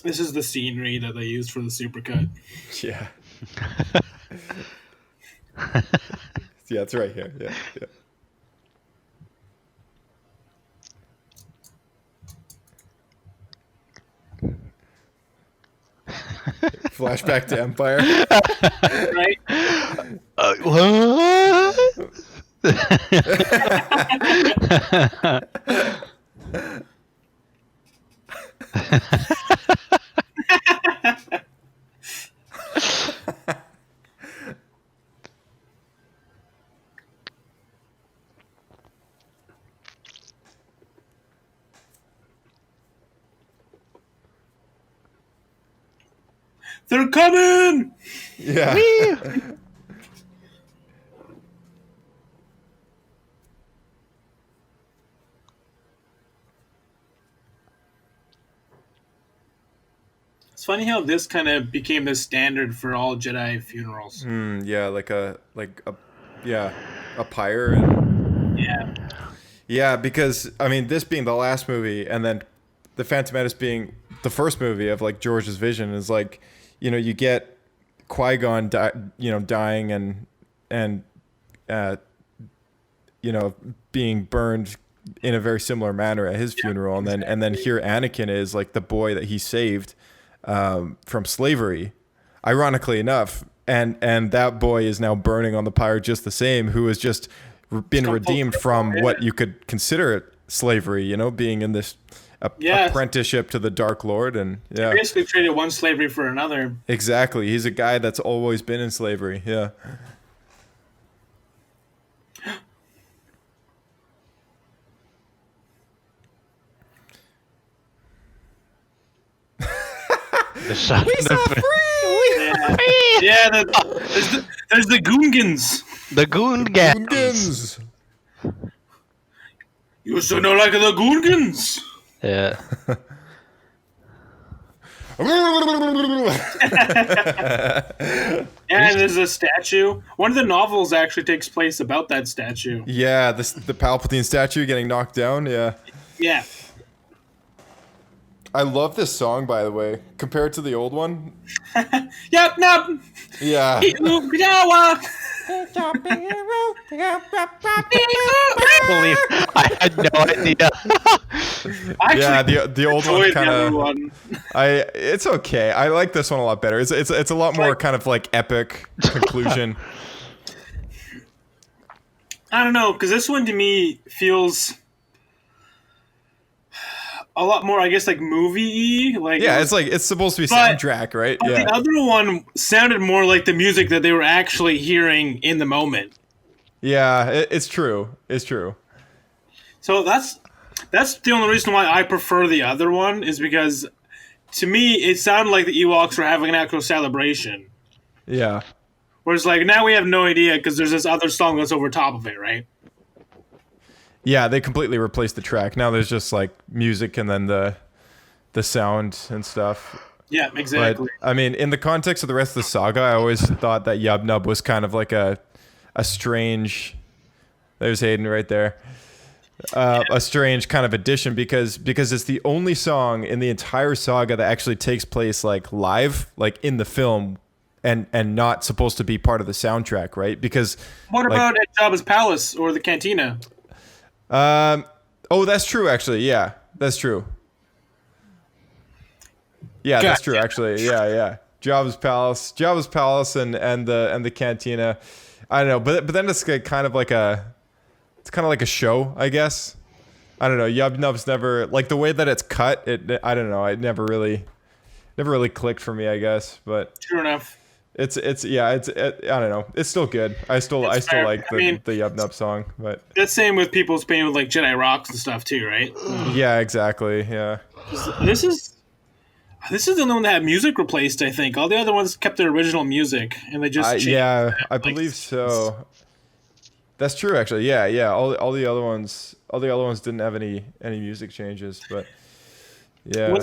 This is the scenery that they used for the supercut. Yeah. Yeah, it's right here. Yeah. Flashback to Empire. Right? They're coming! Yeah. It's funny how this kind of became the standard for all Jedi funerals. Yeah, like a pyre. And... Yeah, because I mean, this being the last movie, and then the Phantom Menace being the first movie of like George's vision is like, you know, you get Qui-Gon, dying and being burned in a very similar manner at his funeral, and then here Anakin is like the boy that he saved from slavery, ironically enough, and that boy is now burning on the pyre just the same, who has just been redeemed from what you could consider slavery, you know, being in this apprenticeship to the Dark Lord. And He basically traded one slavery for another. Exactly. He's a guy that's always been in slavery. Yeah. We saw free! Yeah, there's the Goongans. The Goongans. You so know like the Goongans. Yeah. And there's a statue. One of the novels actually takes place about that statue. Yeah, the Palpatine statue getting knocked down. Yeah. Yeah. I love this song, by the way, compared to the old one. Yep. Yeah. I had no idea. Yeah, the old one kind of. It's okay. I like this one a lot better. It's a lot more kind of like epic conclusion. I don't know, because this one to me feels a lot more, I guess, like movie-y. Like it's supposed to be soundtrack, right? But the other one sounded more like the music that they were actually hearing in the moment. Yeah, it's true. It's true. So that's the only reason why I prefer the other one, is because to me it sounded like the Ewoks were having an actual celebration. Yeah. Whereas like now we have no idea because there's this other song that's over top of it, right? Yeah, they completely replaced the track. Now there's just like music and then the sound and stuff. Yeah, exactly. But I mean, in the context of the rest of the saga, I always thought that Yub Nub was kind of like a strange. There's Hayden right there. A strange kind of addition because it's the only song in the entire saga that actually takes place like live, like in the film, and not supposed to be part of the soundtrack, right? Because what about at Jabba's palace or the cantina? Oh, that's true. Actually, yeah, that's true. Yeah, that's true. Actually, yeah. Jabba's palace, and the cantina. I don't know, but then it's kind of like a show, I guess. I don't know. Yub Nub's never like the way that it's cut. I don't know. It never really clicked for me, I guess. But true enough. I don't know. It's still good. I still like the Yub Nub song, but that's same with People's Pain with like Jedi Rocks and stuff too, right? Yeah, exactly. Yeah. This is the only one that had music replaced. I think all the other ones kept their original music, and they just changed I believe so. That's true, actually. Yeah. All the other ones didn't have any music changes, but yeah.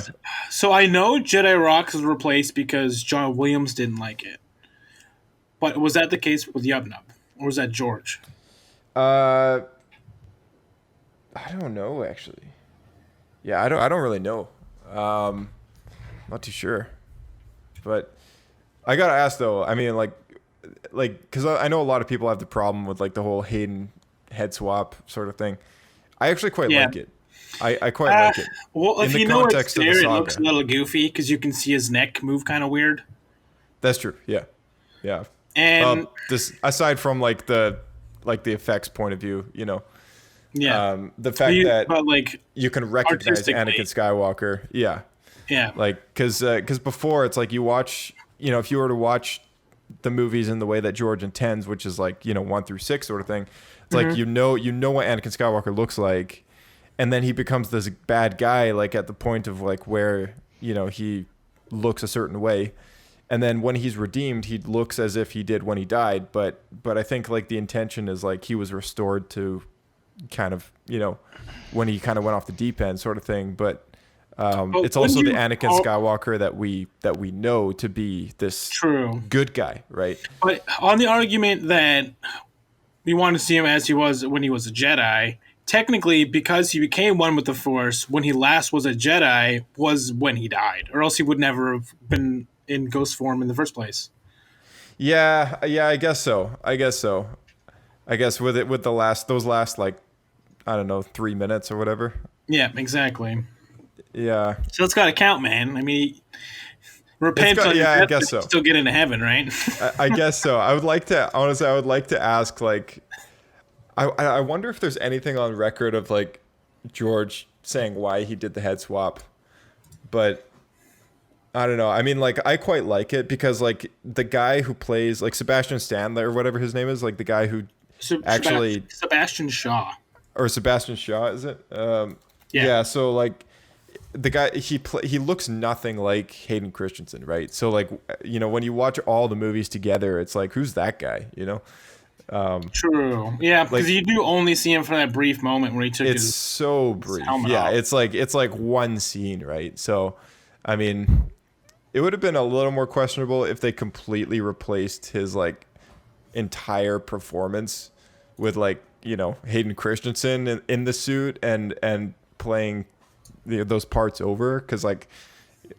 So I know Jedi Rocks was replaced because John Williams didn't like it. But was that the case with Yub Nub, or was that George? I don't know, actually. Yeah, I don't really know. Not too sure. But I gotta ask though. I mean, like, because I know a lot of people have the problem with like the whole Hayden head swap sort of thing. I actually quite like it. I quite like it. Well, if you know it's there, it looks a little goofy because you can see his neck move kind of weird. That's true. Yeah. And this aside from like the effects point of view, you know. Yeah. The fact that you can recognize Anakin Skywalker. Yeah. Yeah. Like because before it's like you watch, you know, if you were to watch the movies in the way that George intends, which is like, you know, 1 through 6 sort of thing. It's like you know what Anakin Skywalker looks like, and then he becomes this bad guy like at the point of like where, you know, he looks a certain way. And then when he's redeemed, he looks as if he did when he died. But I think like the intention is like he was restored to kind of, you know, when he kind of went off the deep end sort of thing. But it's also the Anakin Skywalker that we know to be this good guy, right? But on the argument that we want to see him as he was when he was a Jedi, technically, because he became one with the Force when he last was a Jedi was when he died, or else he would never have been in ghost form in the first place. Yeah, I guess so. I guess with those last like, I don't know, 3 minutes or whatever. Yeah, exactly. Yeah. So it's got to count, man. I mean, repent on your death, I guess so. Still get into heaven, right? I guess so. I would like to ask, like, I wonder if there's anything on record of like George saying why he did the head swap, but I don't know. I mean, like, I quite like it because like the guy who plays like Sebastian Stan or whatever his name is, like the guy who Sebastian Shaw, is it? Yeah. So like the guy he looks nothing like Hayden Christensen, right? So like, you know, when you watch all the movies together, it's like, who's that guy? You know. True. Yeah, because you do only see him for that brief moment where he took his so brief. Yeah, off. It's like one scene, right? So, I mean, it would have been a little more questionable if they completely replaced his like entire performance with like, you know, Hayden Christensen in the suit and playing those parts over, because like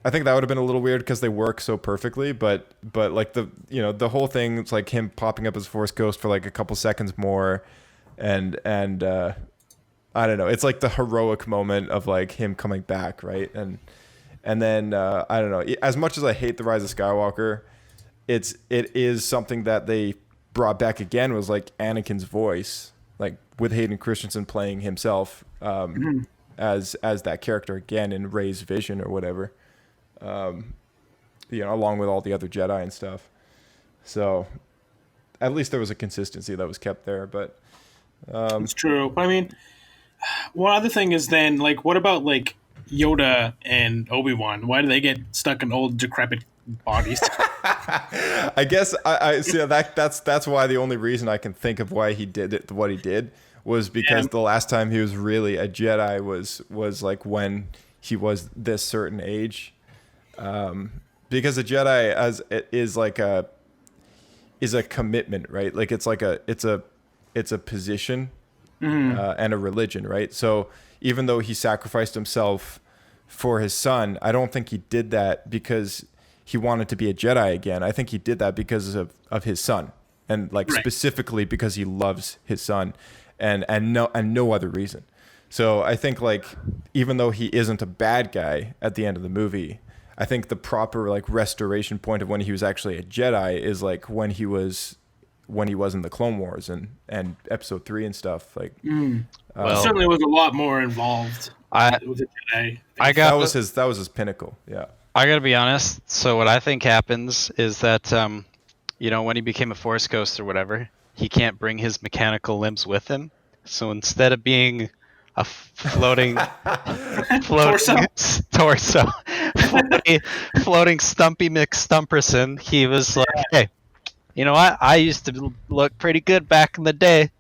I think that would have been a little weird because they work so perfectly, but like the whole thing, it's like him popping up as Force Ghost for like a couple seconds more, and I don't know, it's like the heroic moment of like him coming back, right? And then I don't know, as much as I hate The Rise of Skywalker, it is something that they brought back again, was like Anakin's voice. like with Hayden Christensen playing himself as that character again in Rey's vision or whatever, along with all the other Jedi and stuff. So at least there was a consistency that was kept there. But it's true. But I mean, one other thing is then, like, what about like Yoda and Obi-Wan? Why do they get stuck in old decrepit bodies? I guess I see that's why the only reason I can think of why he did it, what he did, was because the last time he was really a Jedi was like when he was this certain age, because a Jedi is a commitment, right? Like it's a position and a religion, right? So even though he sacrificed himself for his son, I don't think he did that because he wanted to be a Jedi again. I think he did that because of his son, and like specifically because he loves his son, and no other reason. So I think like even though he isn't a bad guy at the end of the movie, I think the proper like restoration point of when he was actually a Jedi is like when he was in the Clone Wars and Episode 3 and stuff. Like, certainly was a lot more involved with the Jedi. That was his pinnacle. Yeah. I gotta be honest. So what I think happens is that, when he became a Force Ghost or whatever, he can't bring his mechanical limbs with him. So instead of being a floating torso, floating Stumpy McStumperson, he was like, hey, you know what? I used to look pretty good back in the day,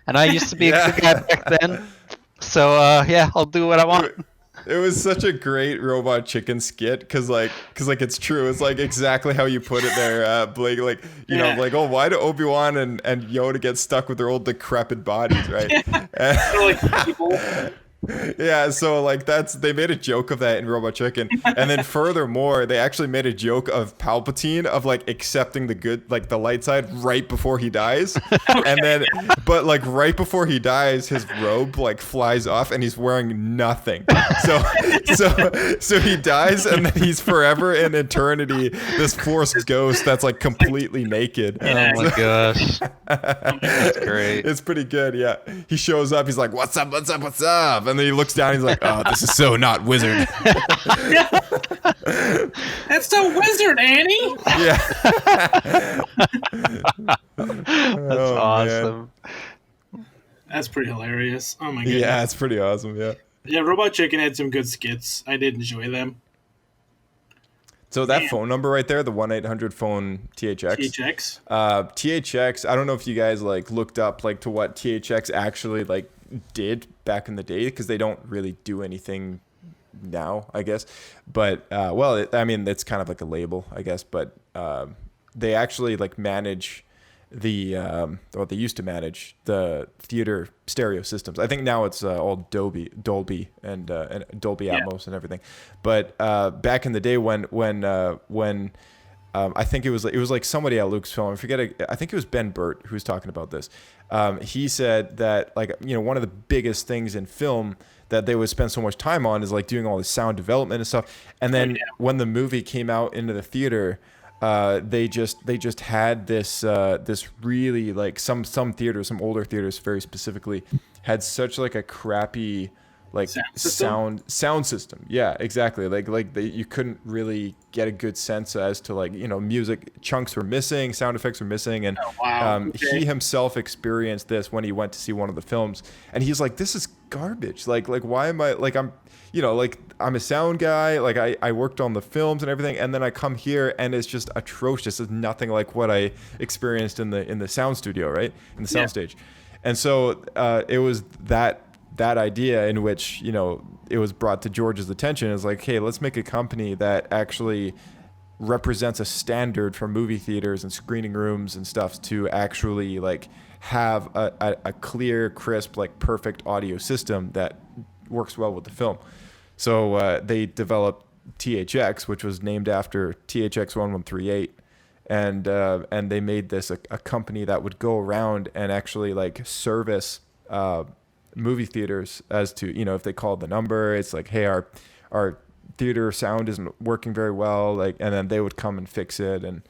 and I used to be a good guy back then. So I'll do what I want. It was such a great Robot Chicken skit because it's true. It's like exactly how you put it there, Blake. Like like, oh, why do Obi-Wan and Yoda get stuck with their old decrepit bodies, right? Yeah, so like they made a joke of that in Robot Chicken, and then furthermore, they actually made a joke of Palpatine of like accepting the light side right before he dies, and then but like right before he dies, his robe like flies off and he's wearing nothing. So he dies, and then he's forever in eternity this Force ghost that's like completely naked. Oh my gosh, that's great. It's pretty good. Yeah, he shows up. He's like, "What's up? What's up? What's up?" And then he looks down. He's like, "Oh, this is so not wizard." That's so wizard, Annie. Yeah. That's awesome. Man. That's pretty hilarious. Oh my god. Yeah, it's pretty awesome. Yeah. Yeah, Robot Chicken had some good skits. I did enjoy them. So that phone number right there, the 1-800 phone THX. THX. I don't know if you guys like looked up like to what THX actually like did back in the day, because they don't really do anything now, I guess. But it's kind of like a label, I guess. But they actually like manage they used to manage the theater stereo systems. I think now it's all Dolby and Dolby Atmos and everything. But back in the day when I think it was like somebody at Lucasfilm, I forget. I think it was Ben Burt who was talking about this. He said that one of the biggest things in film that they would spend so much time on is like doing all the sound development and stuff. And then when the movie came out into the theater, they just had this really like some theaters, some older theaters very specifically, had such like a crappy like sound system. Yeah, exactly. You couldn't really get a good sense as to like music chunks were missing, sound effects were missing, and he himself experienced this when he went to see one of the films, and he's like, this is garbage. Like why am I like I'm a sound guy, like I worked on the films and everything, and then I come here and it's just atrocious. It's nothing like what I experienced in the sound studio, right? In the sound stage. And so it was that idea in which it was brought to George's attention. Is like, hey, let's make a company that actually represents a standard for movie theaters and screening rooms and stuff to actually like have a clear, crisp, like perfect audio system that works well with the film. So they developed THX, which was named after THX 1138. And they made this a company that would go around and actually like service movie theaters as to, if they called the number, it's like, hey, our theater sound isn't working very well, like, and then they would come and fix it. And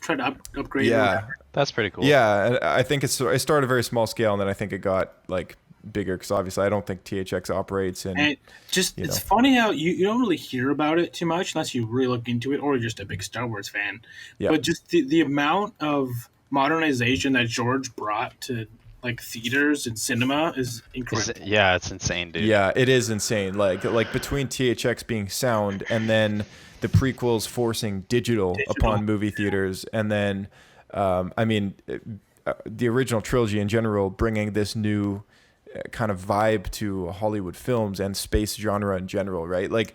try to upgrade. Yeah, that's pretty cool. Yeah, and I think it started very small scale, and then I think it got like bigger because obviously I don't think THX operates in. And it's funny how you don't really hear about it too much unless you really look into it or you're just a big Star Wars fan. Yeah. But just the amount of modernization that George brought to like theaters and cinema is incredible. It's insane, dude. Yeah, it is insane. Like between THX being sound and then the prequels forcing digital upon movie theaters, and then the original trilogy in general bringing this new kind of vibe to Hollywood films and space genre in general, right? Like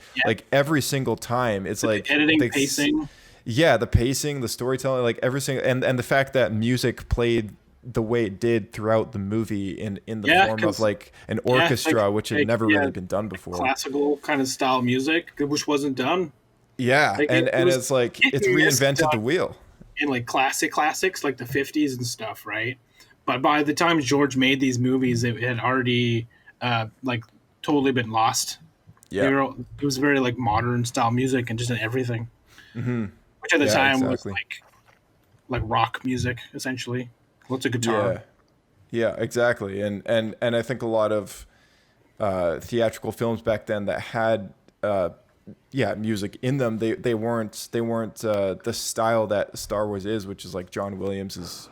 every single time it's like the editing, pacing. Yeah, the pacing, the storytelling, like every single and the fact that music played the way it did throughout the movie in the form of like an orchestra, which had never really been done before. Classical kind of style music, which wasn't done. Yeah, like and it's like it's reinvented the wheel. In like classics like the 50s and stuff, right? But by the time George made these movies, it had already like totally been lost. Yeah, it was very like modern style music and just in everything, which at the time was like rock music essentially. Lots of guitar. Yeah, exactly. And I think a lot of theatrical films back then that had music in them, they weren't the style that Star Wars is, which is like John Williams's,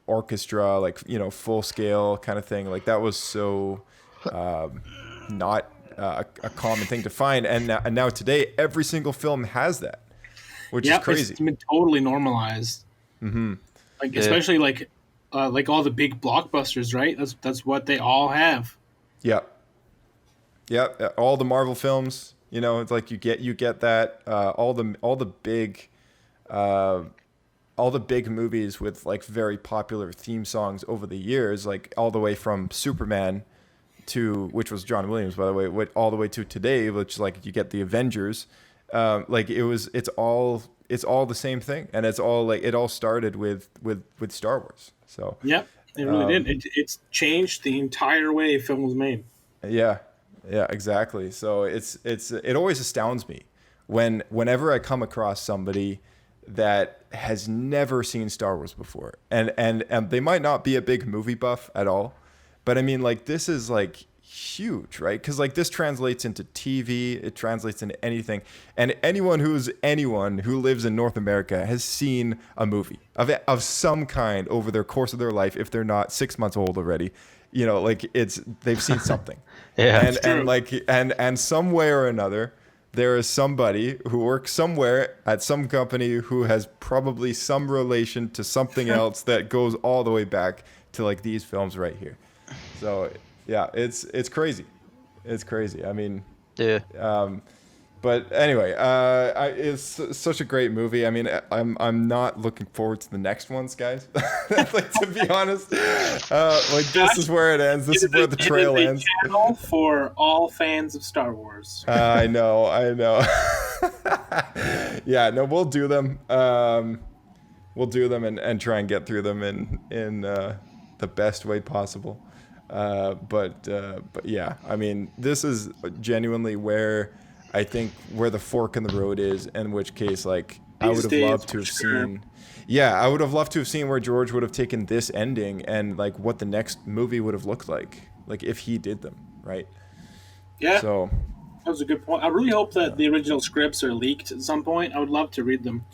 orchestra, like, full scale kind of thing. Like that was so not a common thing to find. And now today, every single film has that, which is crazy. It's been totally normalized. Mm-hmm. Like especially like all the big blockbusters, right? That's what they all have. Yeah. All the Marvel films, it's like you get that all the big movies with like very popular theme songs over the years, like all the way from Superman to, which was John Williams, by the way, all the way to today, which like you get the Avengers. It's all the same thing, and it's all like it all started with Star Wars. So it really did. It's changed the entire way film was made. Yeah, exactly. So it always astounds me whenever I come across somebody that has never seen Star Wars before, and they might not be a big movie buff at all, but I mean, like, this is like huge, right? Because like this translates into TV, it translates into anything, and anyone who lives in North America has seen a movie of some kind over their course of their life, if they're not 6 months old already. They've seen something. And some way or another, there is somebody who works somewhere at some company who has probably some relation to something else that goes all the way back to like these films right here. So yeah, it's crazy. It's crazy. I mean, but anyway, it's such a great movie. I mean, I'm not looking forward to the next ones, guys. Like, to be honest, this is where it ends. This is where the trail ends. Channel for all fans of Star Wars. I know. Yeah, no, we'll do them. We'll do them and try and get through them in the best way possible. But yeah, I mean, this is genuinely where I think where the fork in the road is, in which case, like, I would have loved to have seen. Yeah, I would have loved to have seen where George would have taken this ending and like what the next movie would have looked like if he did them, right? Yeah. So that was a good point. I really hope that the original scripts are leaked at some point. I would love to read them.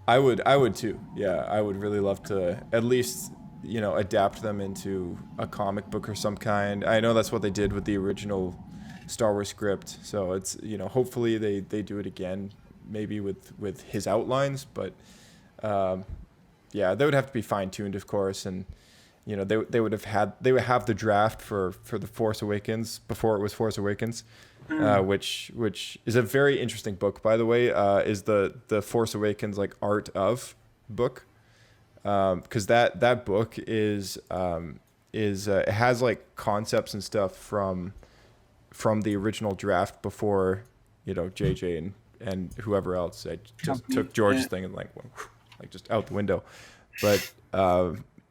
I would too. Yeah, I would really love to at least, adapt them into a comic book or some kind. I know that's what they did with the original Star Wars script. So it's, hopefully they do it again, maybe with his outlines, but they would have to be fine-tuned, of course, and they would have the draft for the Force Awakens before it was Force Awakens, which is a very interesting book, by the way, is the Force Awakens like art of book, because that book is it has like concepts and stuff from the original draft before JJ and whoever else. I just took George's thing and like just out the window, but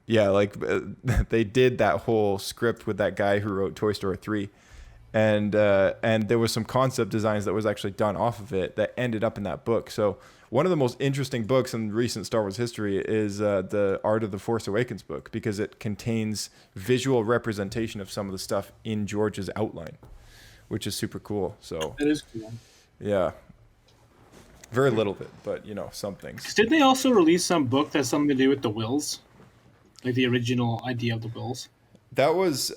they did that whole script with that guy who wrote Toy Story 3, and there was some concept designs that was actually done off of it that ended up in that book. So one of the most interesting books in recent Star Wars history is the Art of the Force Awakens book, because it contains visual representation of some of the stuff in George's outline, which is super cool. So that is cool. Yeah. Very little bit, but some things. Did they also release some book that's something to do with the wills, like the original idea of the wills? That was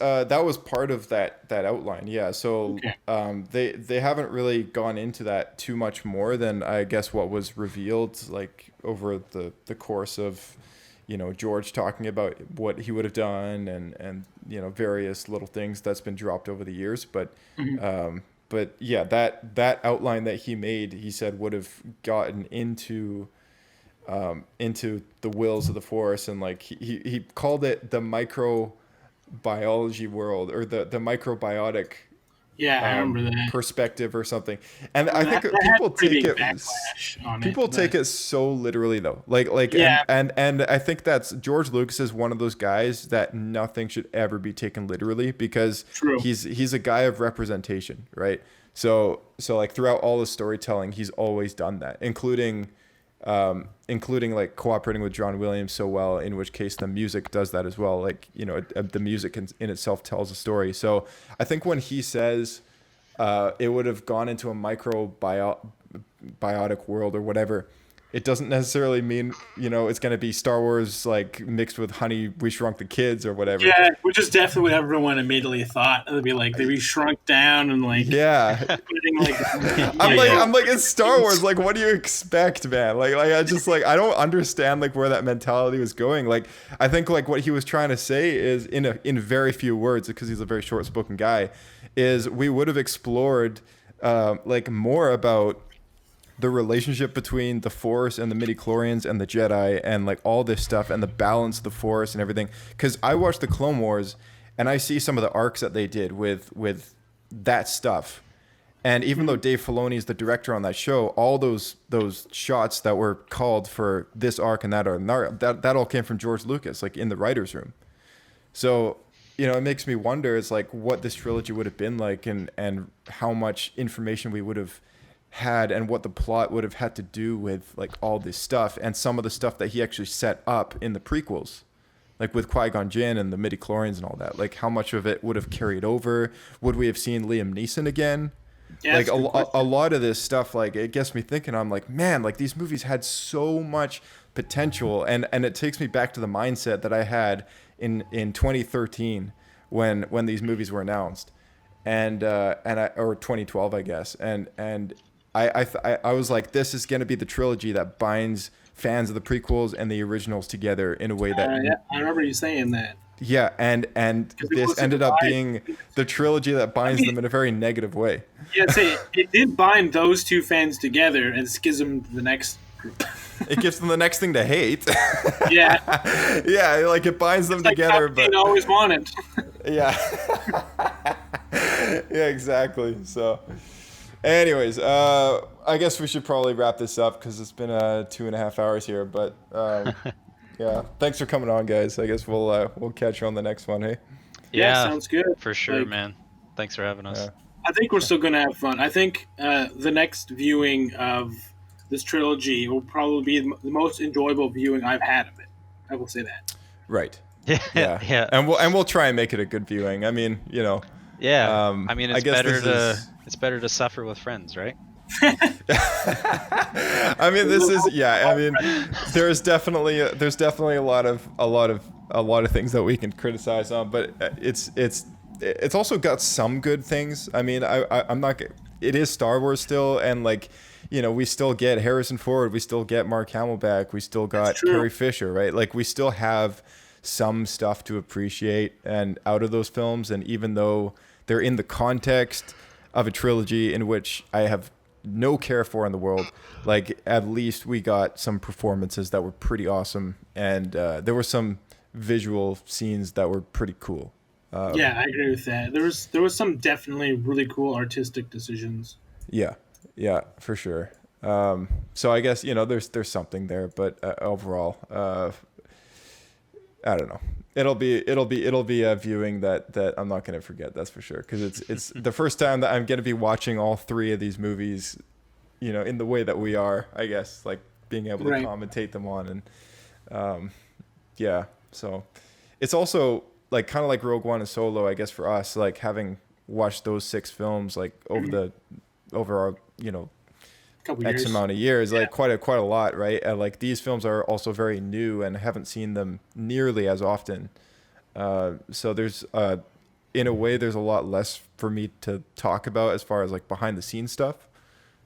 part of that outline, yeah. So they haven't really gone into that too much more than I guess what was revealed like over the course of George talking about what he would have done and various little things that's been dropped over the years, but. But yeah, that outline that he made, he said would have gotten into the wills of the Force, and like he called it the microbiology world, or the microbiotic I remember that perspective or something. And I think people take it so literally though. And I think that's George Lucas is one of those guys that nothing should ever be taken literally, because he's a guy of representation, right? So like throughout all the storytelling, he's always done that, including like cooperating with John Williams so well, in which case the music does that as well. Like, the music in itself tells a story. So I think when he says it would have gone into a microbiotic world or whatever, it doesn't necessarily mean, it's going to be Star Wars like mixed with Honey, We Shrunk the Kids or whatever. Yeah, which is definitely what everyone immediately thought. It would be like they be shrunk down and like I'm like it's Star Wars. Like, what do you expect, man? Like I just like I don't understand like where that mentality was going. Like I think like what he was trying to say is in very few words, because he's a very short spoken guy, is we would have explored like more about the relationship between the Force and the midichlorians and the Jedi and like all this stuff and the balance of the Force and everything. Because I watched the Clone Wars and I see some of the arcs that they did with that stuff. And even though Dave Filoni is the director on that show, all those shots that were called for this arc and that arc, that all came from George Lucas, like in the writer's room. So, it makes me wonder, it's like what this trilogy would have been like and how much information we would have had and what the plot would have had to do with like all this stuff and some of the stuff that he actually set up in the prequels, like with Qui-Gon Jinn and the midichlorians and all that. Like how much of it would have carried over? Would we have seen Liam Neeson again? Yeah, like a lot of this stuff, like it gets me thinking. I'm like, man, like these movies had so much potential, and it takes me back to the mindset that I had in 2013 when these movies were announced, or 2012, I guess, and I was like, this is going to be the trilogy that binds fans of the prequels and the originals together in a way that. Yeah, I remember you saying that. Yeah, and this ended up being the trilogy that binds them in a very negative way. Yeah, it did bind those two fans together and schism the next group. It gives them the next thing to hate. Yeah. Yeah, like it binds them together. But always wanted. Yeah. Yeah, exactly. So. Anyways, I guess we should probably wrap this up because it's been 2.5 hours here. But yeah, thanks for coming on, guys. I guess we'll catch you on the next one. Hey. Yeah, sounds good. For sure, man. Thanks for having us. Yeah. I think we're still gonna have fun. I think the next viewing of this trilogy will probably be the most enjoyable viewing I've had of it. I will say that. Right. Yeah. Yeah. And we'll try and make it a good viewing. I mean, Yeah. I mean, it's better to suffer with friends, right? I mean, I mean, there's definitely a lot of things that we can criticize on, but it's also got some good things. I mean, I'm not. It is Star Wars still, and like, we still get Harrison Ford, we still get Mark Hamill back, we still got Carrie Fisher, right? Like, we still have some stuff to appreciate and out of those films, and even though they're in the context of a trilogy in which I have no care for in the world, like at least we got some performances that were pretty awesome, and there were some visual scenes that were pretty cool. Yeah, I agree with that. There was some definitely really cool artistic decisions. Yeah, for sure. So I guess there's something there, but overall, I don't know. It'll be a viewing that I'm not gonna forget. That's for sure. Because it's the first time that I'm gonna be watching all three of these movies, in the way that we are. I guess like being able to commentate them on and yeah. So it's also like kind of like Rogue One and Solo. I guess for us, like having watched those 6 films like over our couple X years. amount of years, like quite a lot, right? And like these films are also very new and haven't seen them nearly as often. So there's in a way there's a lot less for me to talk about as far as like behind the scenes stuff.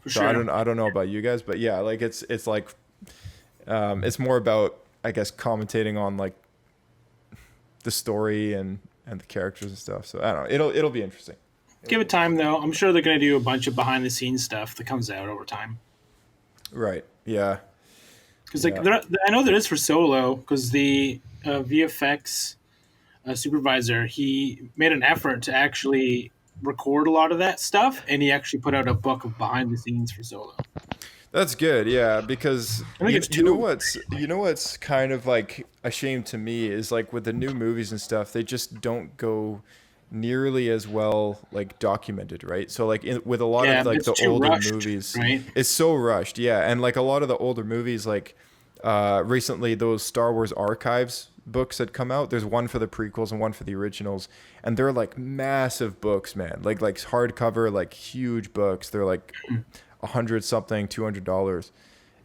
For so sure. I don't know about you guys, but yeah, like it's like it's more about I guess commentating on like the story and the characters and stuff. So I don't know. It'll be interesting. Give it time, though. I'm sure they're going to do a bunch of behind-the-scenes stuff that comes out over time. Right. Yeah. Because I know there is for Solo, because the VFX supervisor, he made an effort to actually record a lot of that stuff, and he actually put out a book of behind-the-scenes for Solo. That's good, yeah, because you know what's kind of like a shame to me is like with the new movies and stuff, they just don't go nearly as well like documented, right? So like with a lot of like the older movies, right? It's so rushed, yeah, and like a lot of the older movies, like recently those Star Wars archives books had come out. There's one for the prequels and one for the originals, and they're like massive books, man, like hardcover, like huge books. They're like $100 something, $200,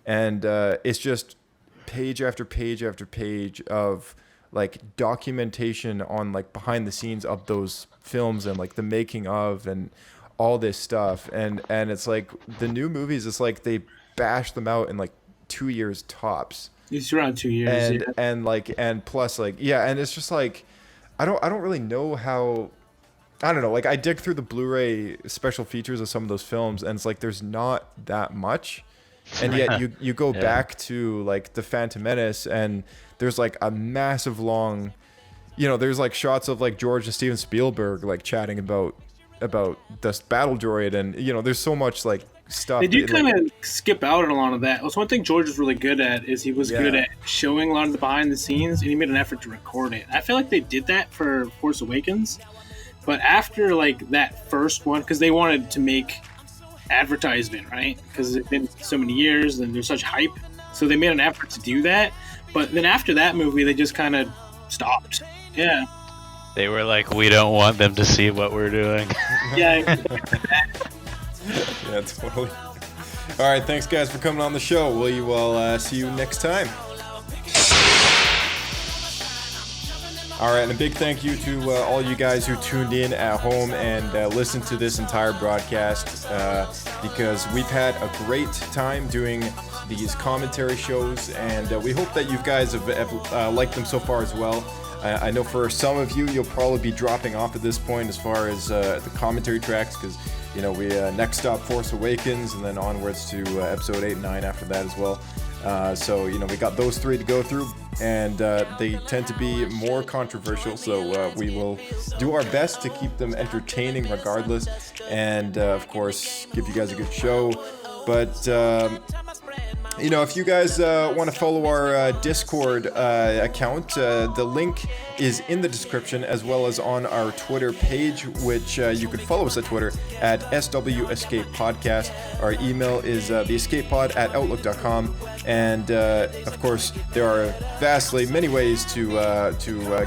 and it's just page after page after page of like documentation on like behind the scenes of those films and like the making of and all this stuff, and it's like the new movies, it's like they bash them out in like 2 years tops. It's around 2 years, and plus like and it's just like I don't really know how. I don't know, like I dig through the Blu-ray special features of some of those films, and it's like there's not that much, and yet you go back to like the Phantom Menace, and there's like a massive long, there's like shots of like George and Steven Spielberg like chatting about this battle droid, and there's so much like stuff. They do kind of skip out on a lot of that. That's one thing George was really good at, is he was good at showing a lot of the behind the scenes, and he made an effort to record it. I feel like they did that for Force Awakens. But after like that first one, because they wanted to make advertisement, right? Because it's been so many years and there's such hype, so they made an effort to do that. But then after that movie, they just kind of stopped. Yeah. They were like, we don't want them to see what we're doing. Yeah. Yeah, totally. All right, thanks guys for coming on the show. We'll see you next time. All right, and a big thank you to all you guys who tuned in at home and listened to this entire broadcast, because we've had a great time doing these commentary shows, and we hope that you guys have liked them so far as well. I know for some of you, you'll probably be dropping off at this point as far as the commentary tracks, because we next stop Force Awakens, and then onwards to episode 8 and 9 after that as well. So we got those 3 to go through, and they tend to be more controversial, so we will do our best to keep them entertaining regardless, and of course give you guys a good show. But if you guys want to follow our Discord account, the link is in the description, as well as on our Twitter page, which you can follow us at Twitter at SW Escape Podcast. Our email is theescapepod@outlook.com, and of course there are vastly many ways to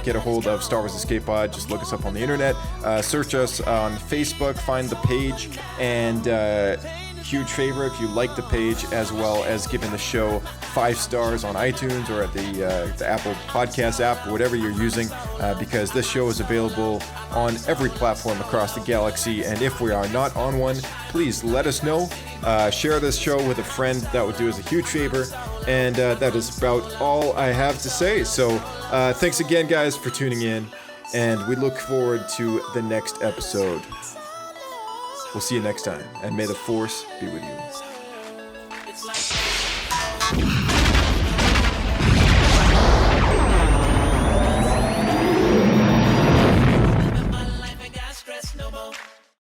get a hold of Star Wars Escape Pod. Just look us up on the internet, search us on Facebook, find the page, and huge favor if you like the page, as well as giving the show 5 stars on iTunes or at the Apple Podcast app, or whatever you're using, because this show is available on every platform across the galaxy, and if we are not on one, please let us know. Share this show with a friend. That would do us a huge favor, and that is about all I have to say. So thanks again guys for tuning in, and we look forward to the next episode. We'll see you next time, and may the Force be with you.